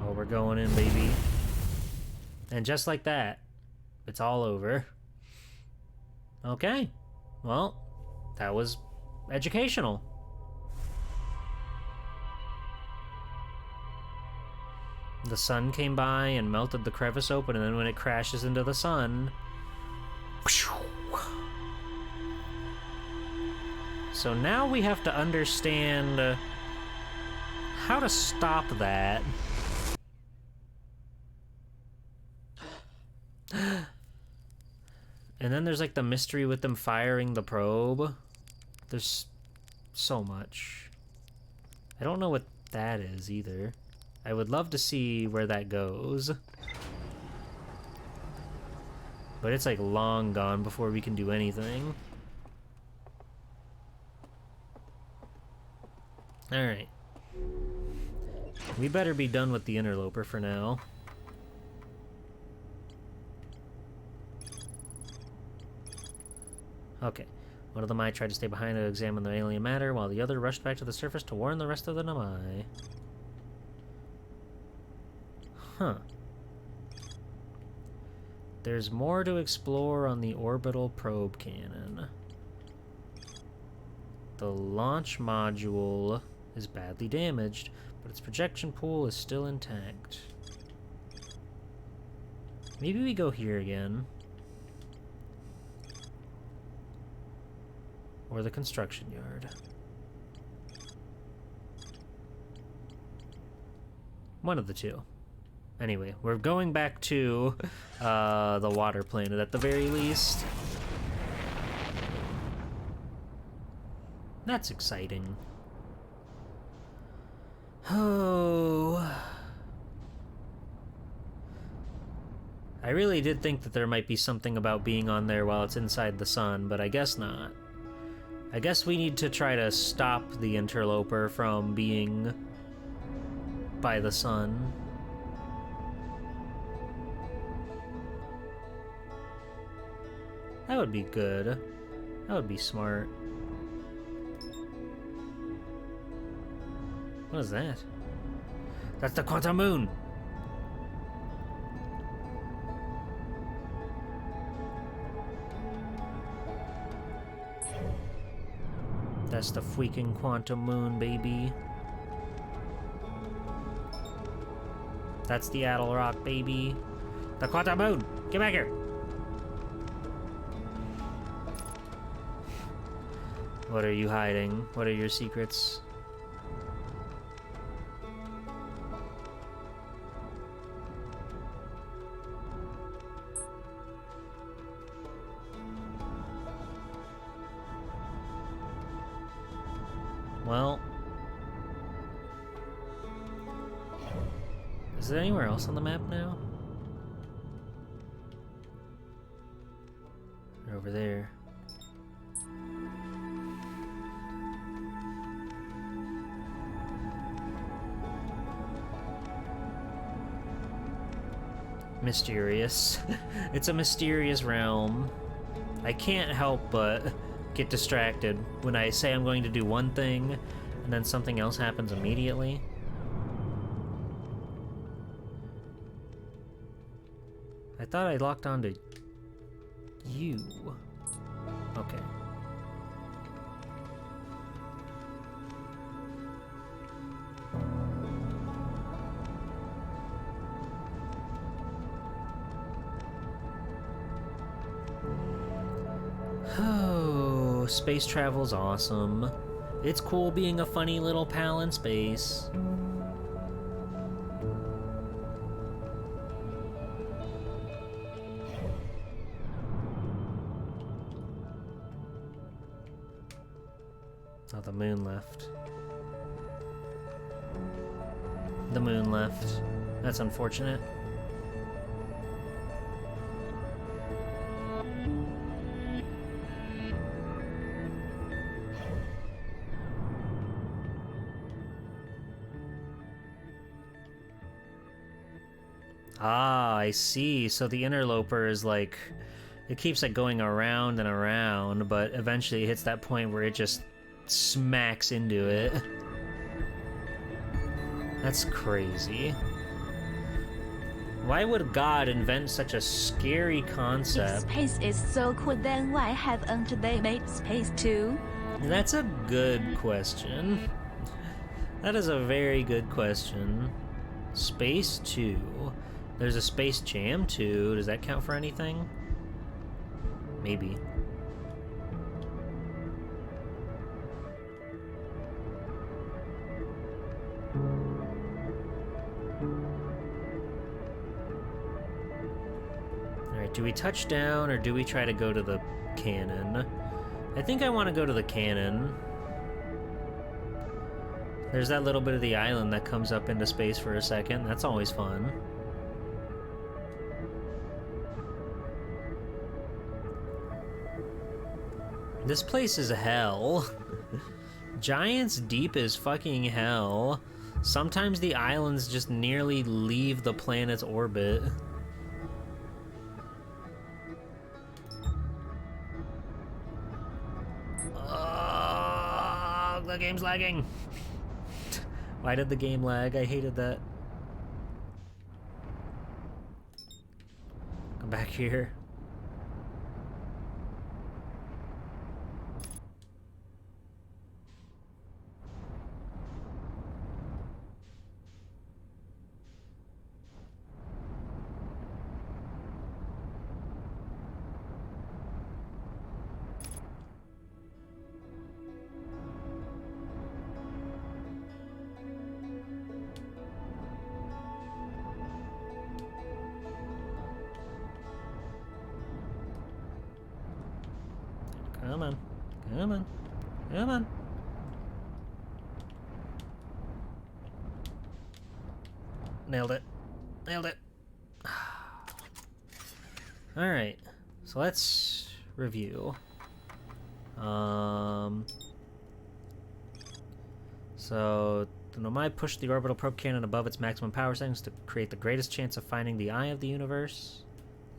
Oh, we're going in, baby. And just like that, it's all over. Okay. Well, that was educational. The sun came by and melted the crevice open, and then when it crashes into the sun... So now we have to understand how to stop that. And then there's like the mystery with them firing the probe. There's so much. I don't know what that is either. I would love to see where that goes. But it's like long gone before we can do anything. Alright. We better be done with the interloper for now. Okay. One of the Mai tried to stay behind to examine the alien matter, while the other rushed back to the surface to warn the rest of the Namai. Huh. There's more to explore on the orbital probe cannon. The launch module is badly damaged, but its projection pool is still intact. Maybe we go here again. Or the construction yard. One of the two. Anyway, we're going back to the water planet at the very least. That's exciting. Oh. I really did think that there might be something about being on there while it's inside the sun, but I guess not. I guess we need to try to stop the interloper from being by the sun. That would be good. That would be smart. What is that? That's the quantum moon! That's the freaking quantum moon, baby. That's the Addle Rock, baby. The quantum moon! Get back here! What are you hiding? What are your secrets? Well, is there anywhere else on the map now? They're over there. Mysterious. It's a mysterious realm. I can't help but get distracted when I say I'm going to do one thing and then something else happens immediately. I thought I locked onto you. Okay. Oh, space travel's awesome. It's cool being a funny little pal in space. Oh, the moon left. The moon left. That's unfortunate. Ah, I see. So the interloper is like, it keeps like going around and around, but eventually it hits that point where it just smacks into it. That's crazy. Why would God invent such a scary concept? If space is so cool, then why haven't they made space too? That's a good question. That is a very good question. Space 2. There's a Space Jam 2. Does that count for anything? Maybe. Alright, do we touch down or do we try to go to the cannon? I think I want to go to the cannon. There's that little bit of the island that comes up into space for a second. That's always fun. This place is hell. Giants deep as fucking hell. Sometimes the islands just nearly leave the planet's orbit. Oh, the game's lagging. Why did the game lag? I hated that. Come back here. Come on. Come on. Come on. Nailed it. Nailed it. Alright. So let's review. So the Nomai pushed the orbital probe cannon above its maximum power settings to create the greatest chance of finding the eye of the universe.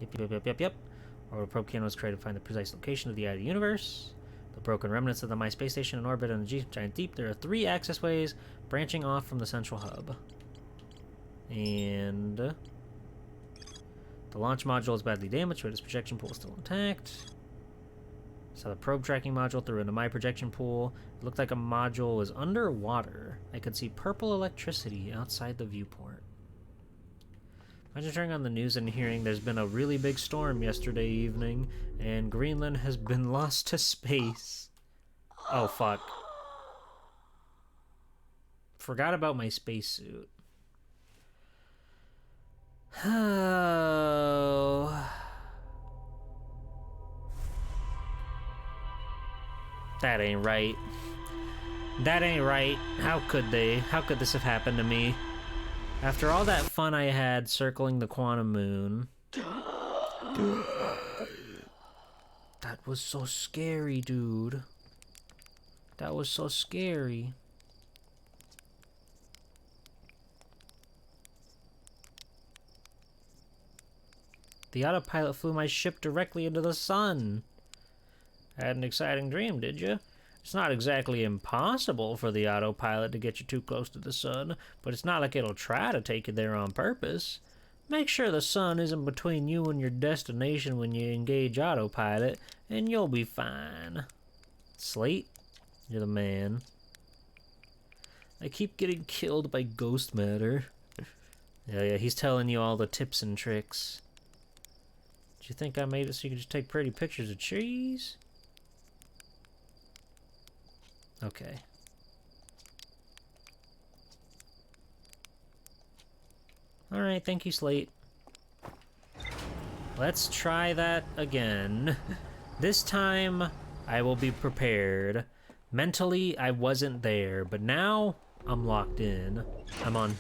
Yep. Orbital probe cannon was created to find the precise location of the eye of the universe. The broken remnants of the My Space Station in orbit on the Giant Deep. There are 3 access ways branching off from the central hub. And the launch module is badly damaged, but its projection pool is still intact. So the probe tracking module threw into my projection pool. It looked like a module was underwater. I could see purple electricity outside the viewport. Imagine turning on the news and hearing there's been a really big storm yesterday evening, and Greenland has been lost to space. Oh, fuck. Forgot about my spacesuit. Oh. That ain't right. That ain't right. How could they? How could this have happened to me? After all that fun I had circling the quantum moon. That was so scary, dude. That was so scary. The autopilot flew my ship directly into the sun. Had an exciting dream, did you? It's not exactly impossible for the autopilot to get you too close to the sun, but it's not like it'll try to take you there on purpose. Make sure the sun isn't between you and your destination when you engage autopilot, and you'll be fine. Slate, you're the man. I keep getting killed by ghost matter. Yeah, he's telling you all the tips and tricks. Do you think I made it so you could just take pretty pictures of trees? Okay. Alright, thank you, Slate. Let's try that again. This time, I will be prepared. Mentally, I wasn't there, but now, I'm locked in. I'm on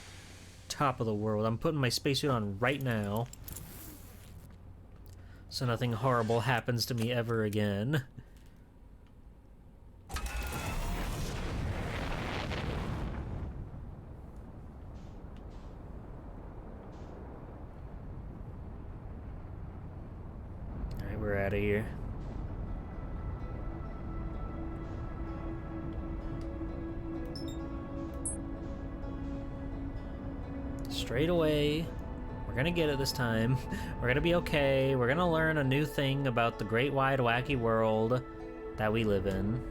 top of the world. I'm putting my spacesuit on right now, so nothing horrible happens to me ever again. Alright, we're out of here. Straight away. We're gonna get it this time. We're gonna be okay. We're gonna learn a new thing about the great wide wacky world that we live in.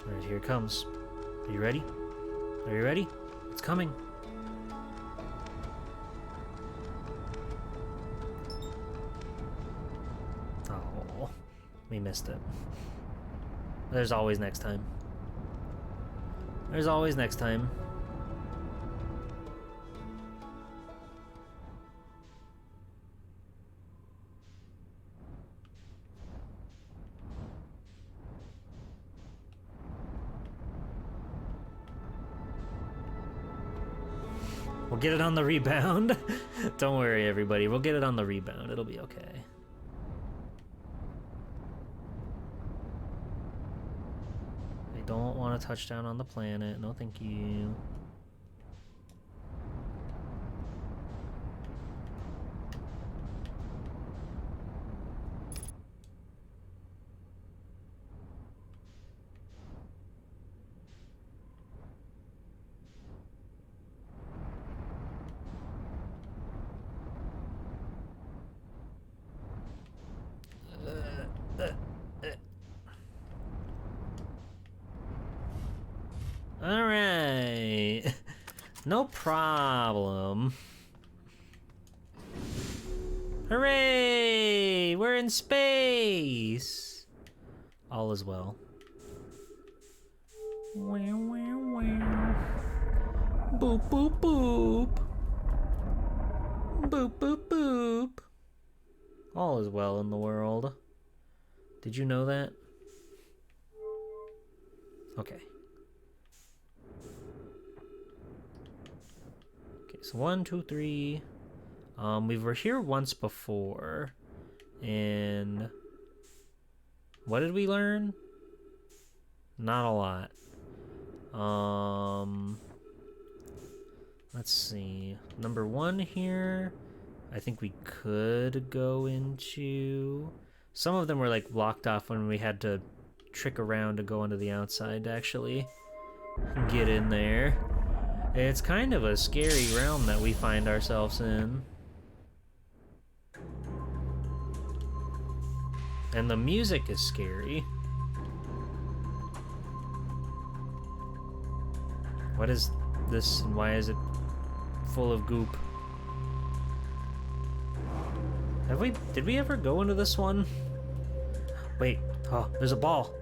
Alright, here it comes. Are you ready? Are you ready? It's coming. Oh, we missed it. There's always next time. There's always next time. We'll get it on the rebound. Don't worry, everybody. We'll get it on the rebound. It'll be okay. I don't want a touchdown on the planet. No, thank you. Alright. No problem. Hooray! We're in space! All is well. Boop, boop, boop. Boop, boop, boop. All is well in the world. Did you know that? Okay. Okay, So 1, 2, 3. We were here once before, and what did we learn? Not a lot. Let's see. Number 1 here, I think we could go into. Some of them were like blocked off when we had to trick around to go onto the outside to actually get in there. It's kind of a scary realm that we find ourselves in. And the music is scary. What is this and why is it full of goop? Did we ever go into this one? Wait, oh, there's a ball.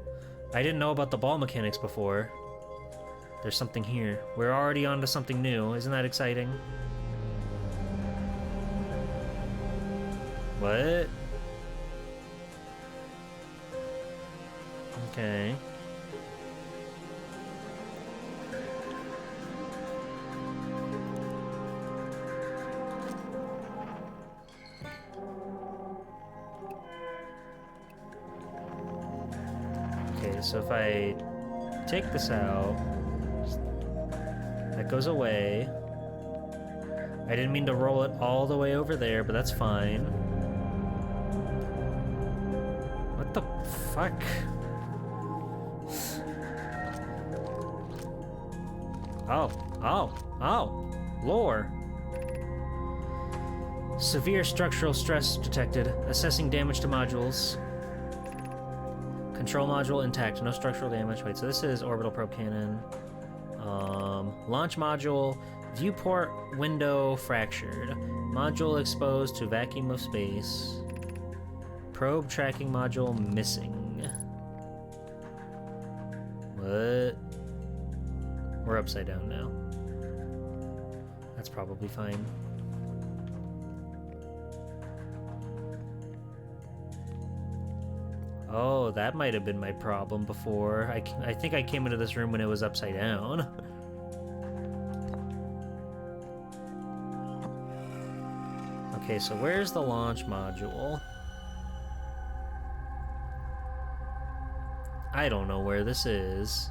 I didn't know about the ball mechanics before. There's something here. We're already on to something new. Isn't that exciting? What? Okay. Okay, so if I take this out, that goes away. I didn't mean to roll it all the way over there, but that's fine. What the fuck? Oh, lore. Severe structural stress detected. Assessing damage to modules. Control module intact, no structural damage. Wait, so this is orbital probe cannon. Launch module, viewport window fractured. Module exposed to vacuum of space. Probe tracking module missing. What? We're upside down now. That's probably fine. Oh, that might have been my problem before. I think I came into this room when it was upside down. Okay, so where's the launch module? I don't know where this is.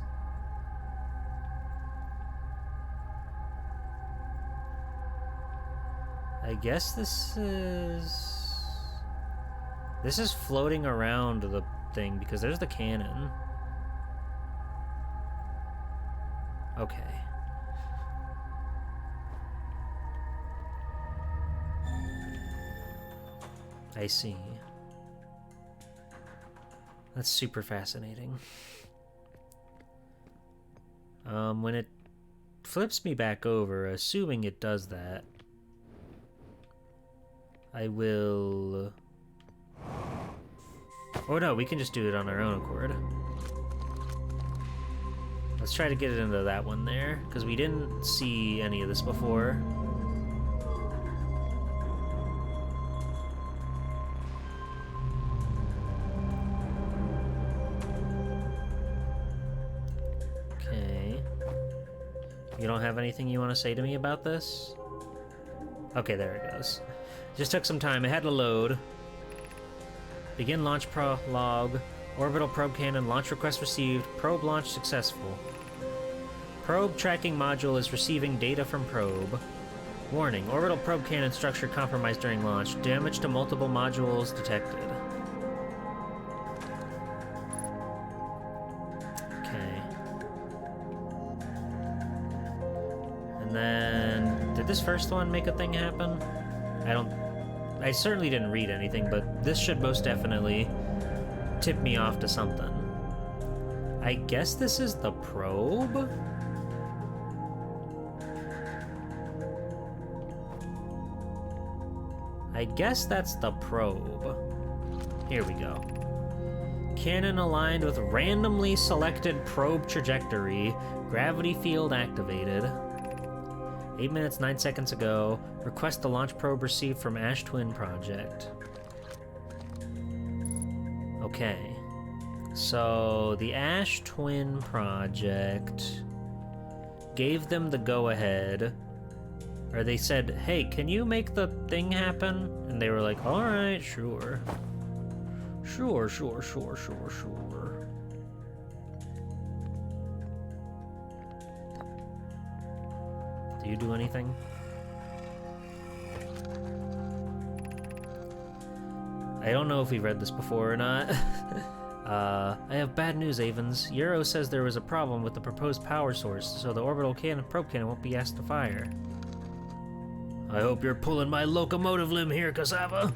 I guess this is floating around the thing because there's the cannon. Okay. I see. That's super fascinating. When it flips me back over, assuming it does that, I will... Oh no, we can just do it on our own accord. Let's try to get it into that one there, because we didn't see any of this before. Okay. You don't have anything you want to say to me about this? Okay, there it goes. Just took some time. It had to load. Begin launch prologue. Orbital probe cannon. Launch request received. Probe launch successful. Probe tracking module is receiving data from probe. Warning. Orbital probe cannon structure compromised during launch. Damage to multiple modules detected. Okay. And then... Did this first one make a thing happen? I certainly didn't read anything, but this should most definitely tip me off to something. I guess this is the probe? I guess that's the probe. Here we go. Cannon aligned with randomly selected probe trajectory. Gravity field activated. 8 minutes, 9 seconds ago. Request the launch probe received from Ash Twin Project. Okay. So, the Ash Twin Project gave them the go-ahead. Or they said, hey, can you make the thing happen? And they were like, alright, sure. Sure. Do you do anything? I don't know if we've read this before or not. I have bad news, Avens. Euro says there was a problem with the proposed power source, so the orbital probe cannon won't be asked to fire. I hope you're pulling my locomotive limb here, Cassava.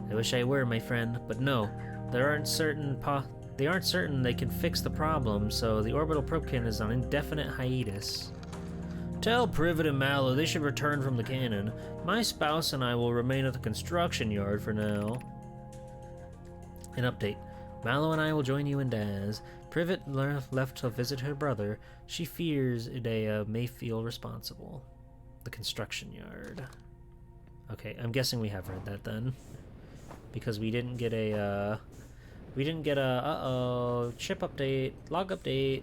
I wish I were, my friend, but no. They aren't certain they can fix the problem, so the orbital probe cannon is on indefinite hiatus. Tell Privet and Mallow they should return from the cannon. My spouse and I will remain at the construction yard for now. An update. Mallow and I will join you in Daz. Privet left to visit her brother. She fears Idea may feel responsible. The construction yard. Okay, I'm guessing we have read that then. Because we didn't get a, ship update, log update.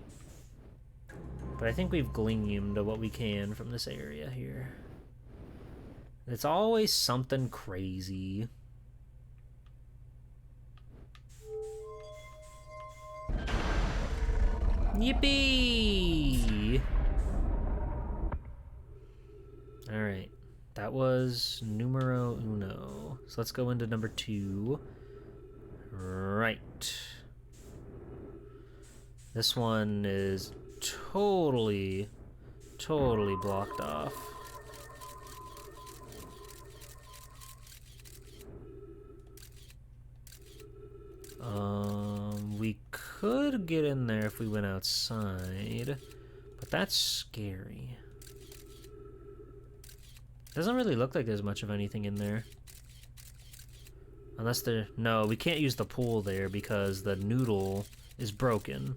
But I think we've gleaned what we can from this area here. It's always something crazy. Yippee! Alright, that was numero uno. So let's go into number 2. Right. This one is totally blocked off. We could get in there if we went outside, but that's scary. Doesn't really look like there's much of anything in there. Unless there... No, we can't use the pool there because the noodle is broken.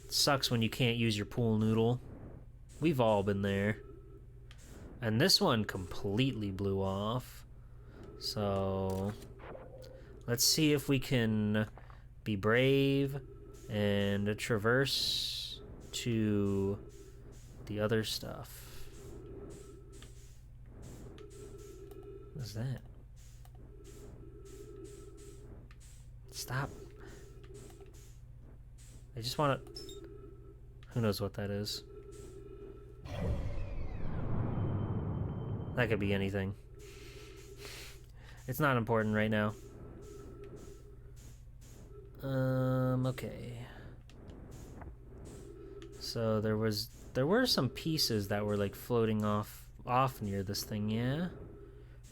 It sucks when you can't use your pool noodle. We've all been there. And this one completely blew off. So... let's see if we can be brave and traverse to the other stuff. What's that? Stop. I just want to... Who knows what that is? That could be anything. It's not important right now. Okay. So there were some pieces that were like floating off near this thing, yeah?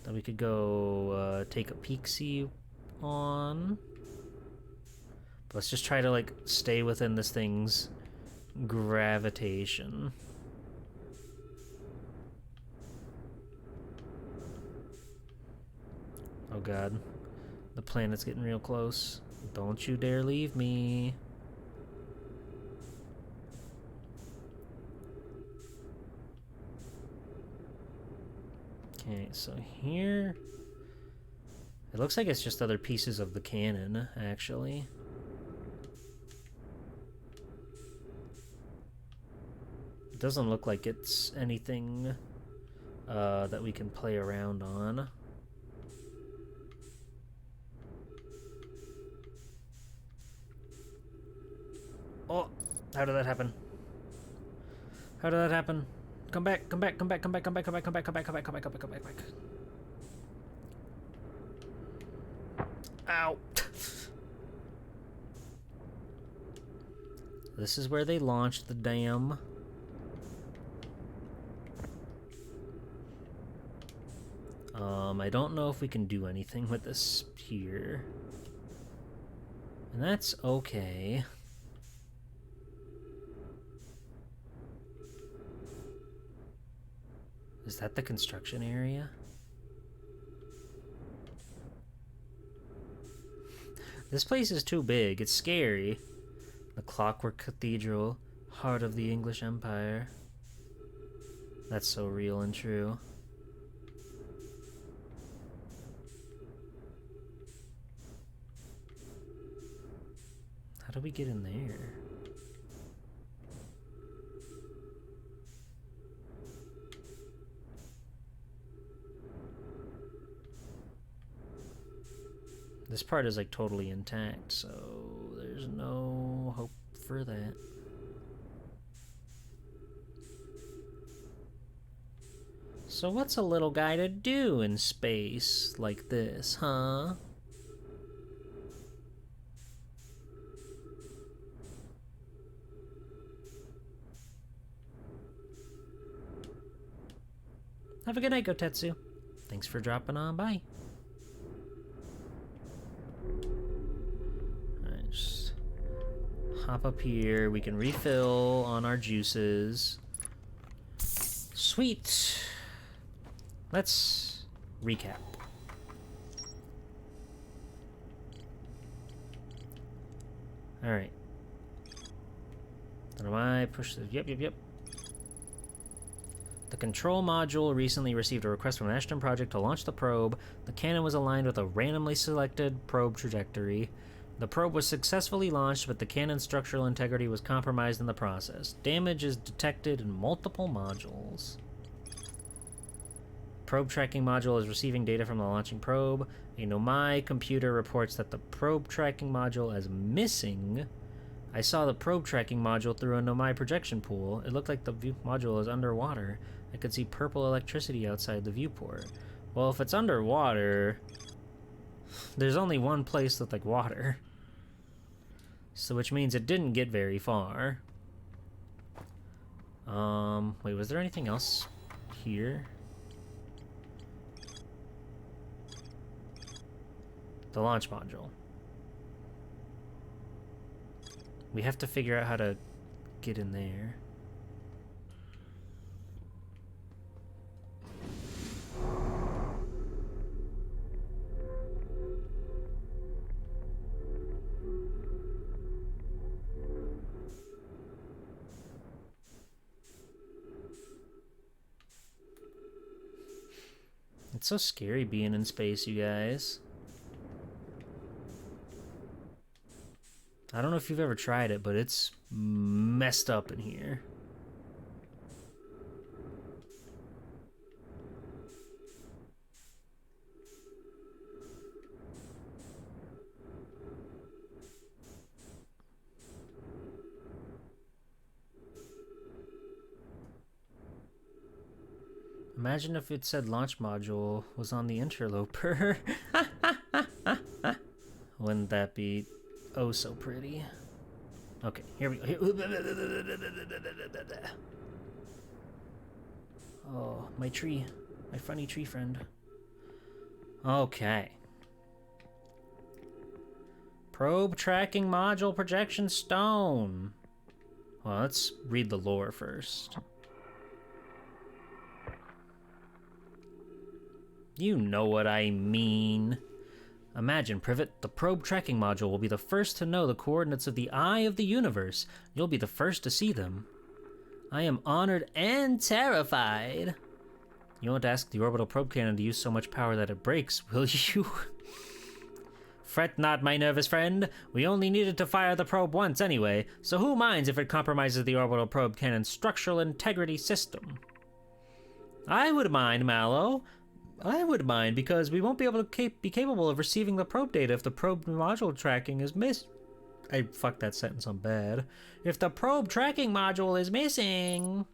That we could go take a peek-see on. But let's just try to like stay within this thing's gravitation. Oh god. The planet's getting real close. Don't you dare leave me. Okay, so here... It looks like it's just other pieces of the cannon, actually. It doesn't look like it's anything that we can play around on. Oh, how did that happen? How did that happen? Come back, come back, come back, come back, come back, come back, come back, come back, come back, come back, come back, come back, come back. Ow. This is where they launched the dam. I don't know if we can do anything with this here. And that's okay. Is that the construction area? This place is too big. It's scary. The Clockwork Cathedral, heart of the English Empire. That's so real and true. How do we get in there? This part is like totally intact, so there's no hope for that. So what's a little guy to do in space like this, huh? Have a good night, Gotetsu. Thanks for dropping on by. Alright, just hop up here. We can refill on our juices. Sweet. Let's recap. Alright. Then I push the... Yep. The control module recently received a request from an Ashton project to launch the probe. The cannon was aligned with a randomly selected probe trajectory. The probe was successfully launched, but the cannon's structural integrity was compromised in the process. Damage is detected in multiple modules. Probe tracking module is receiving data from the launching probe. A Nomai computer reports that the probe tracking module is missing. I saw the probe tracking module through a Nomai projection pool. It looked like the view module is underwater. I could see purple electricity outside the viewport. Well, if it's underwater, there's only one place with like water. So which means it didn't get very far. Wait, was there anything else here? The launch module. We have to figure out how to get in there. It's so scary being in space, you guys. I don't know if you've ever tried it, but it's messed up in here. Imagine if it said launch module was on the interloper. Wouldn't that be oh so pretty? Okay, here we go. Oh, my tree. My funny tree friend. Okay. Probe tracking module projection stone. Well, let's read the lore first. You know what I mean. Imagine, Privet, the probe tracking module will be the first to know the coordinates of the eye of the universe. You'll be the first to see them. I am honored and terrified. You won't ask the orbital probe cannon to use so much power that it breaks, will you? Fret not, my nervous friend. We only needed to fire the probe once anyway, so who minds if it compromises the orbital probe cannon's structural integrity system? I would mind, Mallow. I would mind, because we won't be able to be capable of receiving the probe data if the probe module tracking is I fucked that sentence, I'm bad. If the probe tracking module is missing...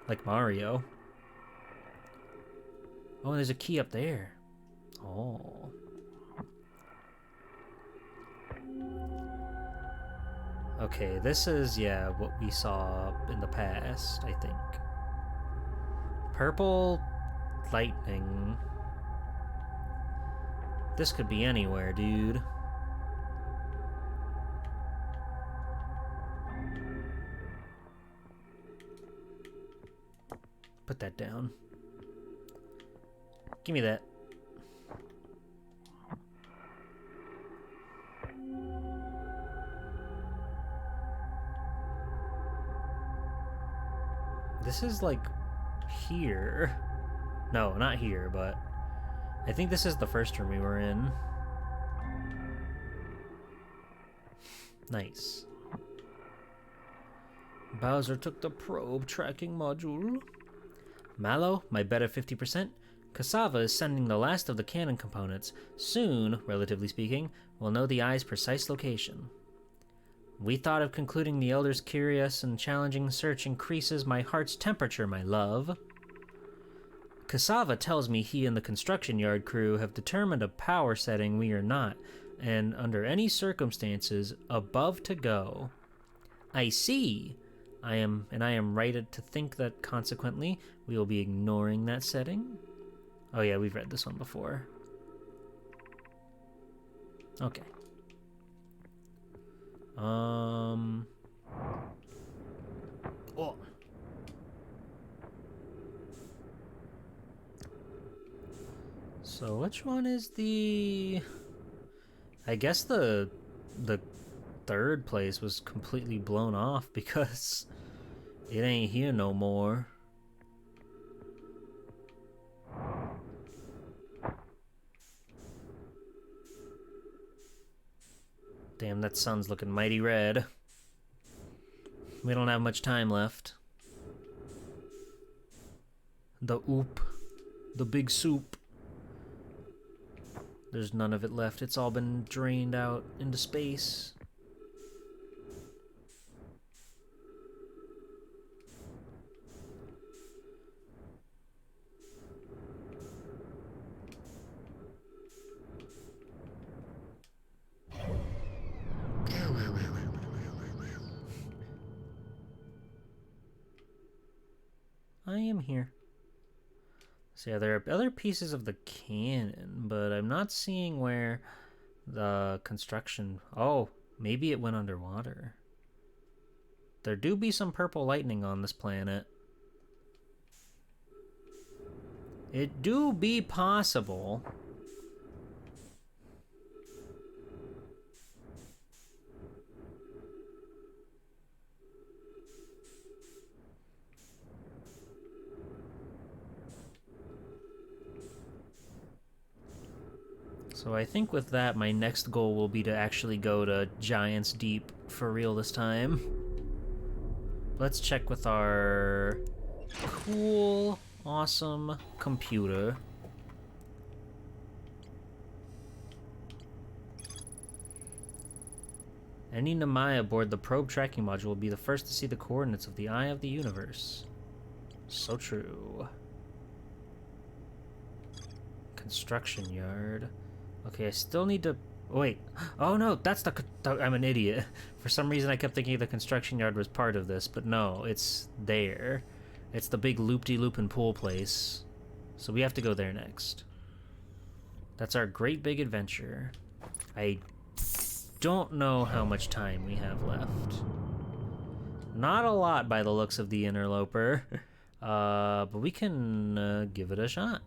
Like Mario. Oh, there's a key up there. Oh. Okay, this is, yeah, what we saw in the past, I think. Purple... lightning. This could be anywhere, dude. Put that down. Give me that. This is like here. No, not here, but I think this is the first room we were in. Nice. Bowser took the probe tracking module. Mallow, my bet of 50%. Cassava is sending the last of the cannon components. Soon, relatively speaking, we'll know the eye's precise location. We thought of concluding the Elder's curious and challenging search increases my heart's temperature, my love. Cassava tells me he and the construction yard crew have determined a power setting we are not, and under any circumstances, above to go. I see. I am right to think that, consequently, we will be ignoring that setting. Oh yeah, we've read this one before. Okay. Oh. So which one is the... I guess the third place was completely blown off because it ain't here no more. Damn, that sun's looking mighty red. We don't have much time left. The oop. The big soup. There's none of it left. It's all been drained out into space. I am here. So yeah, there are other pieces of the cannon, but I'm not seeing where the construction... Oh, maybe it went underwater. There do be some purple lightning on this planet. It do be possible. So I think with that, my next goal will be to actually go to Giants Deep for real this time. Let's check with our cool, awesome computer. Any Nemai aboard the probe tracking module will be the first to see the coordinates of the eye of the universe. So true. Construction yard. Okay, I still need to... Oh, wait. Oh, no, that's the... I'm an idiot. For some reason, I kept thinking the construction yard was part of this, but no, it's there. It's the big loop-de-loopin' pool place. So we have to go there next. That's our great big adventure. I don't know how much time we have left. Not a lot by the looks of the interloper. But we can give it a shot.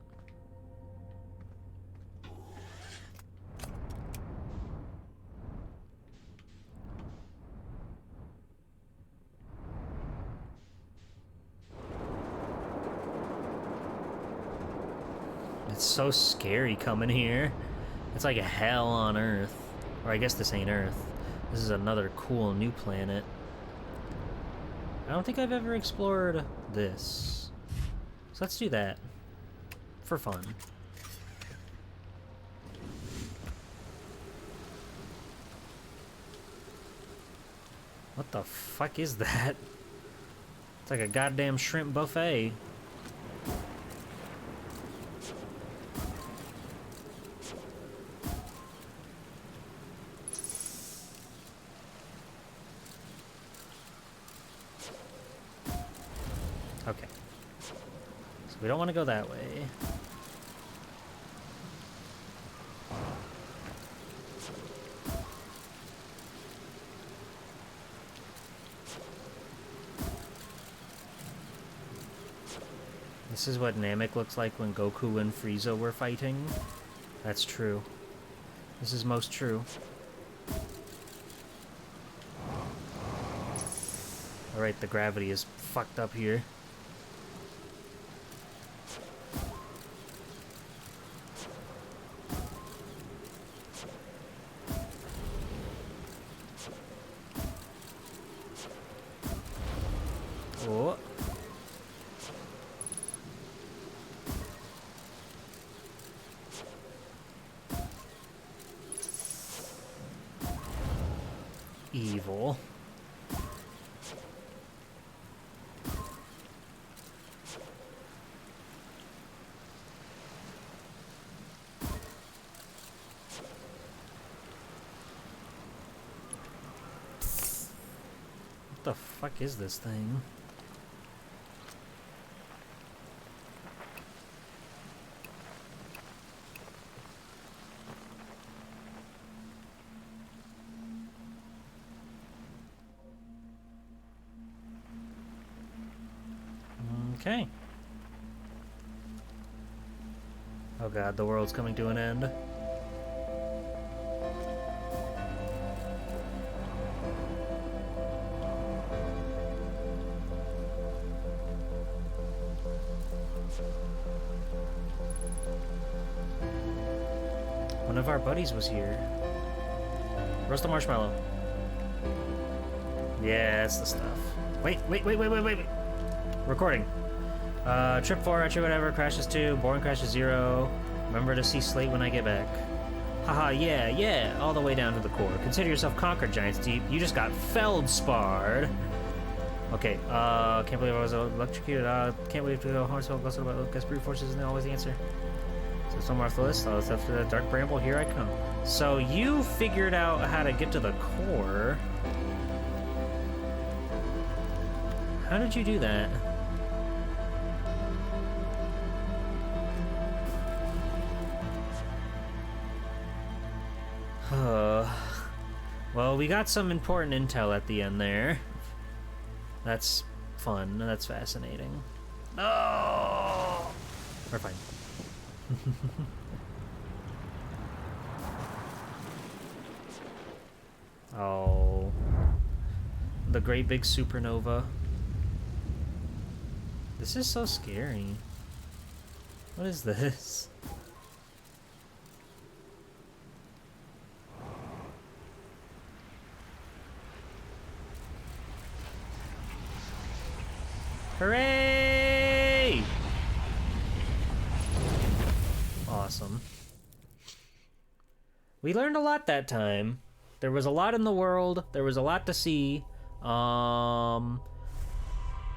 It's so scary coming here. It's like a hell on Earth. Or I guess this ain't Earth. This is another cool new planet. I don't think I've ever explored this. So let's do that. For fun. What the fuck is that? It's like a goddamn shrimp buffet. Okay. So we don't want to go that way. This is what Namek looks like when Goku and Frieza were fighting. That's true. This is most true. Alright, the gravity is fucked up here. evil. What the fuck is this thing? Okay. Oh god, the world's coming to an end. One of our buddies was here. Roast the marshmallow. Yeah, that's the stuff. Wait. Recording. Trip 4, entry whatever, crashes 2, boring crashes 0. Remember to see Slate when I get back. Haha, yeah, all the way down to the core. Consider yourself conquered, Giants Deep. You just got feldsparred. Okay, can't believe I was electrocuted. Can't wait to go home. So guess brute forces isn't always the answer. So somewhere off the list, let's after the dark bramble, here I come. So you figured out how to get to the core. How did you do that? Well, we got some important intel at the end there. That's fun. That's fascinating. Oh! We're fine. Oh. The great big supernova. This is so scary. What is this? Hooray! Awesome. We learned a lot that time. There was a lot in the world. There was a lot to see.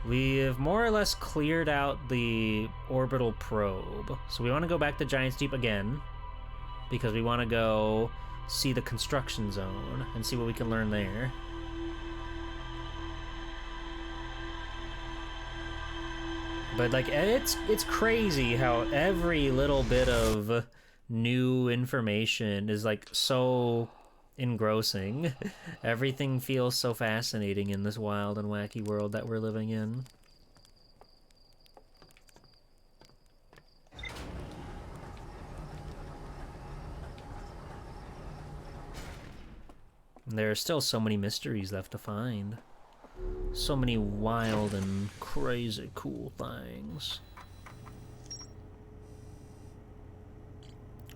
We have more or less cleared out the orbital probe. So we want to go back to Giants Deep again, because we want to go see the construction zone and see what we can learn there. But like, it's crazy how every little bit of new information is like so engrossing. Everything feels so fascinating in this wild and wacky world that we're living in. And there are still so many mysteries left to find. So many wild and crazy cool things.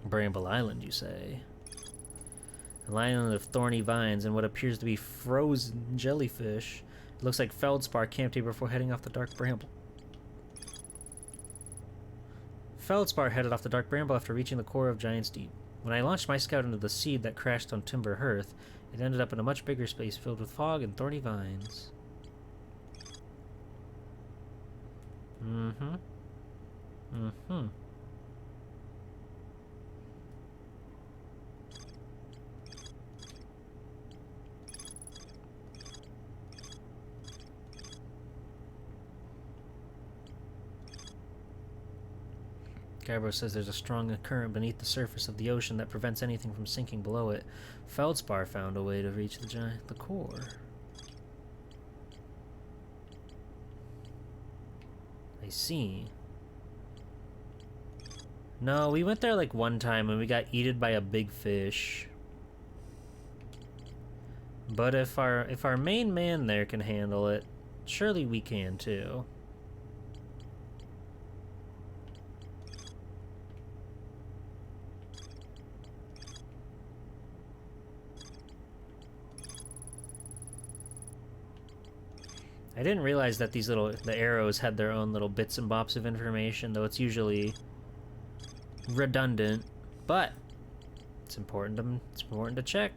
Bramble Island, you say? An island of thorny vines and what appears to be frozen jellyfish. It looks like feldspar camped here before heading off the dark bramble. Feldspar headed off the dark bramble after reaching the core of Giants Deep. When I launched my scout into the seed that crashed on Timber Hearth, it ended up in a much bigger space filled with fog and thorny vines. Gabbro says there's a strong current beneath the surface of the ocean that prevents anything from sinking below it. Feldspar found a way to reach the core. I see. No, we went there like one time and we got eaten by a big fish. But if our main man there can handle it, surely we can too. I didn't realize that the arrows had their own little bits and bops of information, though it's usually redundant, but it's important to check.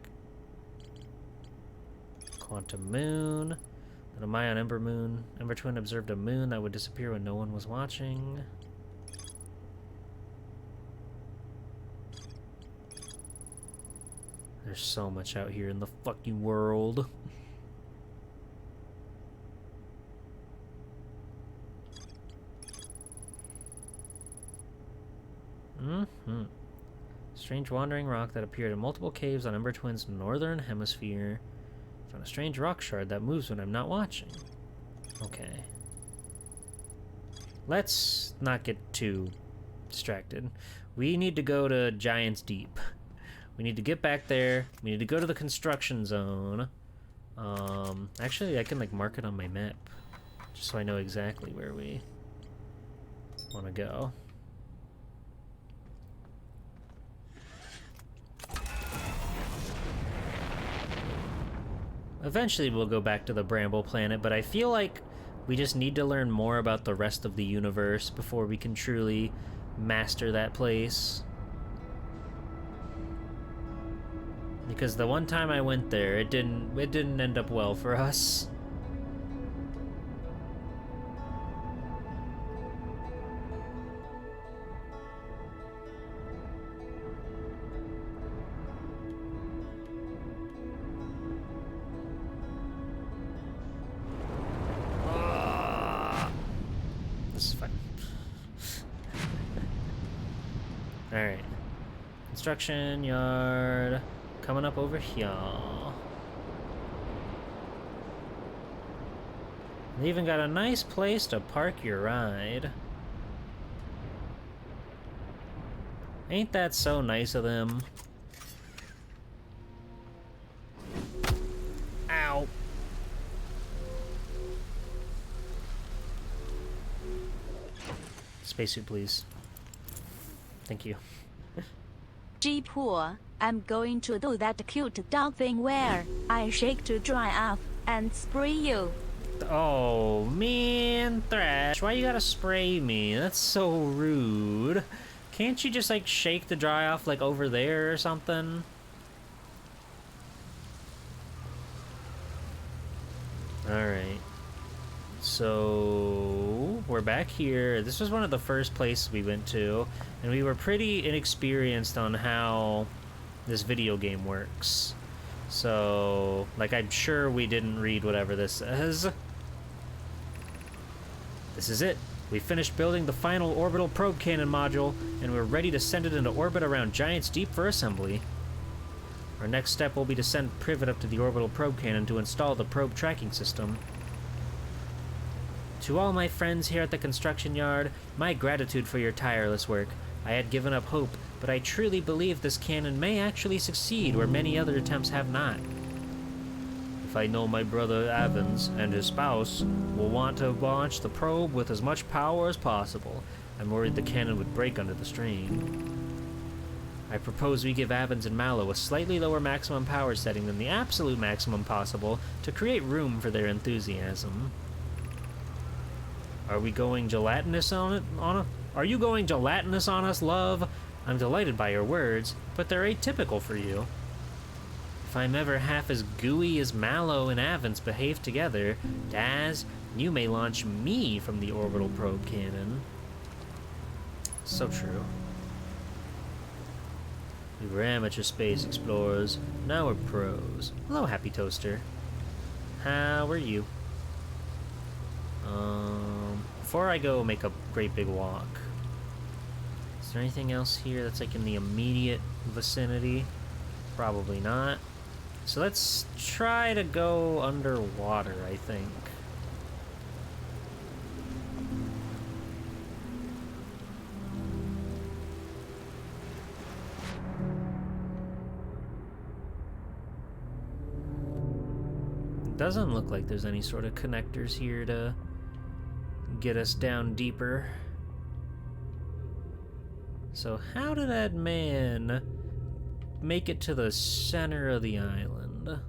Quantum moon. The Mayan Ember moon. Ember twin observed a moon that would disappear when no one was watching. There's so much out here in the fucking world. Strange wandering rock that appeared in multiple caves on Ember Twin's northern hemisphere. Found a strange rock shard that moves when I'm not watching. Okay. Let's not get too distracted. We need to go to Giant's Deep. We need to get back there. We need to go to the construction zone. Actually, I can like mark it on my map, just so I know exactly where we want to go. Eventually we'll go back to the Bramble Planet, but I feel like we just need to learn more about the rest of the universe before we can truly master that place. Because the one time I went there, it didn't end up well for us. This is fun. Alright. Construction yard. Coming up over here. They even got a nice place to park your ride. Ain't that so nice of them? Ow. Spacesuit, please. Thank you. G-Poor, I'm going to do that cute dog thing where I shake to dry off and spray you. Oh, man, Thrash, why you gotta spray me? That's so rude. Can't you just, like, shake the dry off, like, over there or something? Alright. So, we're back here. This was one of the first places we went to, and we were pretty inexperienced on how this video game works. So, like, I'm sure we didn't read whatever this says. This is it. We finished building the final orbital probe cannon module, and we're ready to send it into orbit around Giant's Deep for assembly. Our next step will be to send Privet up to the orbital probe cannon to install the probe tracking system. To all my friends here at the construction yard, my gratitude for your tireless work. I had given up hope, but I truly believe this cannon may actually succeed where many other attempts have not. If I know my brother Evans and his spouse will want to launch the probe with as much power as possible, I'm worried the cannon would break under the strain. I propose we give Evans and Mallow a slightly lower maximum power setting than the absolute maximum possible to create room for their enthusiasm. Are we going gelatinous on it? Are you going gelatinous on us, love? I'm delighted by your words, but they're atypical for you. If I'm ever half as gooey as Mallow and Evans behave together, Daz, you may launch me from the orbital probe cannon. So true. We were amateur space explorers, now we're pros. Hello, Happy Toaster. How are you? Before I go make a great big walk, is there anything else here that's like in the immediate vicinity? Probably not. So let's try to go underwater, I think. It doesn't look like there's any sort of connectors here to get us down deeper. So how did that man make it to the center of the island?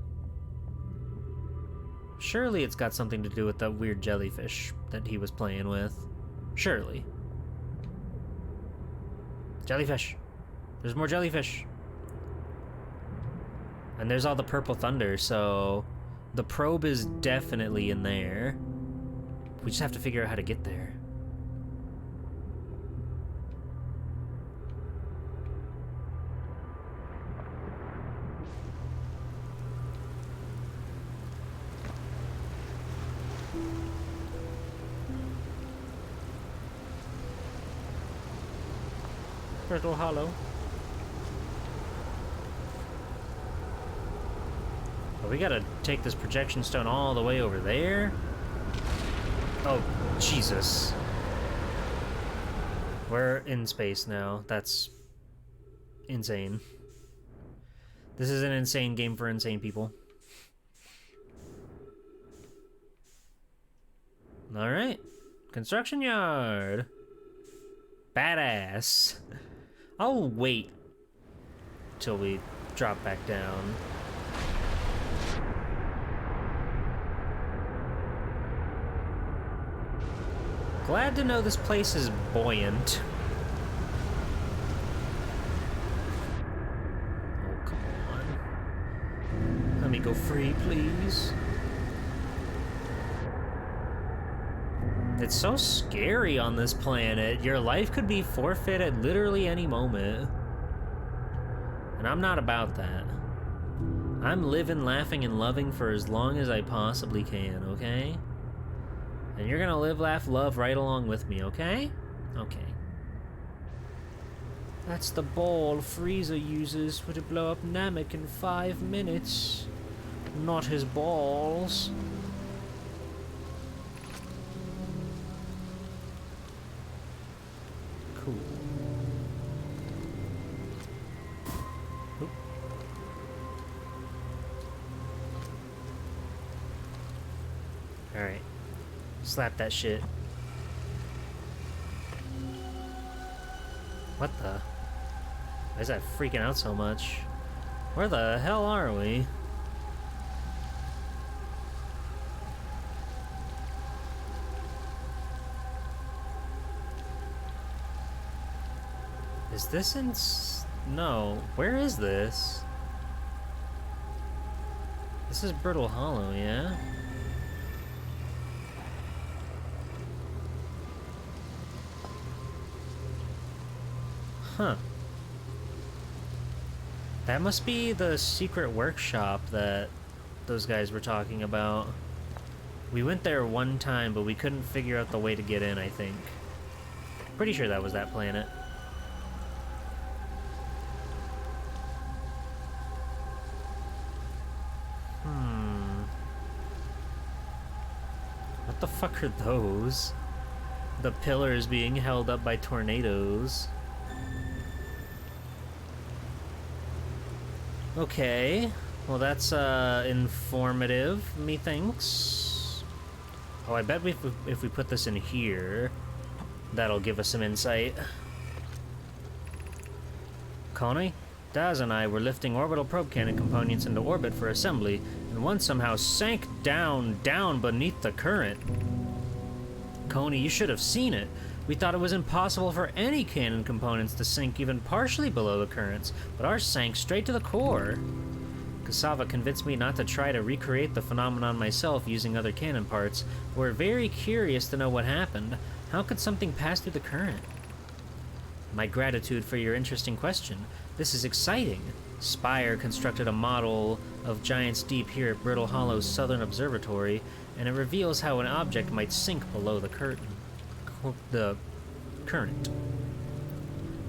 Surely it's got something to do with that weird jellyfish that he was playing with. Surely. Jellyfish. There's more jellyfish. And there's all the purple thunder, so The probe is definitely in there. We just have to figure out how to get there. Brittle Hollow. Oh, we gotta take this projection stone all the way over there? Oh, Jesus. We're in space now. That's insane. This is an insane game for insane people. Alright. Construction yard. Badass. I'll wait till we drop back down. Glad to know this place is buoyant. Oh, come on. Let me go free, please. It's so scary on this planet. Your life could be forfeit at literally any moment. And I'm not about that. I'm living, laughing, and loving for as long as I possibly can, okay? And you're gonna live, laugh, love right along with me, okay? Okay. That's the ball Frieza uses to blow up Namek in 5 minutes. Not his balls. Cool. Oop. Alright. Slap that shit. What the? Why is that freaking out so much? Where the hell are we? Is this in... No. Where is this? This is Brittle Hollow, yeah? Huh. That must be the secret workshop that those guys were talking about. We went there one time, but we couldn't figure out the way to get in, I think. Pretty sure that was that planet. What the fuck are those? The pillars being held up by tornadoes. Okay, well that's informative, methinks. Oh, I bet if we put this in here, that'll give us some insight. Connie, Daz and I were lifting orbital probe cannon components into orbit for assembly, and one somehow sank down beneath the current. Coney, you should have seen it. We thought it was impossible for any cannon components to sink even partially below the currents, but ours sank straight to the core. Cassava convinced me not to try to recreate the phenomenon myself using other cannon parts. We're very curious to know what happened. How could something pass through the current? My gratitude for your interesting question. This is exciting. Spire constructed a model of Giant's Deep here at Brittle Hollow's Southern Observatory, and it reveals how an object might sink below the current.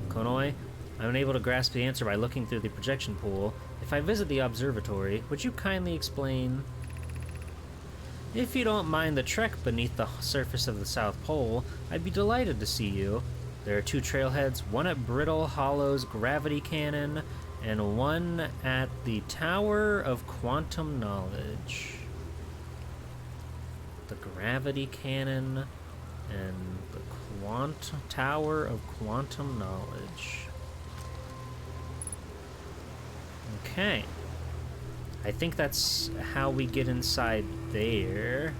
Konoi, I'm unable to grasp the answer by looking through the projection pool. If I visit the observatory, would you kindly explain? If you don't mind the trek beneath the surface of the South Pole, I'd be delighted to see you. There are 2 trailheads, one at Brittle Hollow's gravity cannon, and one at the Tower of Quantum Knowledge. The gravity cannon and the Tower of Quantum Knowledge. Okay. I think that's how we get inside there.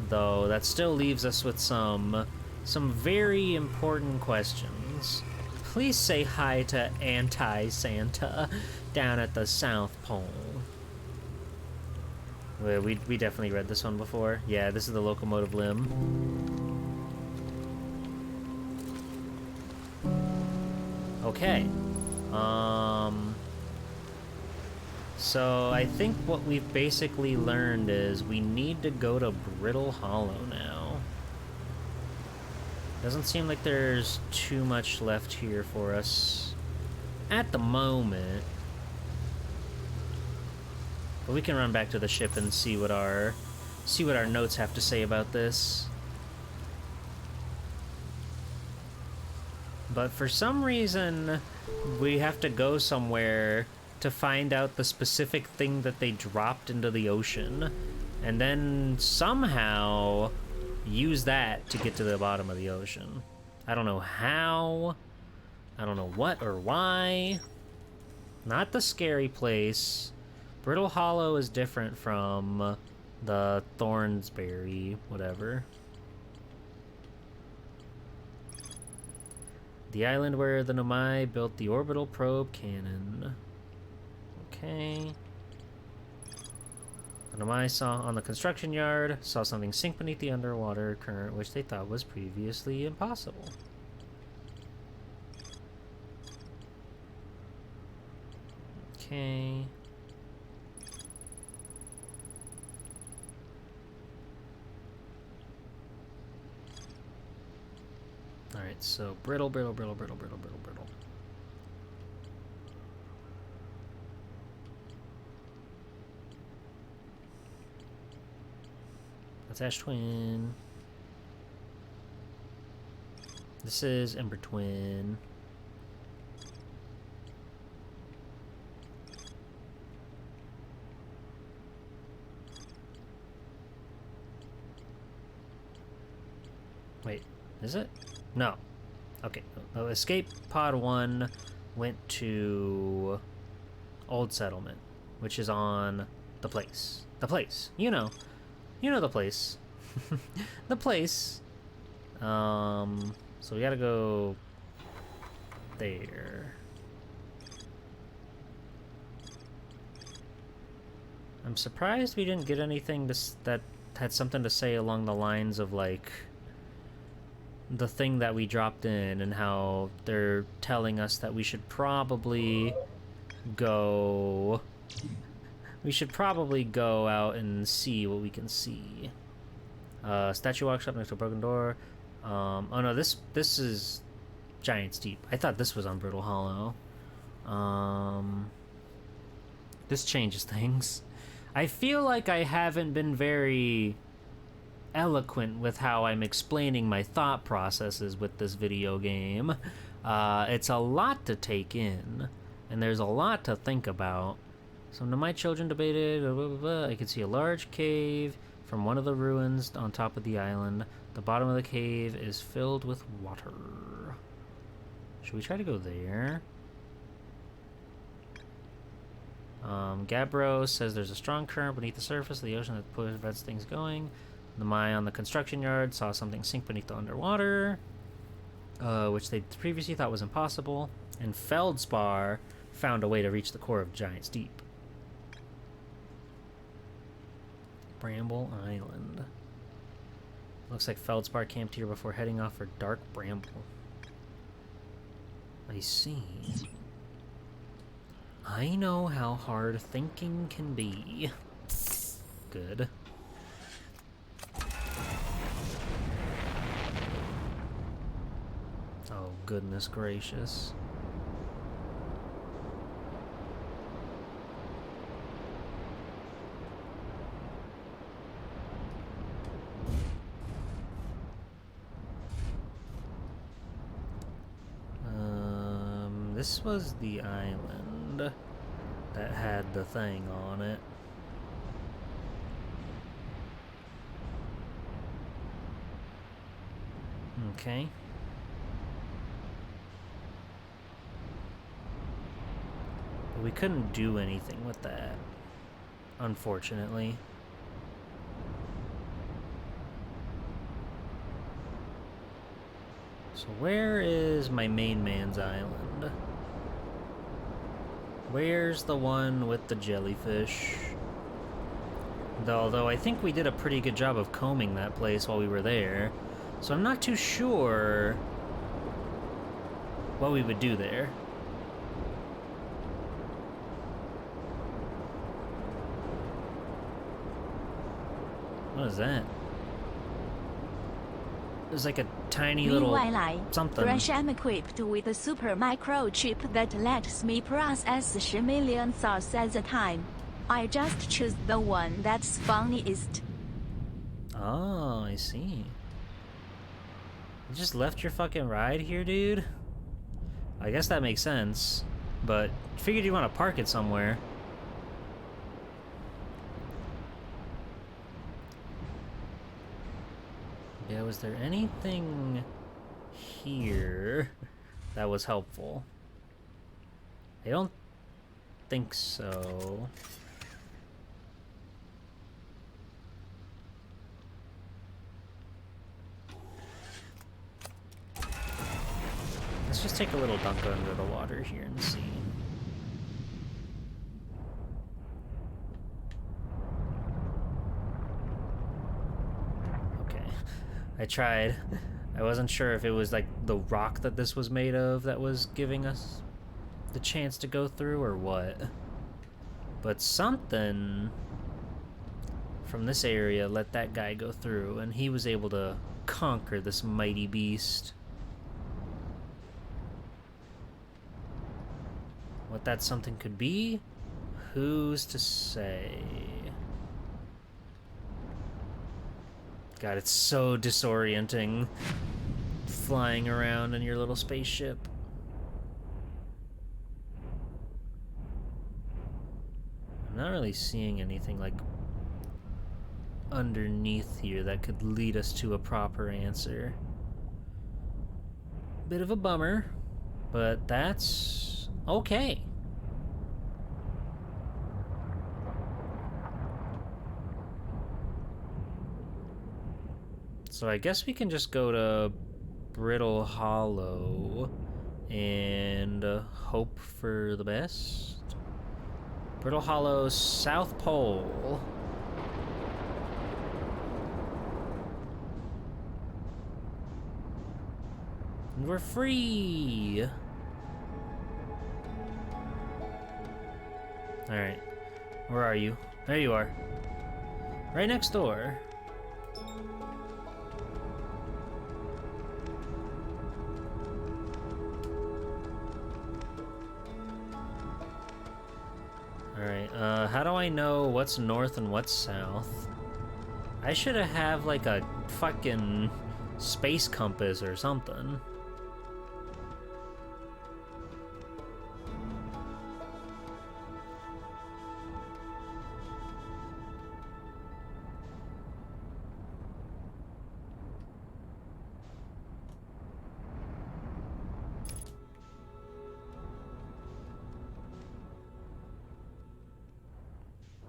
Though that still leaves us with some very important questions. Please say hi to Anti-Santa down at the South Pole. We definitely read this one before. Yeah, this is the locomotive limb. Okay. So I think what we've basically learned is we need to go to Brittle Hollow now. Doesn't seem like there's too much left here for us at the moment. But we can run back to the ship and see what our notes have to say about this. But for some reason, we have to go somewhere to find out the specific thing that they dropped into the ocean, and then somehow use that to get to the bottom of the ocean. I don't know how, I don't know what or why. Not the scary place. Brittle Hollow is different from the Thornsberry, whatever. The island where the Nomai built the orbital probe cannon. Okay. The Nomai saw on the construction yard, saw something sink beneath the underwater current, which they thought was previously impossible. Okay. Alright, so brittle. That's Ash Twin. This is Ember Twin. Wait, is it? No. Okay. Escape Pod 1 went to Old Settlement, which is on the place. The place. You know the place. The place. So we gotta go there. I'm surprised we didn't get anything that had something to say along the lines of, like, the thing that we dropped in and how they're telling us that we should probably go out and see what we can see. Statue walks up next to a broken door. Oh no, this is Giant's Deep. I thought this was on Brittle Hollow. This changes things. I feel like I haven't been very eloquent with how I'm explaining my thought processes with this video game. It's a lot to take in, and there's a lot to think about. Some of my children debated, blah, blah, blah. I could see a large cave from one of the ruins on top of the island. The bottom of the cave is filled with water. Should we try to go there? Gabbro says there's a strong current beneath the surface of the ocean that prevents things going. The Mai on the construction yard saw something sink beneath the underwater, which they previously thought was impossible. And Feldspar found a way to reach the core of Giant's Deep. Bramble Island. Looks like Feldspar camped here before heading off for Dark Bramble. I see. I know how hard thinking can be. Good. Oh, goodness gracious. This was the island that had the thing on it. Okay. But we couldn't do anything with that, unfortunately. So where is my main man's island? Where's the one with the jellyfish? Although I think we did a pretty good job of combing that place while we were there. So I'm not too sure what we would do there. What is that? There's like a tiny little something. Fresh I'm equipped with a super microchip that lets me process 10 million thoughts at a time. I just choose the one that's funniest. Oh, I see. You just left your fucking ride here, dude? I guess that makes sense, but figured you want to park it somewhere. Yeah, was there anything here that was helpful? I don't think so. Let's just take a little dunk under the water here and see. Okay, I tried. I wasn't sure if it was like the rock that this was made of that was giving us the chance to go through or what. But something from this area let that guy go through, and he was able to conquer this mighty beast. What that something could be, who's to say? God, it's so disorienting flying around in your little spaceship. I'm not really seeing anything like underneath here that could lead us to a proper answer. Bit of a bummer, but that's okay. So I guess we can just go to Brittle Hollow and hope for the best. Brittle Hollow, South Pole. And we're free! Alright. Where are you? There you are. Right next door. Alright, how do I know what's north and what's south? I should have like a fucking space compass or something.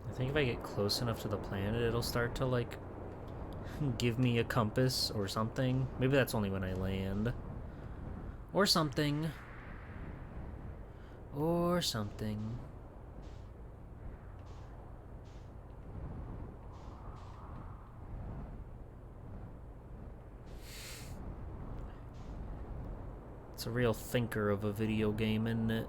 I think if I get close enough to the planet, it'll start to, like, give me a compass or something. Maybe that's only when I land. Or something. Or something. It's a real thinker of a video game, isn't it?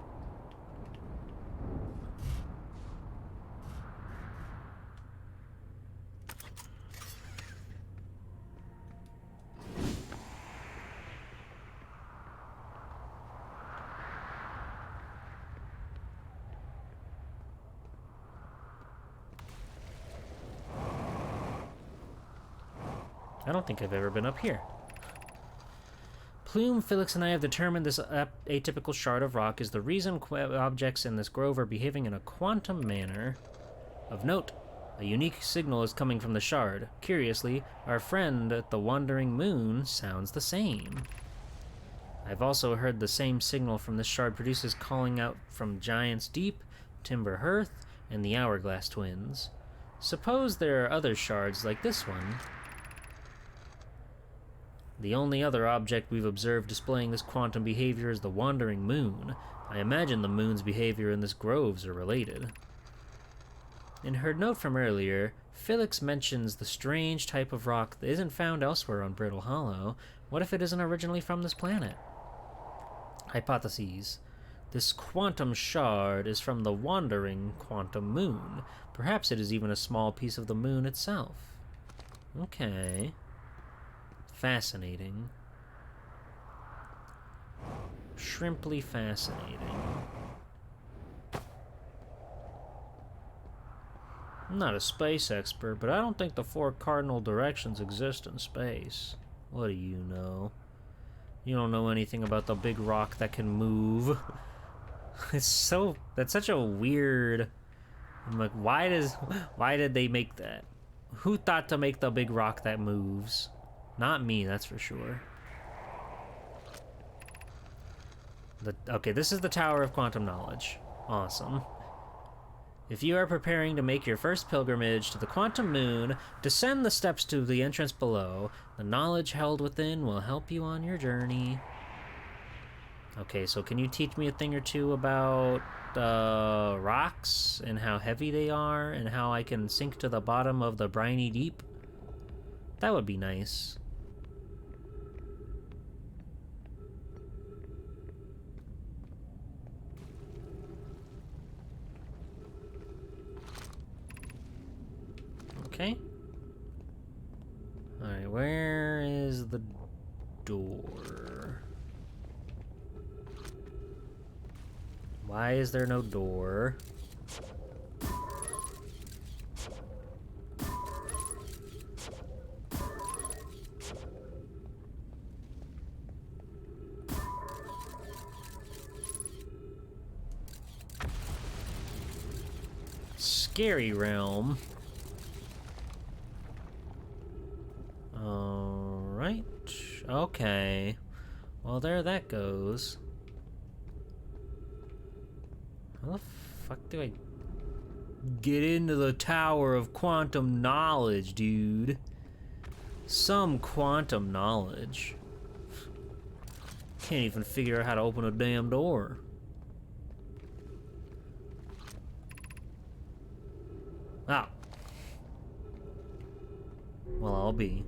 I don't think I've ever been up here. Plume, Felix, and I have determined this atypical shard of rock is the reason objects in this grove are behaving in a quantum manner. Of note, a unique signal is coming from the shard. Curiously, our friend at the Wandering Moon sounds the same. I've also heard the same signal from this shard produces calling out from Giant's Deep, Timber Hearth, and the Hourglass Twins. Suppose there are other shards like this one. The only other object we've observed displaying this quantum behavior is the Wandering Moon. I imagine the moon's behavior and this groves are related. In her note from earlier, Felix mentions the strange type of rock that isn't found elsewhere on Brittle Hollow. What if it isn't originally from this planet? Hypotheses. This quantum shard is from the wandering quantum moon. Perhaps it is even a small piece of the moon itself. Okay. Fascinating. Shrimply fascinating. I'm not a space expert, but I don't think the 4 cardinal directions exist in space. What do you know? You don't know anything about the big rock that can move. That's such a weird... I'm like, why did they make that? Who thought to make the big rock that moves? Not me, that's for sure. Okay, this is the Tower of Quantum Knowledge. Awesome. If you are preparing to make your first pilgrimage to the quantum moon, descend the steps to the entrance below. The knowledge held within will help you on your journey. Okay, so can you teach me a thing or two about rocks and how heavy they are and how I can sink to the bottom of the briny deep? That would be nice. Okay. Alright, where is the door? Why is there no door? Scary realm. Alright. Okay. Well, there that goes. How the fuck do I get into the Tower of Quantum Knowledge, dude? Some quantum knowledge. Can't even figure out how to open a damn door. Ah. Well, I'll be.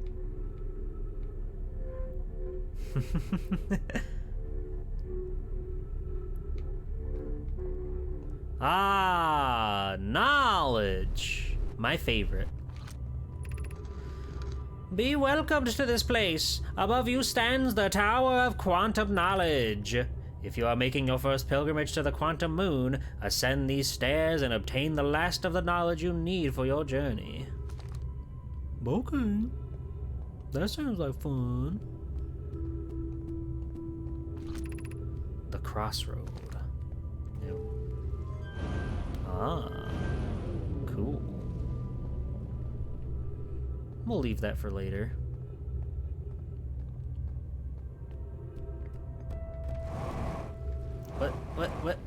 Ah, knowledge. My favorite. Be welcomed to this place. Above you stands the Tower of Quantum Knowledge. If you are making your first pilgrimage to the quantum moon, ascend these stairs and obtain the last of the knowledge you need for your journey. Okay. That sounds like fun. The crossroad. Yep. Ah. Cool. We'll leave that for later. What?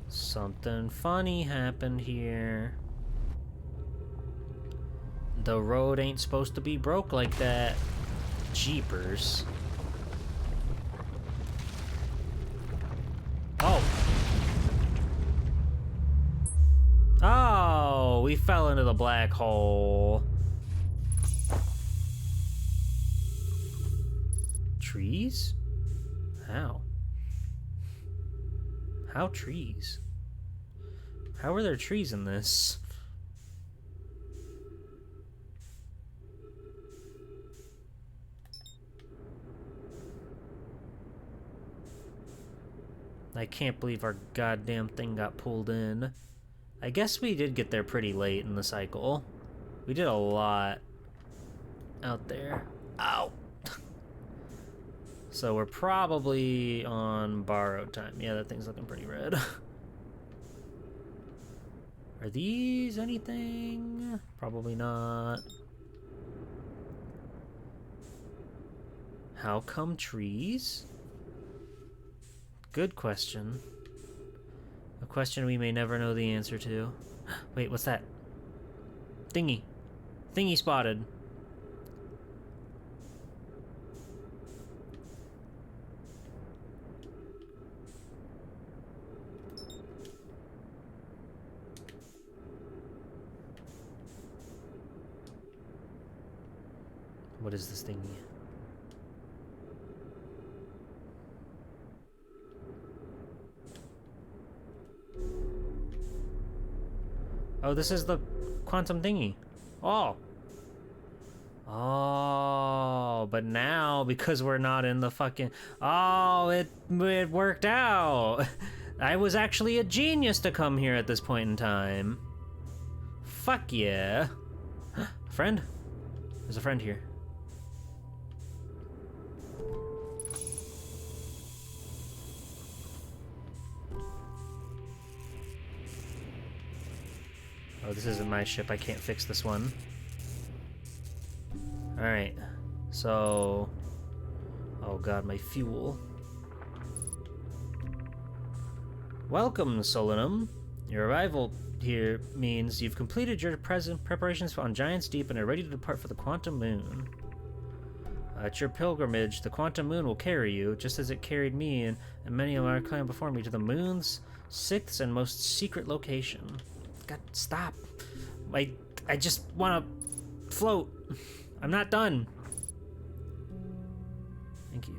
Something funny happened here. The road ain't supposed to be broke like that. Jeepers. Oh. Oh, we fell into the black hole. Trees? How? How trees? How are there trees in this? I can't believe our goddamn thing got pulled in. I guess we did get there pretty late in the cycle. We did a lot out there. Ow! So we're probably on borrowed time. Yeah, that thing's looking pretty red. Are these anything? Probably not. How come trees? Good question. A question we may never know the answer to. Wait, what's that? Thingy. Thingy spotted. What is this thingy? Oh, this is the quantum thingy. Oh. Oh, but now, because we're not in the fucking... Oh, it worked out. I was actually a genius to come here at this point in time. Fuck yeah. Friend? There's a friend here. Oh, this isn't my ship. I can't fix this one. Alright. So... Oh god, my fuel. Welcome, Solanum. Your arrival here means you've completed your present preparations on Giant's Deep and are ready to depart for the Quantum Moon. At your pilgrimage, the Quantum Moon will carry you, just as it carried me and many of our clan before me, to the moon's sixth and most secret location. God, stop. I just want to float. I'm not done. Thank you.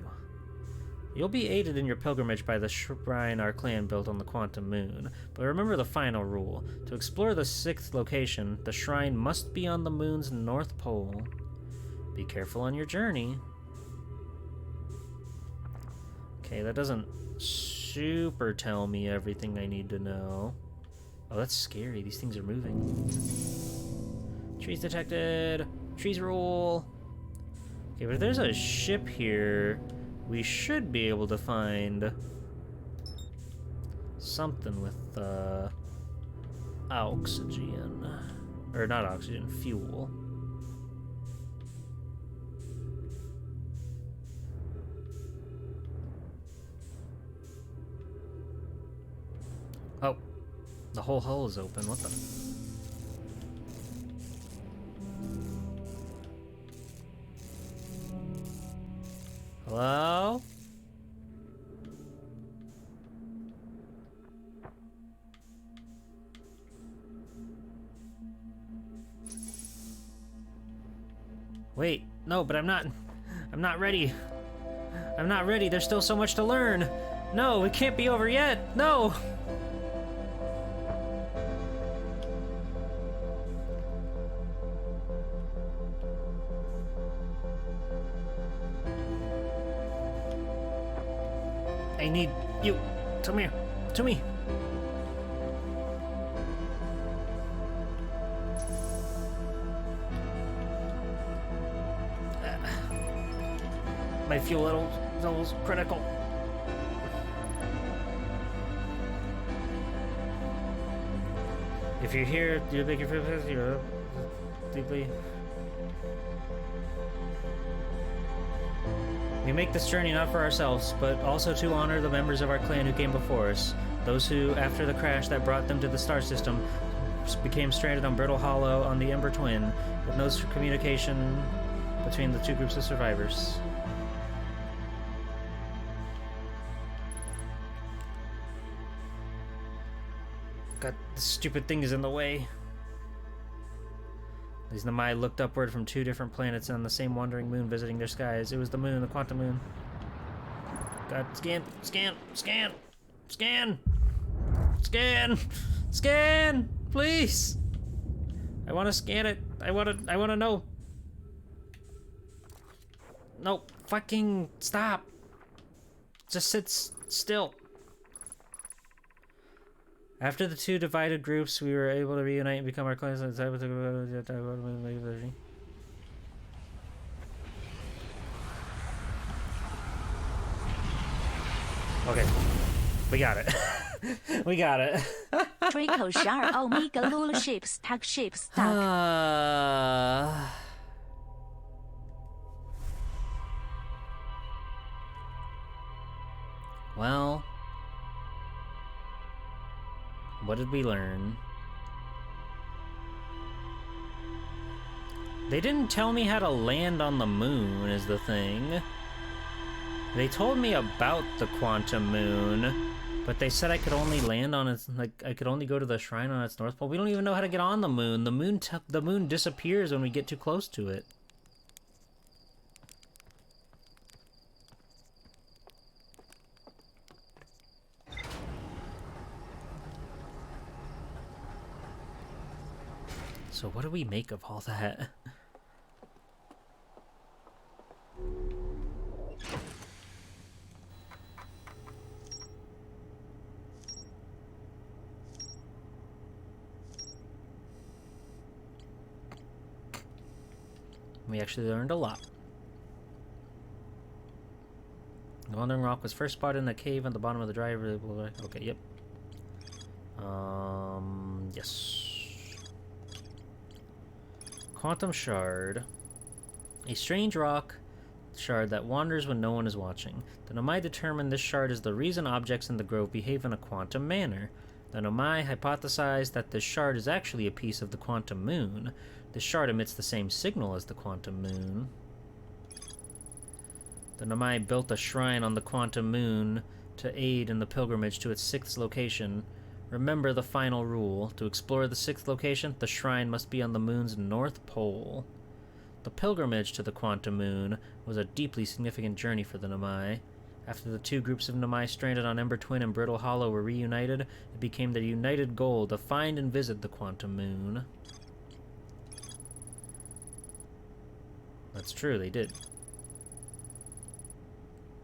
You'll be aided in your pilgrimage by the shrine our clan built on the Quantum Moon. But remember the final rule. To explore the sixth location, the shrine must be on the moon's north pole. Be careful on your journey. Okay, that doesn't super tell me everything I need to know. Oh, that's scary. These things are moving. Trees detected. Trees rule. Okay, but if there's a ship here, we should be able to find something with oxygen. Or not oxygen, fuel. Oh. The whole hull is open. What the? Hello? Wait, no, but I'm not ready. I'm not ready. There's still so much to learn. No, it can't be over yet. No. I need you. Come here. To me. My fuel levels critical. If you're here, you make your feel you're deeply. We make this journey not for ourselves, but also to honor the members of our clan who came before us. Those who, after the crash that brought them to the star system, became stranded on Brittle Hollow on the Ember Twin, with no communication between the two groups of survivors. God, this stupid thing is in the way. These Namai looked upward from two different planets on the same wandering moon visiting their skies. It was the moon, the quantum moon. God, scan, scan, scan, scan, scan, scan, please. I want to scan it. I want to know. No, fucking stop. Just sit still. After the two divided groups, we were able to reunite and become our clans. Okay, we got it. We got it. Draco Shar Omega Lula ships tag ships stuck. Well, what did we learn? They didn't tell me how to land on the moon is the thing. They told me about the quantum moon, but they said I could only land on its, like, I could only go to the shrine on its north pole. We don't even know how to get on the moon. The moon disappears when we get too close to it. So what do we make of all that? We actually learned a lot. The Wandering Rock was first spotted in a cave on the bottom of the dry river. Okay, yep. Yes. Quantum Shard. A strange rock shard that wanders when no one is watching. The Nomai determined this shard is the reason objects in the grove behave in a quantum manner. The Nomai hypothesized that this shard is actually a piece of the quantum moon. This shard emits the same signal as the quantum moon. The Nomai built a shrine on the quantum moon to aid in the pilgrimage to its 6th location. Remember the final rule. To explore the 6th location, the shrine must be on the moon's north pole. The pilgrimage to the quantum moon was a deeply significant journey for the Nomai. After the two groups of Nomai stranded on Ember Twin and Brittle Hollow were reunited, it became their united goal to find and visit the quantum moon. That's true, they did.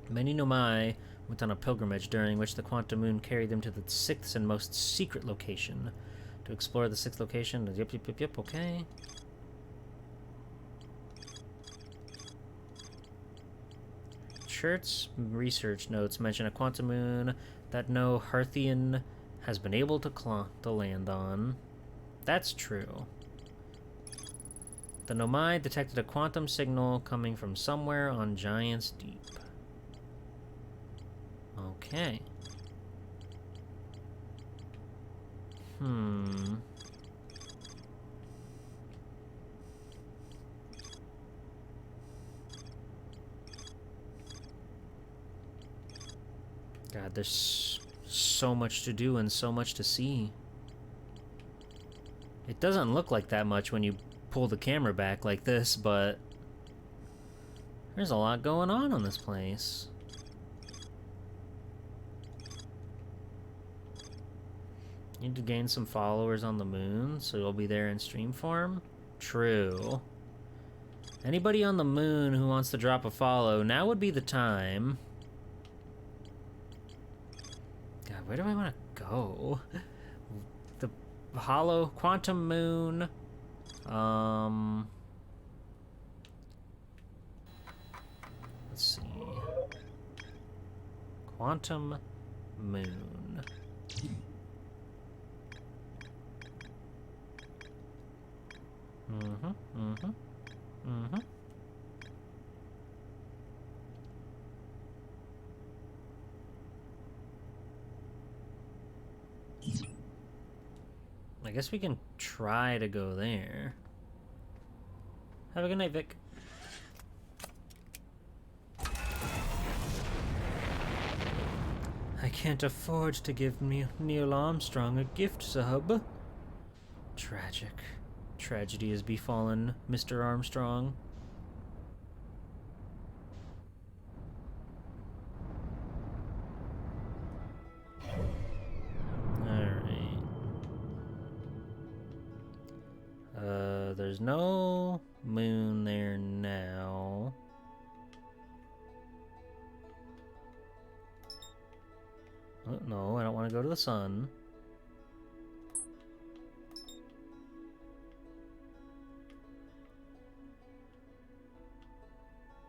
Many Nomai went on a pilgrimage during which the quantum moon carried them to the 6th and most secret location. To explore the 6th location, yep, okay. Shirt's research notes mention a quantum moon that no Hearthian has been able to land on. That's true. The Nomai detected a quantum signal coming from somewhere on Giant's Deep. Okay. God, there's so much to do and so much to see. It doesn't look like that much when you pull the camera back like this, but there's a lot going on in this place. Need to gain some followers on the moon, so you'll be there in stream form? True. Anybody on the moon who wants to drop a follow, now would be the time. God, where do I want to go? The hollow, quantum moon. Let's see. Quantum moon. I guess we can try to go there. Have a good night, Vic. I can't afford to give Neil Armstrong a gift sub. Tragic. Tragedy has befallen Mr. Armstrong. Alright. There's no moon there now. Oh, no, I don't want to go to the sun.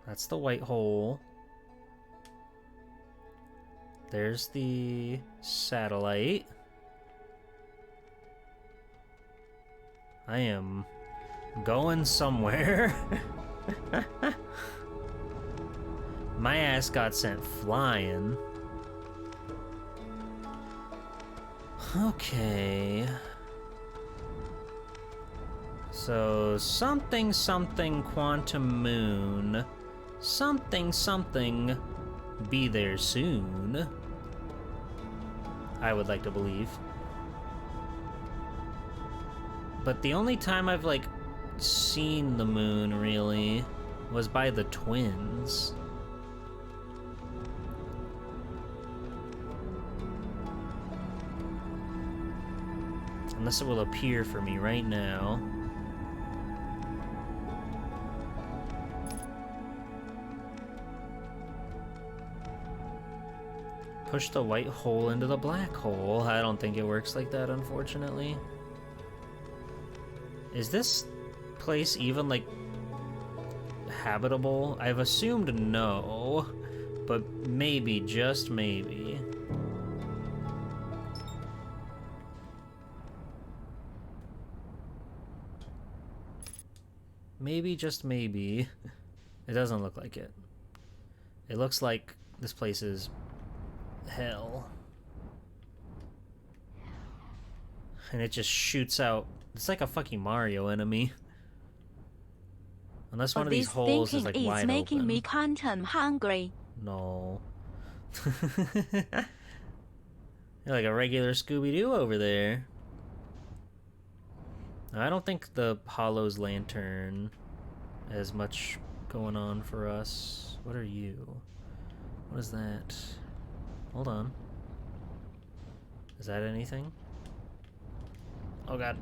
That's the white hole. There's the satellite. I am going somewhere. My ass got sent flying. Okay. So, something quantum moon. Something be there soon. I would like to believe. But the only time I've, like, seen the moon, really, was by the twins. Unless it will appear for me right now. Push the white hole into the black hole. I don't think it works like that, unfortunately. Is this place even, like, habitable? I've assumed no, but maybe, just maybe. Maybe, just maybe. It doesn't look like it. It looks like this place is hell. And it just shoots out. It's like a fucking Mario enemy. Unless one of these holes is like wide open. Making me quantum hungry. No. You're like a regular Scooby-Doo over there. I don't think the Hollow's lantern has much going on for us. What are you? What is that? Hold on. Is that anything? Oh god.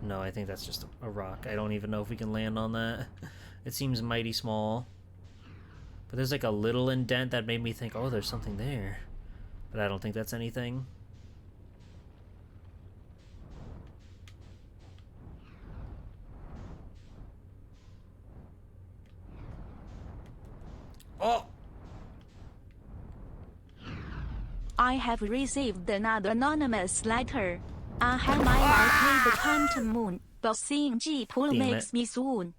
No, I think that's just a rock. I don't even know if we can land on that. It seems mighty small. But there's like a little indent that made me think, oh, there's something there. But I don't think that's anything. Oh! I have received another anonymous letter. I have my life with the quantum moon, but seeing G-Pool makes me swoon.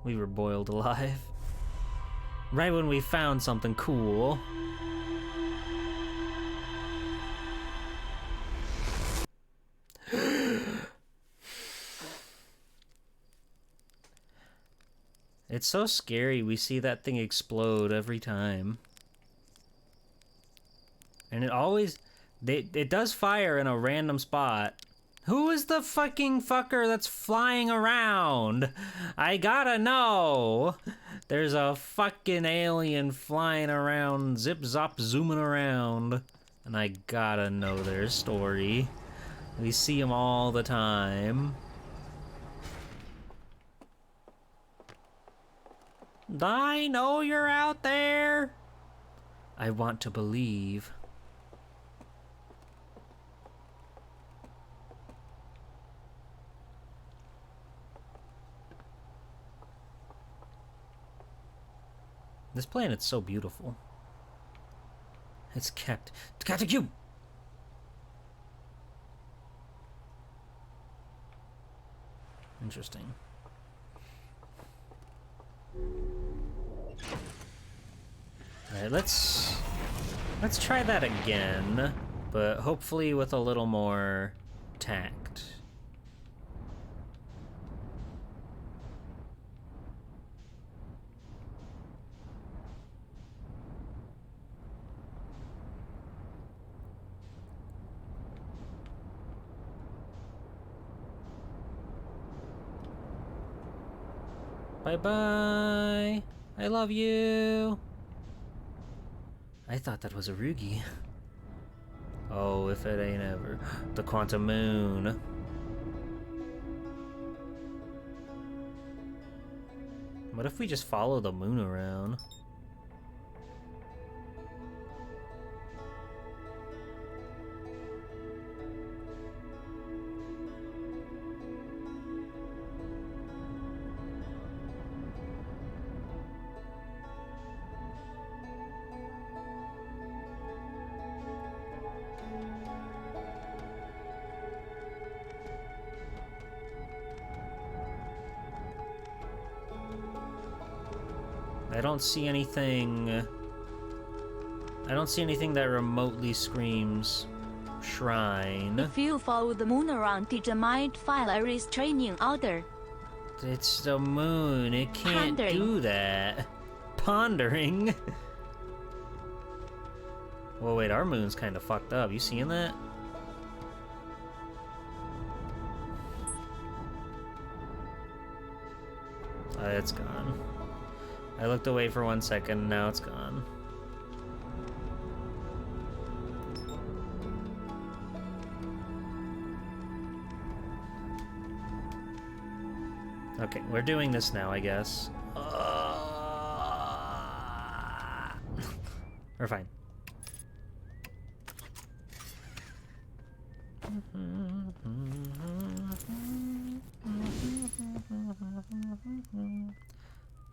We were boiled alive. Right when we found something cool. It's so scary. We see that thing explode every time. And it always... It does fire in a random spot. Who is the fucking fucker that's flying around? I gotta know. There's a fucking alien flying around, zip-zop zooming around. And I gotta know their story. We see them all the time. I know you're out there. I want to believe. This planet's so beautiful. It's kept. Captain Cube! Interesting. Alright, let's try that again, but hopefully with a little more tact. Bye-bye. I love you. I thought that was a Rugi. Oh, if it ain't ever. The quantum moon. What if we just follow the moon around? I don't see anything. I don't see anything that remotely screams shrine. If you follow the moon around, it might file a restraining order. It's the moon. It can't do that. Pondering. Well, wait, our moon's kind of fucked up. You seeing that? It's gone. I looked away for 1 second, now it's gone. Okay, we're doing this now, I guess. We're fine.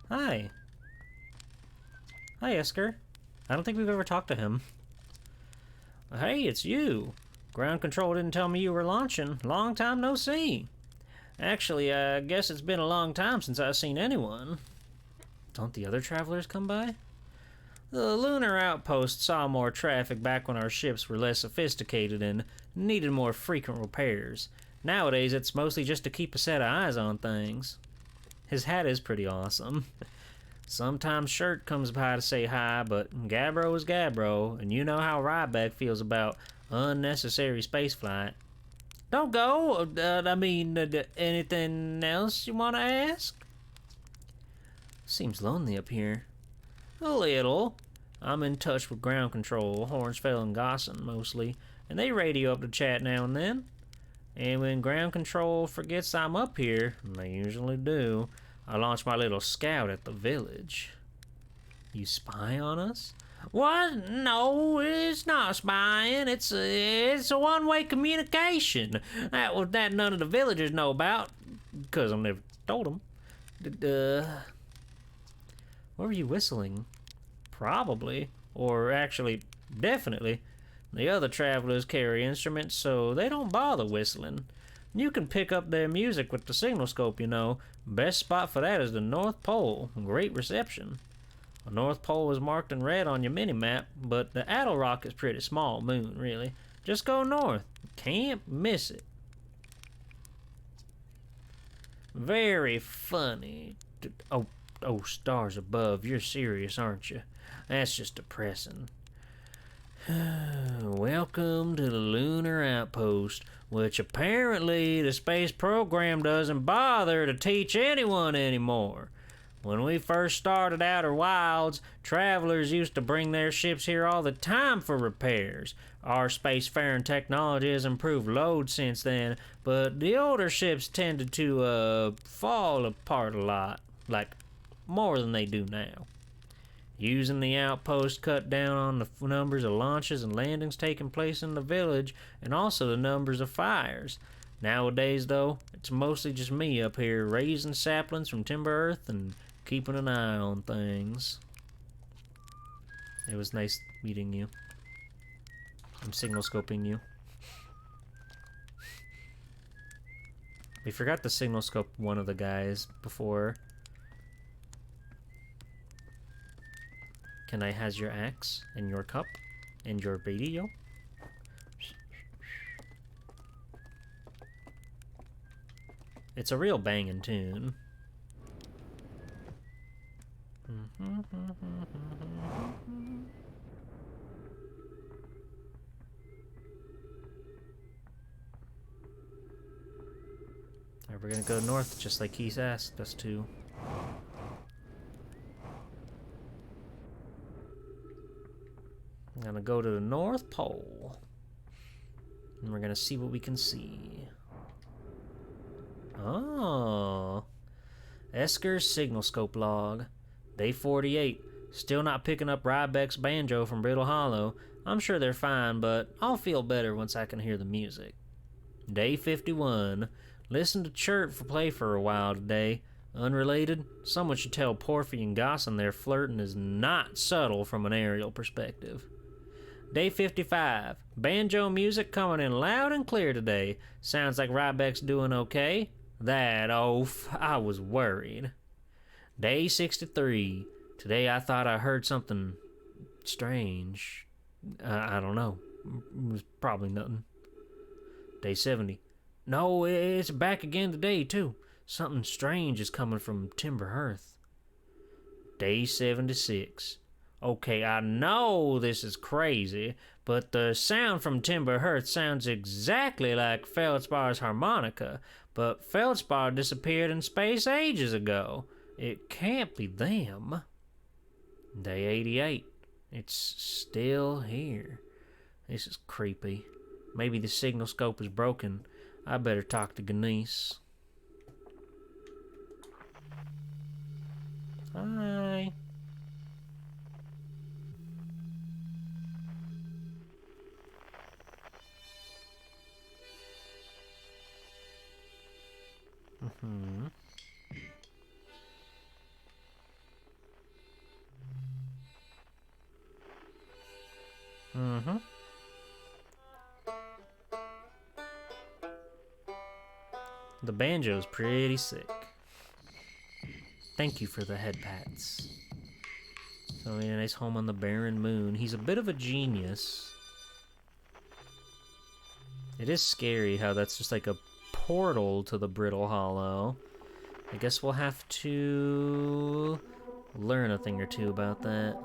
Hi. Hi, Esker. I don't think we've ever talked to him. Hey, it's you. Ground control didn't tell me you were launching. Long time no see. Actually, I guess it's been a long time since I've seen anyone. Don't the other travelers come by? The lunar outpost saw more traffic back when our ships were less sophisticated and needed more frequent repairs. Nowadays, it's mostly just to keep a set of eyes on things. His hat is pretty awesome. Sometimes Shirt comes by to say hi, but Gabbro is Gabbro, and you know how Ryback feels about unnecessary spaceflight. Don't go. Anything else you want to ask? Seems lonely up here. A little. I'm in touch with ground control, Hornsfell and Gosson mostly, and they radio up to chat now and then. And when ground control forgets I'm up here, and they usually do, I launch my little scout at the village. You spy on us? What? No, it's not spying. It's a one-way communication. That none of the villagers know about, because I've never told them. What were you whistling? Probably, or actually, definitely. The other travelers carry instruments, so they don't bother whistling. You can pick up their music with the signal scope, you know. Best spot for that is the North Pole. Great reception. The North Pole is marked in red on your mini-map, but the Addle Rock is pretty small moon, really. Just go north. Can't miss it. Very funny. Oh, stars above. You're serious, aren't you? That's just depressing. Welcome to the Lunar Outpost, which apparently the space program doesn't bother to teach anyone anymore. When we first started Outer Wilds, travelers used to bring their ships here all the time for repairs. Our spacefaring technology has improved loads since then, but the older ships tended to fall apart a lot, like more than they do now. Using the outpost cut down on the numbers of launches and landings taking place in the village, and also the numbers of fires. Nowadays, though, it's mostly just me up here raising saplings from Timber Earth and keeping an eye on things. It was nice meeting you. I'm signal scoping you. We forgot to signal scope one of the guys before. Can I has your axe and your cup and your radio? It's a real banging tune. Alright, we're gonna go north just like he's asked us to. I'm gonna go to the North Pole. And we're gonna see what we can see. Oh. Esker's signal scope log. Day 48. Still not picking up Rybeck's banjo from Brittle Hollow. I'm sure they're fine, but I'll feel better once I can hear the music. Day 51. Listen to Chirp play for a while today. Unrelated, someone should tell Porphy and Gosson their flirting is not subtle from an aerial perspective. Day 55. Banjo music coming in loud and clear today. Sounds like Rybeck's doing okay. That oaf, I was worried. Day 63. Today I thought I heard something strange. I don't know. It was probably nothing. Day 70. No, it's back again today, too. Something strange is coming from Timber Hearth. Day 76. Okay, I know this is crazy, but the sound from Timber Hearth sounds exactly like Feldspar's harmonica, but Feldspar disappeared in space ages ago. It can't be them. Day 88. It's still here. This is creepy. Maybe the signal scope is broken. I better talk to Ganese. Hi. Mm-hmm. Mm-hmm. The banjo's pretty sick. Thank you for the head pats. So a nice home on the barren moon. He's a bit of a genius. It is scary how that's just like a portal to the Brittle Hollow. I guess we'll have to learn a thing or two about that.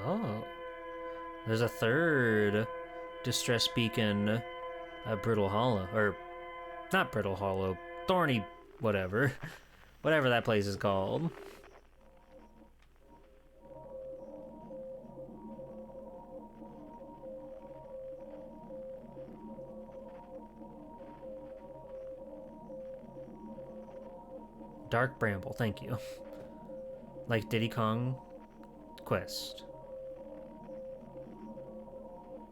Oh. There's a third distress beacon at Brittle Hollow. Or, not Brittle Hollow. Thorny whatever. Whatever that place is called. Dark Bramble, thank you. Like Diddy Kong Quest.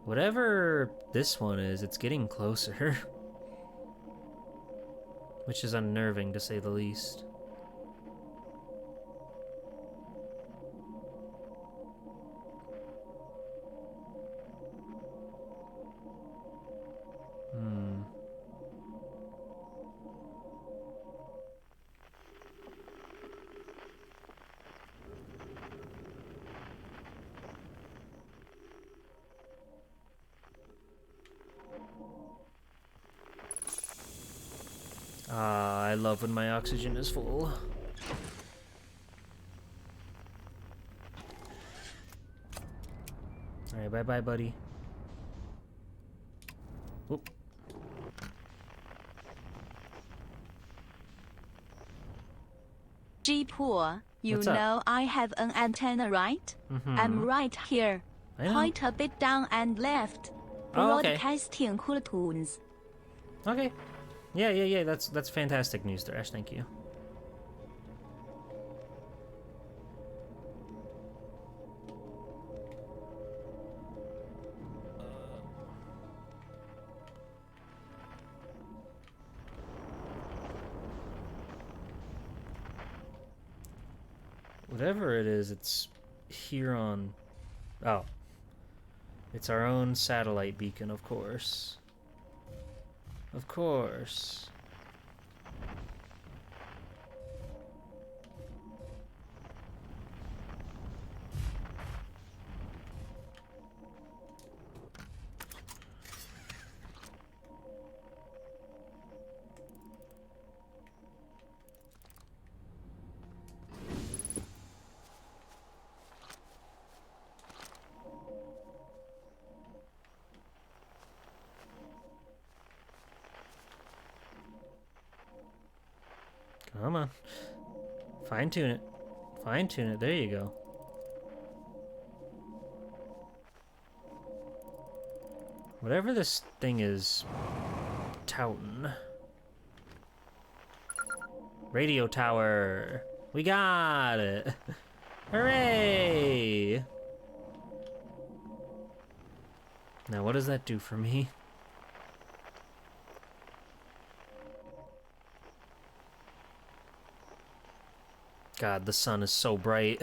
Whatever this one is, it's getting closer. Which is unnerving, to say the least. I love when my oxygen is full. Alright, bye-bye, buddy. Whoop. G-Poor, you What's up? know I have an antenna, right? I'm right here. I know. Point a bit down and left. Oh, okay. Broadcasting cool tunes. Okay. Yeah. That's fantastic news, Thrash. Thank you. Whatever it is, it's here on... Oh. It's our own satellite beacon, of course. Of course. Come on. Fine-tune it. Fine-tune it. There you go. Whatever this thing is touting. Radio tower. We got it. Hooray! Now what does that do for me? God, the sun is so bright.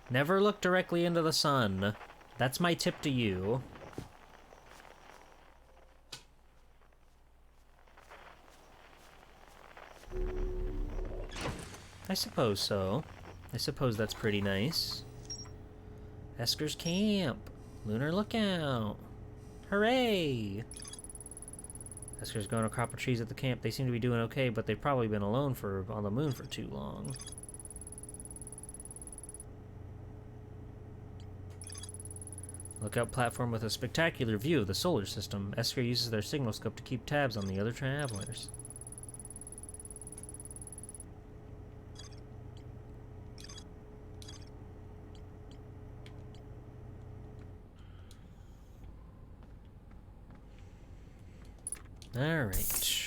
Never look directly into the sun. That's my tip to you. I suppose so. I suppose that's pretty nice. Esker's Camp. Lunar Lookout. Hooray! Esker's growing a crop of trees at the camp. They seem to be doing okay, but they've probably been alone on the moon for too long. Lookout platform with a spectacular view of the solar system. Esker uses their signal scope to keep tabs on the other travelers. Alright.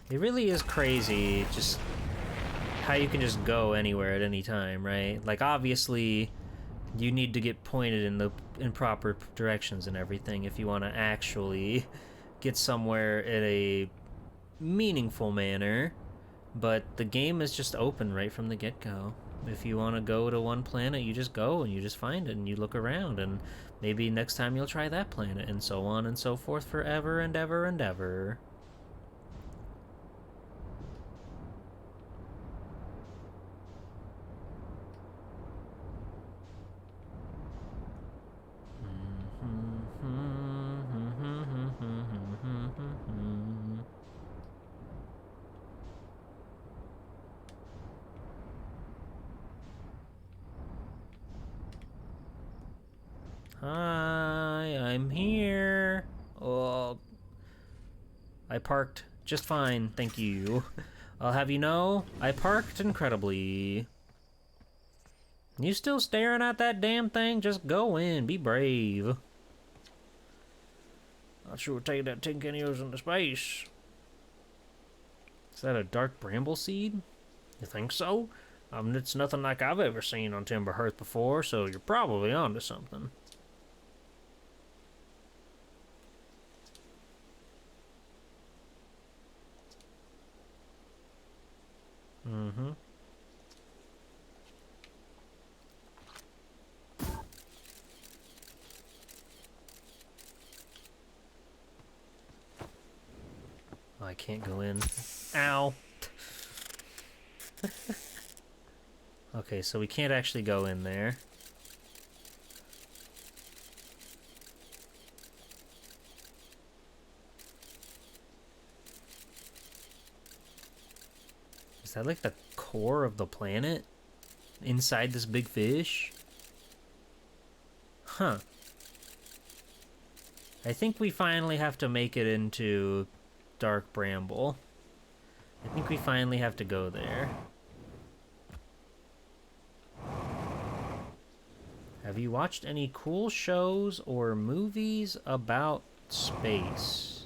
It really is crazy just how you can just go anywhere at any time, right? Like, obviously, you need to get pointed in proper directions and everything if you want to actually get somewhere in a meaningful manner, but the game is just open right from the get-go. If you want to go to one planet, you just go and you just find it and you look around, and maybe next time you'll try that planet, and so on and so forth forever and ever and ever. Hi, I'm here. Oh, I parked just fine, thank you. I'll have you know, I parked incredibly. You still staring at that damn thing? Just go in, be brave. I'll sure take that tin can of yours into space. Is that a dark bramble seed? You think so? It's nothing like I've ever seen on Timber Hearth before, so you're probably onto something. Mm-hmm. Oh, I can't go in. Ow! Okay, so we can't actually go in there. Is that like the core of the planet? Inside this big fish? Huh. I think we finally have to make it into Dark Bramble. I think we finally have to go there. Have you watched any cool shows or movies about space?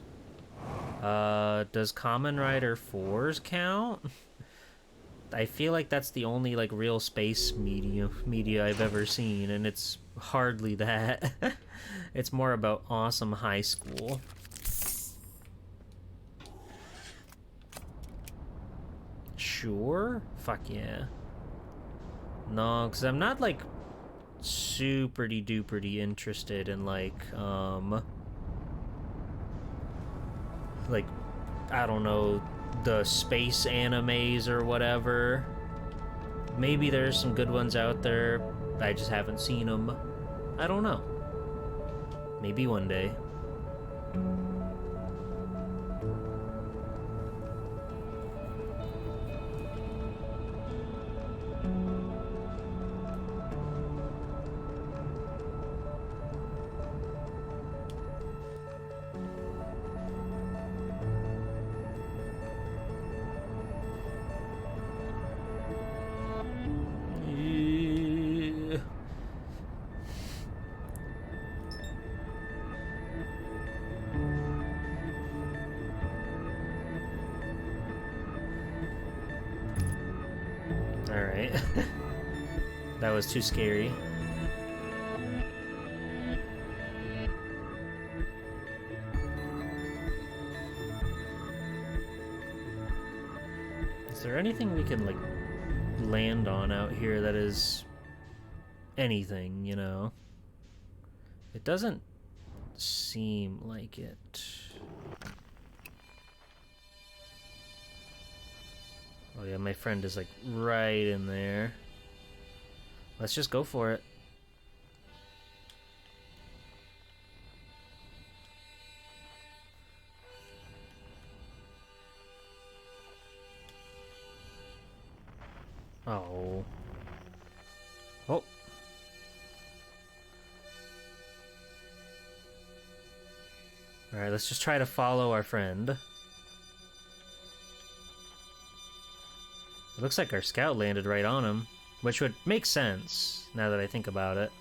Does Kamen Rider 4s count? I feel like that's the only like real space media I've ever seen, and it's hardly that. It's more about Awesome High School. Sure? Fuck yeah. No, because I'm not like superdy duperdy interested in like I don't know, the space animes or whatever. Maybe there's some good ones out there. I just haven't seen them. I don't know. Maybe one day. Alright. That was too scary. Is there anything we can, like, land on out here that is anything, you know? It doesn't seem like it. Oh yeah, my friend is like right in there. Let's just go for it. Oh. Oh. Alright, let's just try to follow our friend. It looks like our scout landed right on him, which would make sense, now that I think about it.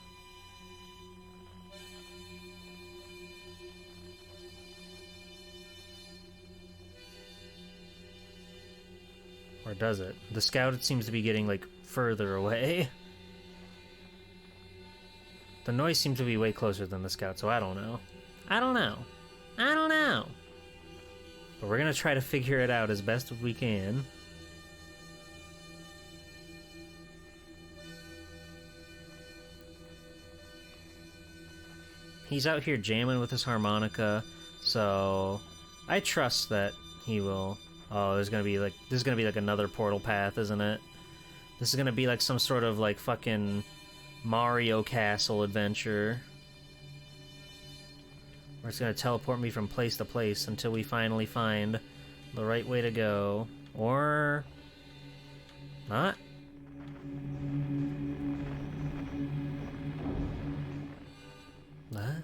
does it? The scout seems to be getting, like, further away. The noise seems to be way closer than the scout, so I don't know. I don't know. But we're gonna try to figure it out as best as we can. He's out here jamming with his harmonica, so I trust that he will. Oh, this is gonna be like another portal path, isn't it? This is gonna be like some sort of like fucking Mario Castle adventure. Where it's gonna teleport me from place to place until we finally find the right way to go. Or not? What?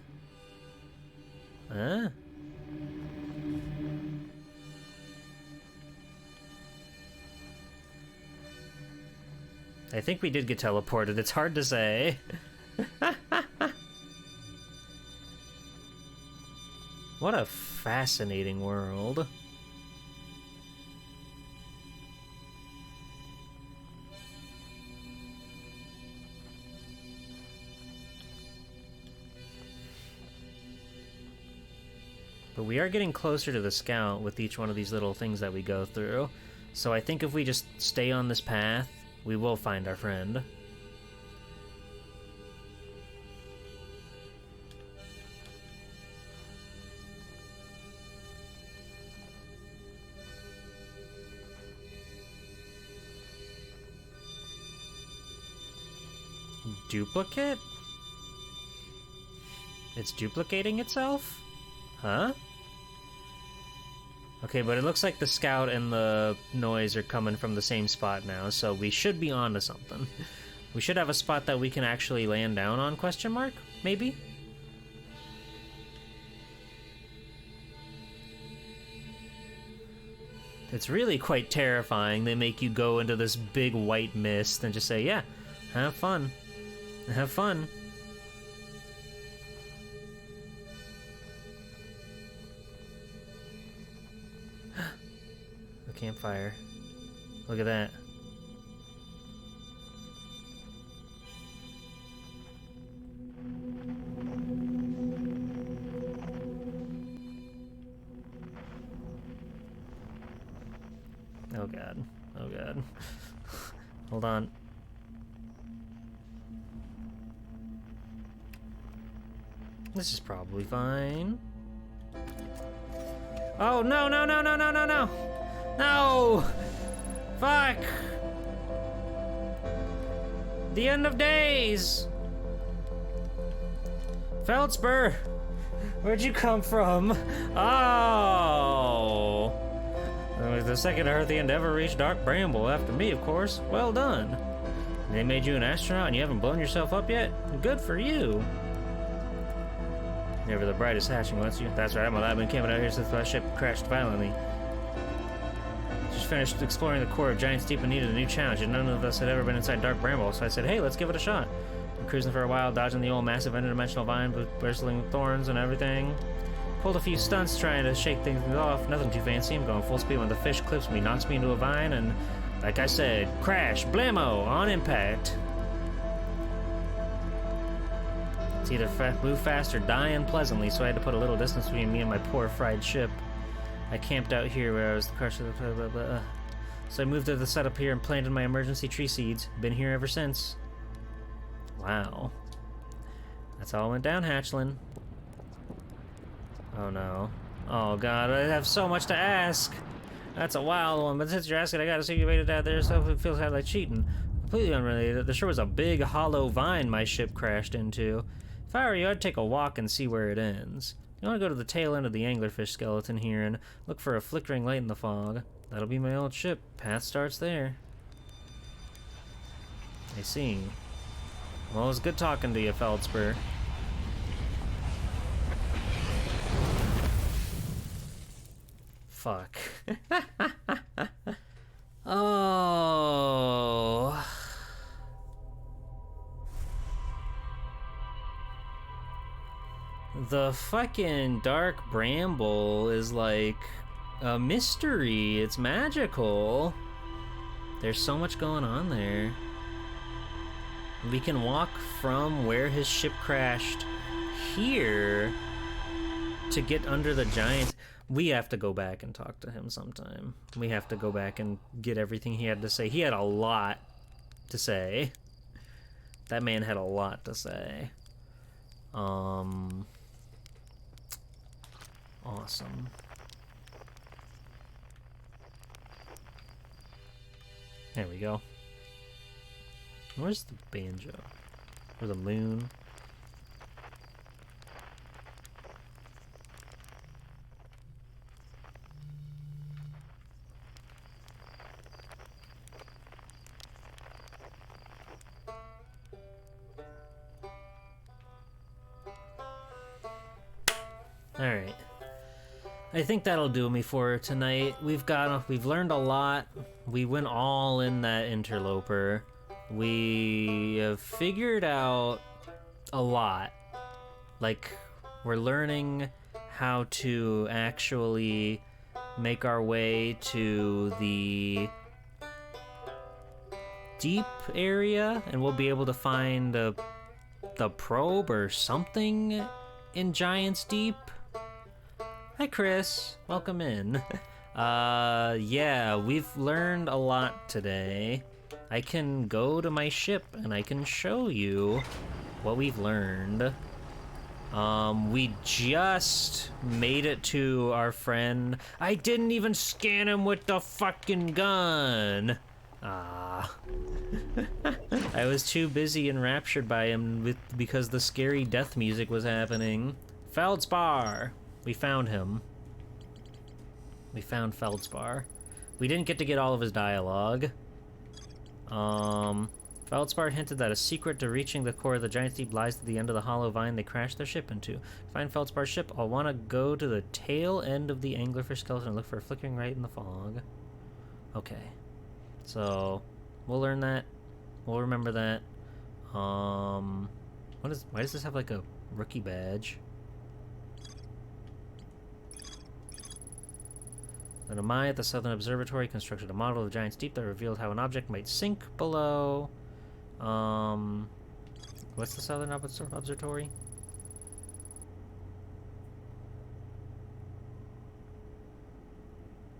Huh? I think we did get teleported. It's hard to say. What a fascinating world. But we are getting closer to the scout with each one of these little things that we go through. So I think if we just stay on this path, we will find our friend. Duplicate? It's duplicating itself? Huh? Okay, but it looks like the scout and the noise are coming from the same spot now, so we should be on to something. We should have a spot that we can actually land down on, question mark? Maybe? It's really quite terrifying. They make you go into this big white mist and just say, yeah, have fun. Have fun. The campfire. Look at that. Oh god. Oh god. Hold on. This is probably fine. Oh, no, no, no, no, no, no, no! No! Fuck! The end of days! Feldspur! Where'd you come from? Oh! It was the second Earthian to ever reach Dark Bramble, after me, of course. Well done. They made you an astronaut and you haven't blown yourself up yet? Good for you. Never the brightest hatching lets you. That's right, I've been camping out here since my ship crashed violently. Just finished exploring the core of Giant's Deep and needed a new challenge, and none of us had ever been inside Dark Bramble, so I said, hey, let's give it a shot. I'm cruising for a while, dodging the old massive interdimensional vine with bristling thorns and everything. Pulled a few stunts trying to shake things off, nothing too fancy. I'm going full speed when the fish clips me, knocks me into a vine, and like I said, crash, blammo, on impact. It's either move fast or die unpleasantly, so I had to put a little distance between me and my poor fried ship. I camped out here where I was the crush of the blah, blah, blah. So I moved to the setup here and planted my emergency tree seeds. Been here ever since. Wow. That's all went down, hatchling. Oh no. Oh god, I have so much to ask. That's a wild one, but since you're asking, I gotta see you waited out there, so it feels kind of like cheating. Completely unrelated, there sure was a big hollow vine my ship crashed into. If I were you, I'd take a walk and see where it ends. You want to go to the tail end of the anglerfish skeleton here and look for a flickering light in the fog. That'll be my old ship. Path starts there. I see. Well, it was good talking to you, Feldspur. Fuck. Oh. The fucking Dark Bramble is like a mystery. It's magical. There's so much going on there. We can walk from where his ship crashed here to get under the giant. We have to go back and talk to him sometime. We have to go back and get everything he had to say. He had a lot to say. That man had a lot to say. Awesome. There we go. Where's the banjo? Or the moon? Alright. I think that'll do me for tonight. We've learned a lot. We went all in that interloper. We have figured out a lot. Like, we're learning how to actually make our way to the deep area, and we'll be able to find the probe or something in Giant's Deep. Hi, Chris. Welcome in. Yeah, we've learned a lot today. I can go to my ship and I can show you what we've learned. We just made it to our friend. I didn't even scan him with the fucking gun. Ah. I was too busy enraptured by him because the scary death music was happening. Feldspar! We found him. We found Feldspar. We didn't get to get all of his dialogue. Feldspar hinted that a secret to reaching the core of the giant deep lies at the end of the hollow vine they crashed their ship into. To find Feldspar's ship, I'll want to go to the tail end of the anglerfish skeleton and look for a flickering light in the fog. Okay. So, we'll learn that. We'll remember that. Why does this have like a rookie badge? An Amai at the Southern Observatory constructed a model of Giant's Deep that revealed how an object might sink below. What's the Southern Observatory?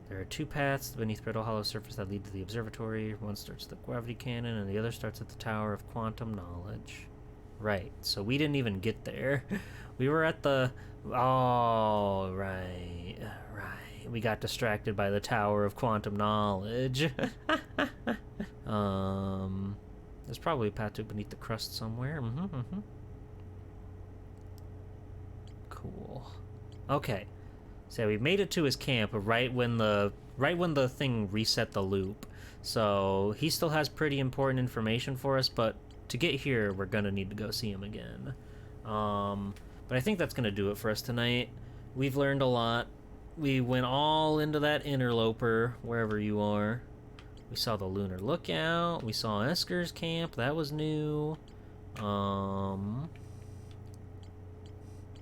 There are two paths beneath Brittle Hollow surface that lead to the observatory. One starts at the gravity cannon, and the other starts at the Tower of Quantum Knowledge. Right, so we didn't even get there. We were at the... Oh, right. We got distracted by the Tower of Quantum Knowledge. There's probably a path to beneath the crust somewhere. Cool. Okay. So we made it to his camp right when the thing reset the loop. So he still has pretty important information for us, but to get here, we're gonna need to go see him again. But I think that's gonna do it for us tonight. We've learned a lot. We went all into that interloper, wherever you are. We saw the Lunar Lookout. We saw Esker's camp. That was new.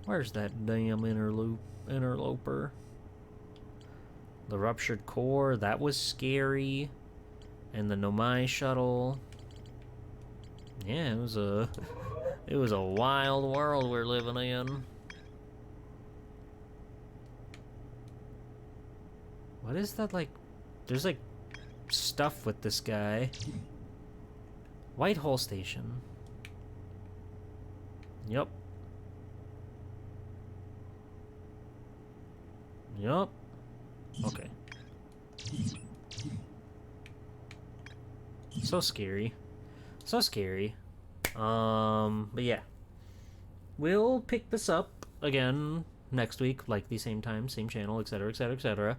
Where's that damn interloper? The Ruptured Core. That was scary. And the Nomai shuttle. Yeah, it was a wild world we're living in. What is that, like? There's, like, stuff with this guy. Whitehole Station. Yup. Yup. Okay. So scary. So scary. But yeah. We'll pick this up again next week, like the same time, same channel, etc., etc., etc.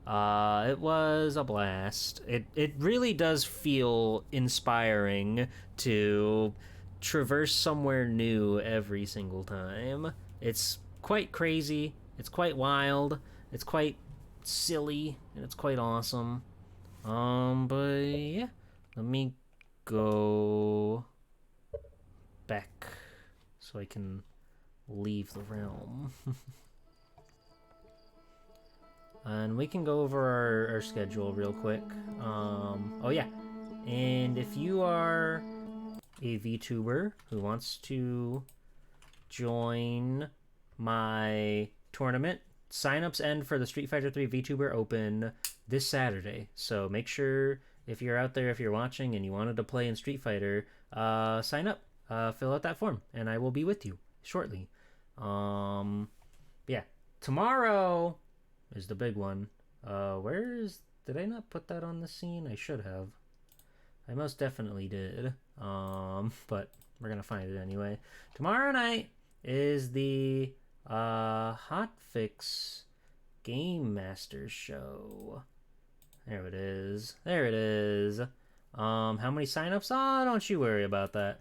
It was a blast. It really does feel inspiring to traverse somewhere new every single time. It's quite crazy, it's quite wild, it's quite silly, and it's quite awesome. But yeah, let me go back so I can leave the realm. And we can go over our schedule real quick. Oh yeah, and if you are a VTuber who wants to join my tournament, signups end for the Street Fighter 3 VTuber Open this Saturday. So make sure if you're out there, if you're watching and you wanted to play in Street Fighter, sign up, fill out that form, and I will be with you shortly. Yeah, tomorrow is the big one. Did I not put that on the scene? I should have. I most definitely did. But we're gonna find it anyway. Tomorrow night is the Hotfix Game Masters show. There it is. There it is. How many signups? Oh, don't you worry about that.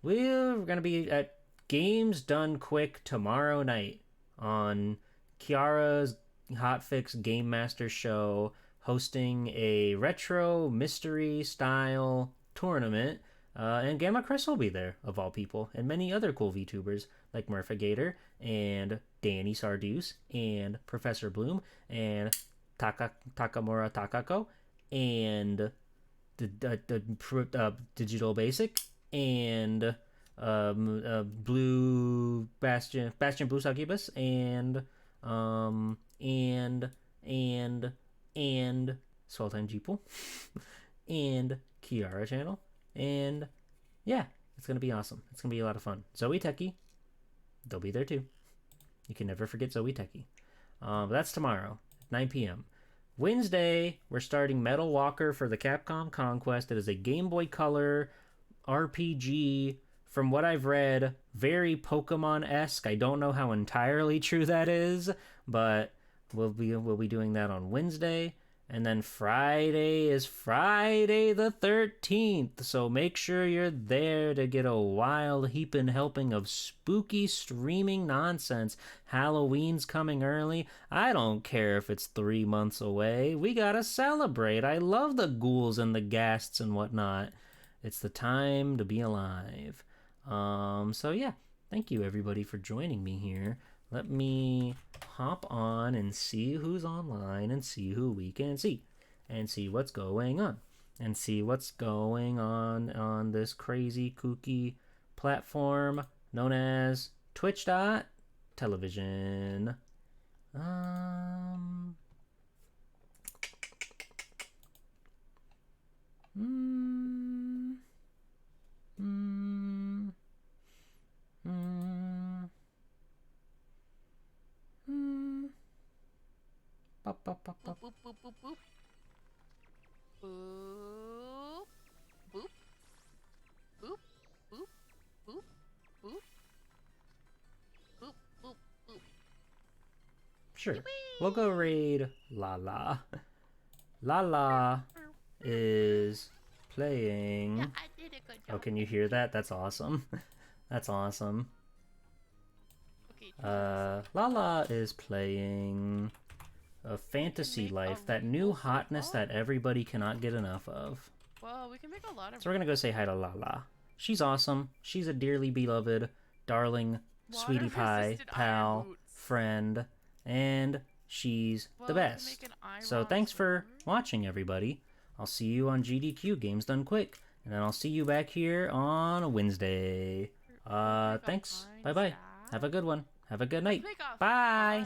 We're gonna be at Games Done Quick tomorrow night on Kiara's Hotfix Game Master show, hosting a retro mystery style tournament. And Gamma Chris will be there, of all people, and many other cool VTubers like Murphigator and Danny Sardeus and Professor Bloom and Takamura Takako and the Digital Basic and Blue Bastion Blue Succubus and Sultan Jeeple and Kiara Channel, and yeah, it's gonna be awesome. It's gonna be a lot of fun. Zoe Techie, they'll be there too. You can never forget Zoe Techie. That's tomorrow, 9 p.m. Wednesday, we're starting Metal Walker for the Capcom Conquest. It is a Game Boy Color RPG. From what I've read, very Pokemon-esque. I don't know how entirely true that is, but we'll be doing that on Wednesday. And then Friday is Friday the 13th, so make sure you're there to get a wild heaping helping of spooky streaming nonsense. Halloween's coming early. I don't care if it's 3 months away. We gotta celebrate. I love the ghouls and the ghasts and whatnot. It's the time to be alive. So yeah, thank you everybody for joining me here. Let me hop on and see who's online and see who we can see and see what's going on and see what's going on this crazy kooky platform known as Twitch.television. Boop, boop, boop, boop. Boop, boop, boop, boop. Boop. Boop. Boop. Boop. Boop. Boop. Boop. Boop. Boop. Sure. We'll go raid Lala. Lala is playing. Yeah, I did a good job. Oh, can you hear that? That's awesome. That's awesome. Okay. Lala is playing a Fantasy Life, that new hotness that everybody cannot get enough of. Well, we can make a lot of. So we're gonna go say hi to Lala. She's awesome. She's a dearly beloved, darling, sweetie pie, pal, friend, and she's the best. So thanks for watching, everybody. I'll see you on GDQ, Games Done Quick, and then I'll see you back here on Wednesday. Thanks. Bye-bye. Have a good one. Have a good night. Bye.